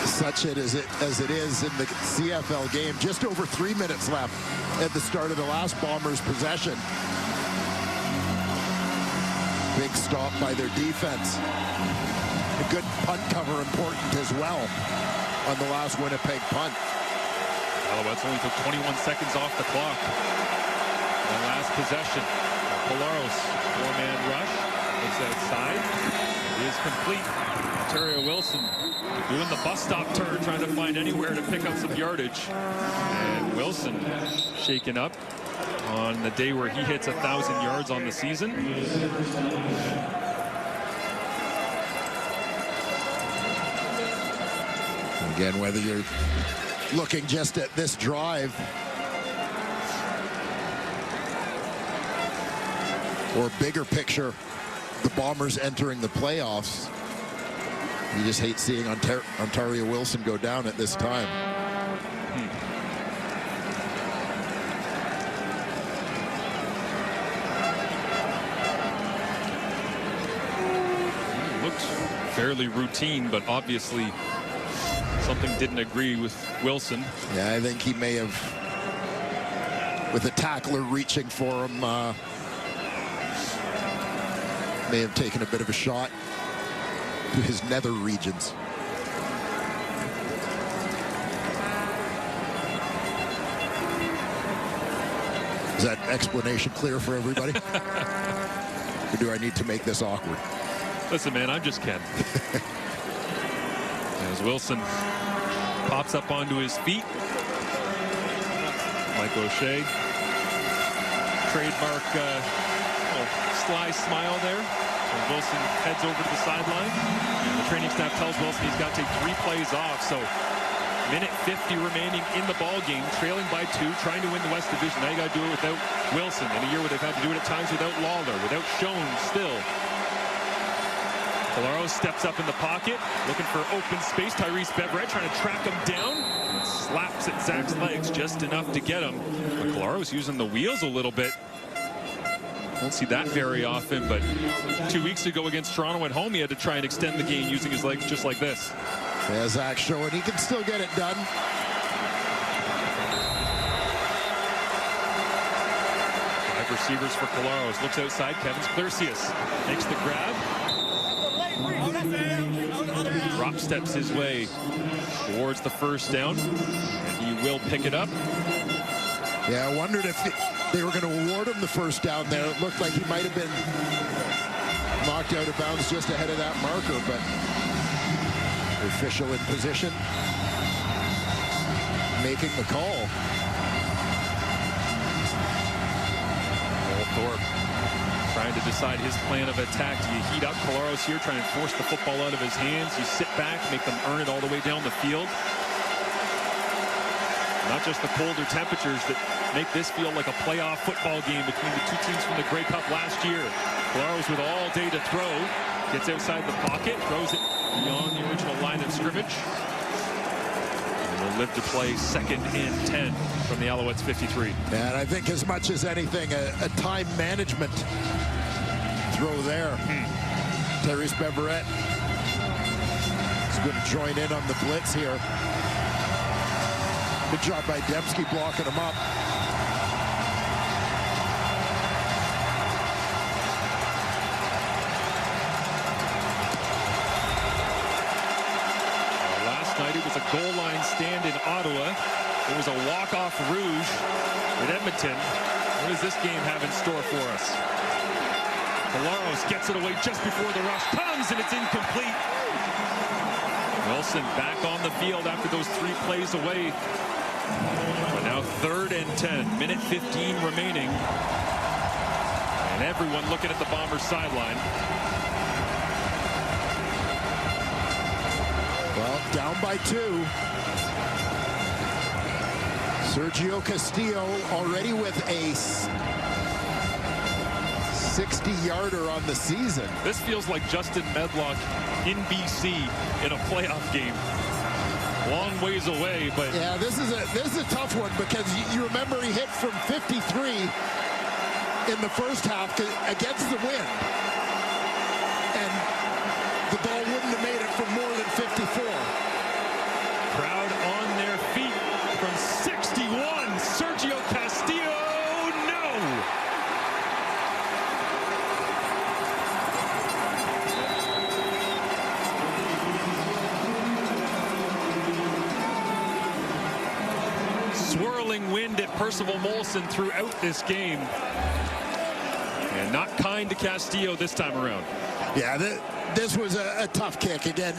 Such it as it is in the CFL game. Just over 3 minutes left at the start of the last Bombers possession. Big stop by their defense. A good punt cover important as well on the last Winnipeg punt. Alouettes only took 21 seconds off the clock. The last possession. Collaros, 4-man rush. Looks outside. It is complete. Ontario Wilson doing the bus stop turn, trying to find anywhere to pick up some yardage. And Wilson shaken up on the day where he hits 1,000 yards on the season. Again, whether you're looking just at this drive or bigger picture, the Bombers entering the playoffs, you just hate seeing Ontario Wilson go down at this time. Looked fairly routine, but obviously something didn't agree with Wilson. Yeah, I think he may have, with a tackler reaching for him, may have taken a bit of a shot to his nether regions. Is that explanation clear for everybody? Or do I need to make this awkward? Listen, man, I'm just Ken. As Wilson pops up onto his feet. Mike O'Shea. Trademark sly smile there. And Wilson heads over to the sideline. And the training staff tells Wilson he's got to take 3 plays off. So minute 50 remaining in the ball game, trailing by 2, trying to win the West Division. Now you got to do it without Wilson in a year where they've had to do it at times without Lawler, without Schoen still. Collaros steps up in the pocket, looking for open space. Tyrese Beverett trying to track him down. Slaps at Zach's legs just enough to get him. But Collaros using the wheels a little bit. Don't see that very often, but 2 weeks ago against Toronto at home, he had to try and extend the game using his legs just like this. Yeah, Zach showing he can still get it done. 5 receivers for Collaros. Looks outside. Kevin Clercius makes the grab. Drop steps his way towards the first down, and he will pick it up. Yeah, I wondered if they were going to award him the first down there. It looked like he might have been knocked out of bounds just ahead of that marker, but the official in position making the call. Thorpe trying to decide his plan of attack. Do you heat up Collaros here, trying to force the football out of his hands? You sit back, make them earn it all the way down the field. Not just the colder temperatures that make this feel like a playoff football game between the 2 teams from the Grey Cup last year. Collaros with all day to throw. Gets outside the pocket, throws it beyond the original line of scrimmage. And will live to play 2nd and 10 from the Alouettes 53. And I think as much as anything, a time management throw there. Tyrese Beverett He's going to join in on the blitz here. Good job by Dembski blocking him up. Last night it was a goal line stand in Ottawa. It was a walk-off rouge in Edmonton. What does this game have in store for us? Collaros gets it away just before the rush comes, and it's incomplete. Wilson back on the field after those 3 plays away. But now 3rd and 10, minute 15 remaining. And everyone looking at the Bombers sideline. Well, down by 2. Sergio Castillo already with a 60-yarder on the season. This feels like Justin Medlock in BC in a playoff game. Long ways away, but yeah, this is a tough one because you remember he hit from 53 in the first half against the Wind, and the ball wouldn't have made it for more than 54. Crowd on their feet from 61. Sergio Castillo, no! Swirling wind at Percival Molson throughout this game. And not kind to Castillo this time around. Yeah, this was a tough kick. Again,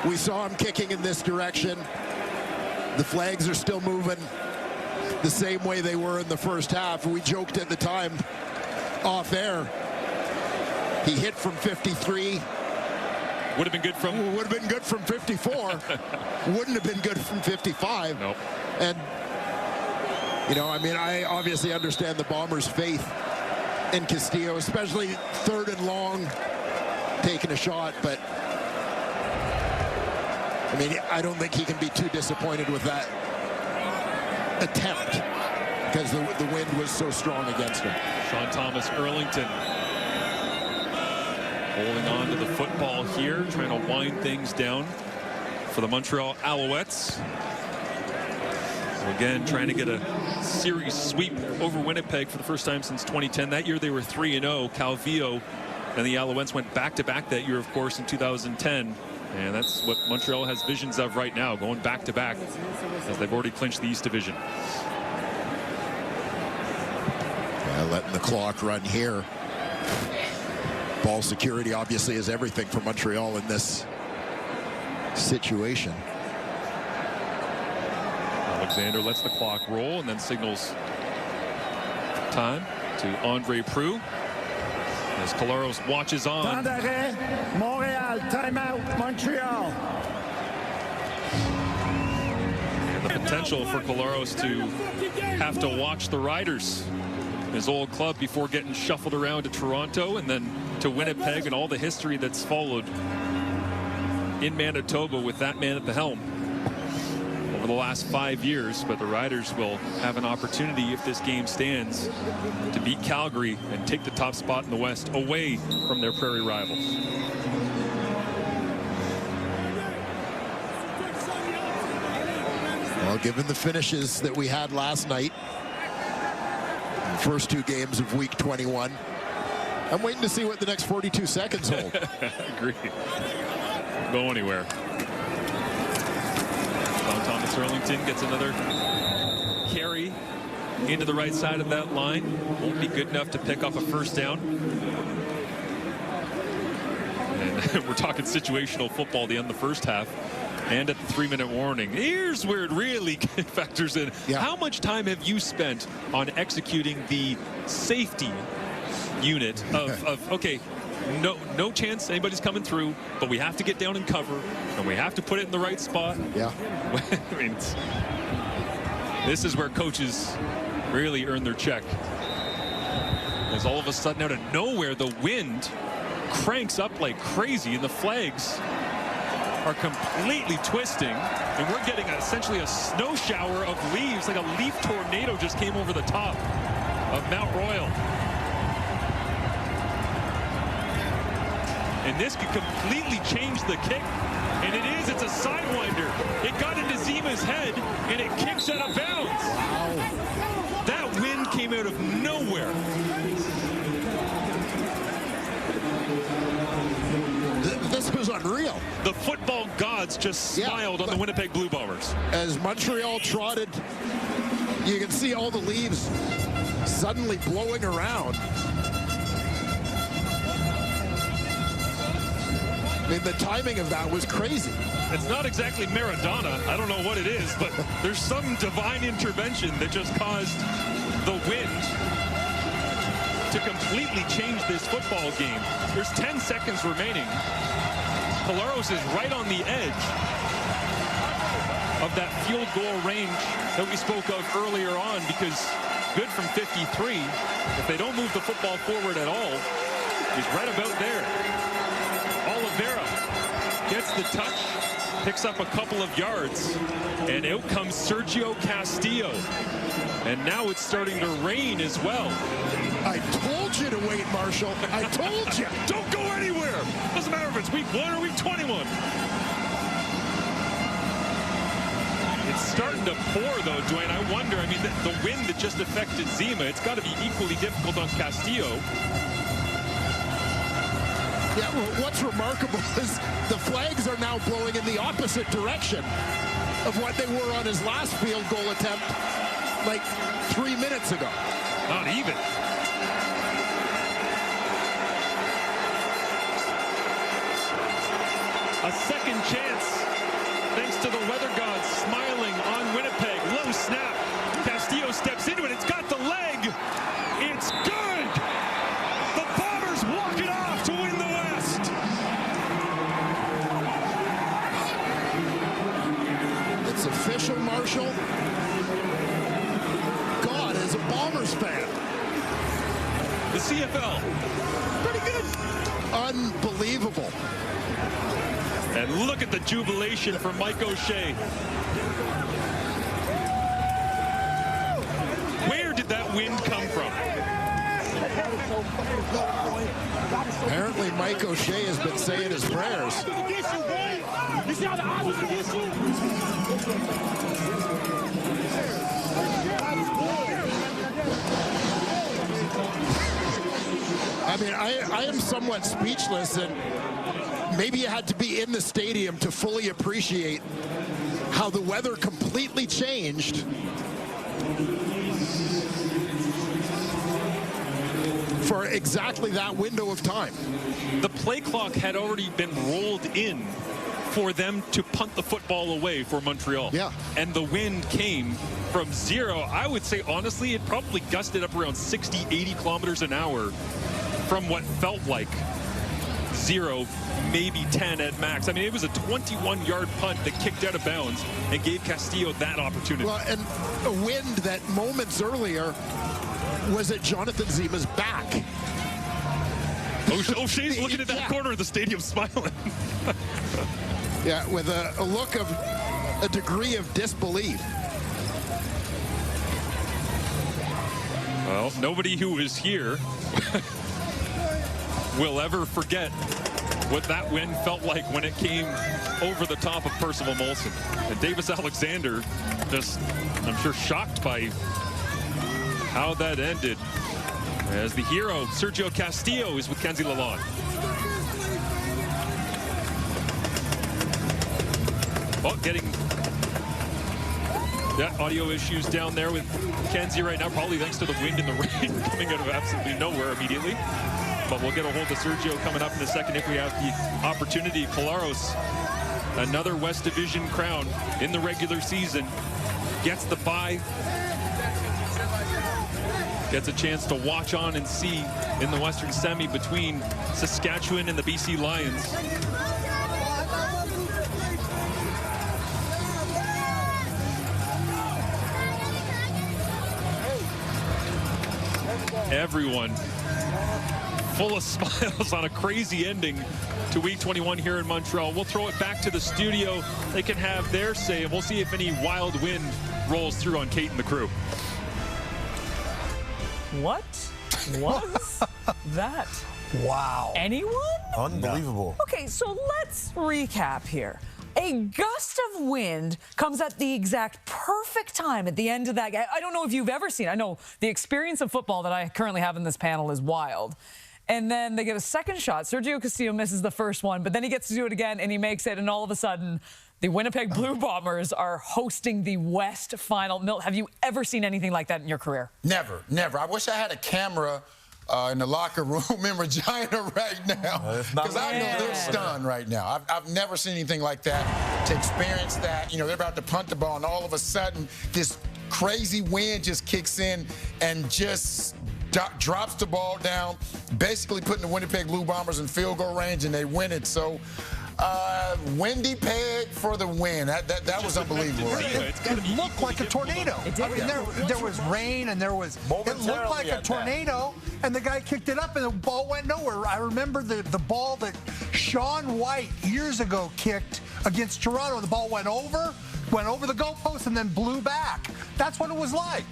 we saw him kicking in this direction. The flags are still moving the same way they were in the first half. We joked at the time off air. He hit from 53. Would have been good from... Would have been good from 54. Wouldn't have been good from 55. Nope. And, you know, I mean, I obviously understand the Bombers' faith in Castillo, especially 3rd and long, taking a shot, but I mean, I don't think he can be too disappointed with that attempt because the wind was so strong against him. Sean Thomas Erlington holding on to the football here, trying to wind things down for the Montreal Alouettes. Again, trying to get a series sweep over Winnipeg for the first time since 2010. That year they were 3-0. Calvillo and the Alouettes went back-to-back that year, of course, in 2010. And that's what Montreal has visions of right now, going back-to-back as they've already clinched the East Division. Yeah, letting the clock run here. Ball security obviously is everything for Montreal in this situation. Alexander lets the clock roll and then signals time to Andre Proulx as Collaros watches on. Temps d'arrêt, Montréal, timeout, Montreal. And the potential for Collaros to have to watch the Riders, his old club, before getting shuffled around to Toronto and then to Winnipeg, and all the history that's followed in Manitoba with that man at the helm over the last 5 years. But the Riders will have an opportunity, if this game stands, to beat Calgary and take the top spot in the West away from their prairie rivals. Well, given the finishes that we had last night, the first 2 games of week 21, I'm waiting to see what the next 42 seconds hold. Agree. Go anywhere. Sean Thomas Erlington gets another carry into the right side of that line. Won't be good enough to pick up a first down. And we're talking situational football at the end of the first half and at the 3-minute warning. Here's where it really factors in. Yeah. How much time have you spent on executing the safety unit of okay, no chance anybody's coming through, but we have to get down and cover, and we have to put it in the right spot. Yeah. I mean, this is where coaches really earn their check. As all of a sudden, out of nowhere, the wind cranks up like crazy, and the flags are completely twisting, and we're getting essentially a snow shower of leaves, like a leaf tornado just came over the top of Mount Royal. And this could completely change the kick And it is. It's a sidewinder. It got into Zima's head, and it kicks out of bounds. Wow. That wind came out of nowhere. This was unreal. The football gods just smiled on the Winnipeg Blue Bombers. As Montreal trotted, you can see all the leaves suddenly blowing around. I mean, the timing of that was crazy. It's not exactly Maradona. I don't know what it is, but there's some divine intervention that just caused the wind to completely change this football game. There's 10 seconds remaining. Collaros is right on the edge of that field goal range that we spoke of earlier on, because good from 53. If they don't move the football forward at all, he's right about there. Oliveira gets the touch, picks up a couple of yards, and out comes Sergio Castillo. And now it's starting to rain as well. I told you to wait, Marshall. I told you. Don't go anywhere. Doesn't matter if it's week 1 or week 21. It's starting to pour, though, Dwayne. I wonder, I mean, the wind that just affected Zima, it's got to be equally difficult on Castillo. Yeah, well, what's remarkable is the flags are now blowing in the opposite direction of what they were on his last field goal attempt like 3 minutes ago. Not even. A second chance, thanks to the weather gods smiling on Winnipeg. Low snap. Castillo steps into it. It's got the leg. It's good. The Bombers walk it off to win the West. It's official, Marshall. God is a Bombers fan. The CFL. Pretty good. Unbelievable. And look at the jubilation for Mike O'Shea. Where did that wind come from? Apparently Mike O'Shea has been saying his prayers. I mean, I am somewhat speechless, and maybe you had to be in the stadium to fully appreciate how the weather completely changed for exactly that window of time. The play clock had already been rolled in for them to punt the football away for Montreal. Yeah. And the wind came from 0. I would say, honestly, it probably gusted up around 60, 80 kilometers an hour from what felt like 0, maybe 10 at max. I mean, it was a 21-yard punt that kicked out of bounds and gave Castillo that opportunity. Well, and a wind that moments earlier was at Jonathan Zima's back. O'Shea's looking at that corner of the stadium smiling. Yeah, with a look of a degree of disbelief. Well, nobody who is here will ever forget what that wind felt like when it came over the top of Percival Molson. And Davis Alexander just, I'm sure, shocked by how that ended, as the hero, Sergio Castillo, is with Kenzie Lalonde. Well, getting audio issues down there with Kenzie right now, probably thanks to the wind and the rain coming out of absolutely nowhere immediately. But we'll get a hold of Sergio coming up in a second if we have the opportunity. Collaros, another West Division crown in the regular season, gets the bye. Gets a chance to watch on and see in the Western Semi between Saskatchewan and the BC Lions. Everyone full of smiles on a crazy ending to week 21 here in Montreal. We'll throw it back to the studio. They can have their say, and we'll see if any wild wind rolls through on Kate and the crew. What was that? Wow. Anyone? Unbelievable. Okay, so let's recap here. A gust of wind comes at the exact perfect time at the end of that game. I don't know if you've ever seen. I know the experience of football that I currently have in this panel is wild. And then they get a second shot. Sergio Castillo misses the first one, but then he gets to do it again, and he makes it, and all of a sudden, the Winnipeg Blue Bombers are hosting the West Final. Milt, have you ever seen anything like that in your career? Never, never. I wish I had a camera in the locker room in Regina right now, because I know they're stunned right now. I've never seen anything like that. To experience that, you know, they're about to punt the ball, and all of a sudden, this crazy wind just kicks in and just drops the ball down, basically putting the Winnipeg Blue Bombers in field goal range, and they win it. So, windy peg for the win. That was unbelievable. It looked like a tornado. It did. I mean, there was rain, and it looked like a tornado, and the guy kicked it up, and the ball went nowhere. I remember the ball that Sean White years ago kicked against Toronto. The ball went over the goalpost, and then blew back. That's what it was like.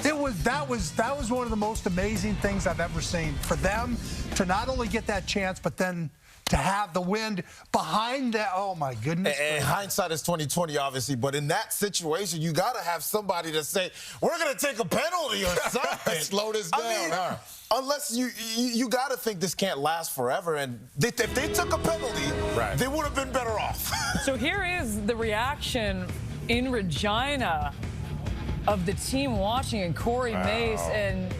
That was one of the most amazing things I've ever seen, for them to not only get that chance, but then to have the wind behind that. Oh my goodness. And hindsight is 20/20, obviously, but in that situation, you got to have somebody to say, we're going to take a penalty or something. Slow this down. I mean, unless you got to think this can't last forever, and if they took a penalty, they would have been better off. So here is the reaction in Regina of the team watching, and Corey Mace, and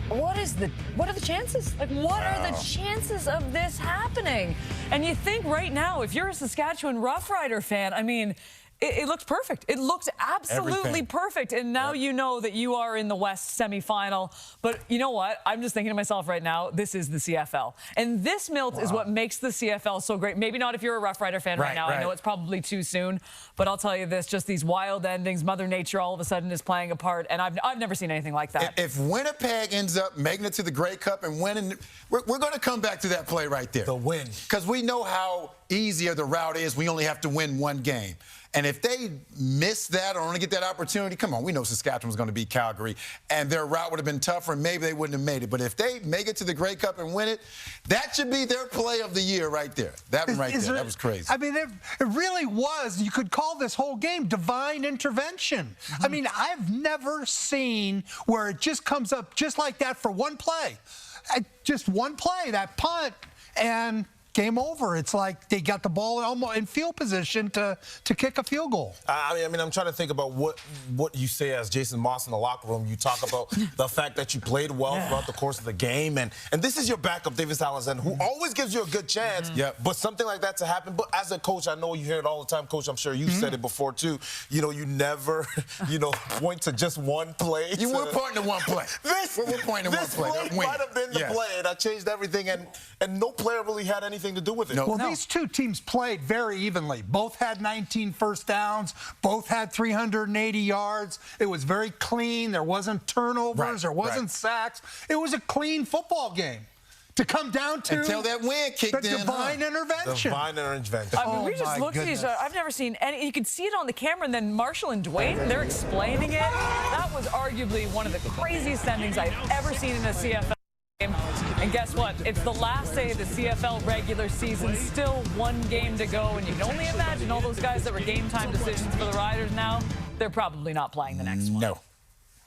what are the chances? Like, what are the chances of this happening? And you think right now, if you're a Saskatchewan Roughrider fan, I mean, it looked perfect. It looked absolutely perfect. And now you know that you are in the West semifinal. But you know what? I'm just thinking to myself right now, this is the CFL. And this, Milt, is what makes the CFL so great. Maybe not if you're a Roughrider fan right now. I know it's probably too soon. But I'll tell you this, just these wild endings, Mother Nature all of a sudden is playing a part. And I've never seen anything like that. If Winnipeg ends up making it to the Grey Cup and winning, we're going to come back to that play right there. The win. Because we know how easier the route is. We only have to win one game. And if they miss that or only get that opportunity, come on, we know Saskatchewan's going to beat Calgary, and their route would have been tougher, and maybe they wouldn't have made it. But if they make it to the Grey Cup and win it, that should be their play of the year right there. That one right there, that was crazy. I mean, it really was. You could call this whole game divine intervention. I mean, I've never seen where it just comes up just like that for one play. Just one play, that punt, and game over. It's like they got the ball almost in field position to kick a field goal. I mean, I'm trying to think about what you say as Jason Moss in the locker room. You talk about the fact that you played well throughout the course of the game, and this is your backup, Davis Alexander, who always gives you a good chance. But something like that to happen. But as a coach, I know you hear it all the time, Coach. I'm sure you've said it before too. You know, you never, point to just one play. You were pointing to one play. We're pointing to one play. This play might have been the play, and that changed everything. And no player really had anything to do with it. Well, these two teams played very evenly. Both had 19 first downs. Both had 380 yards. It was very clean. There wasn't turnovers. There wasn't sacks. It was a clean football game to come down to until that wind kicked in. Divine intervention. Divine intervention. I mean, we just looked at each other. I've never seen any. You could see it on the camera, and then Marshall and Dwayne, they're explaining it. That was arguably one of the craziest endings I've ever seen in a CFL game. And guess what? It's the last day of the CFL regular season. Still one game to go, and you can only imagine all those guys that were game time decisions for the Riders now. They're probably not playing the next one. No.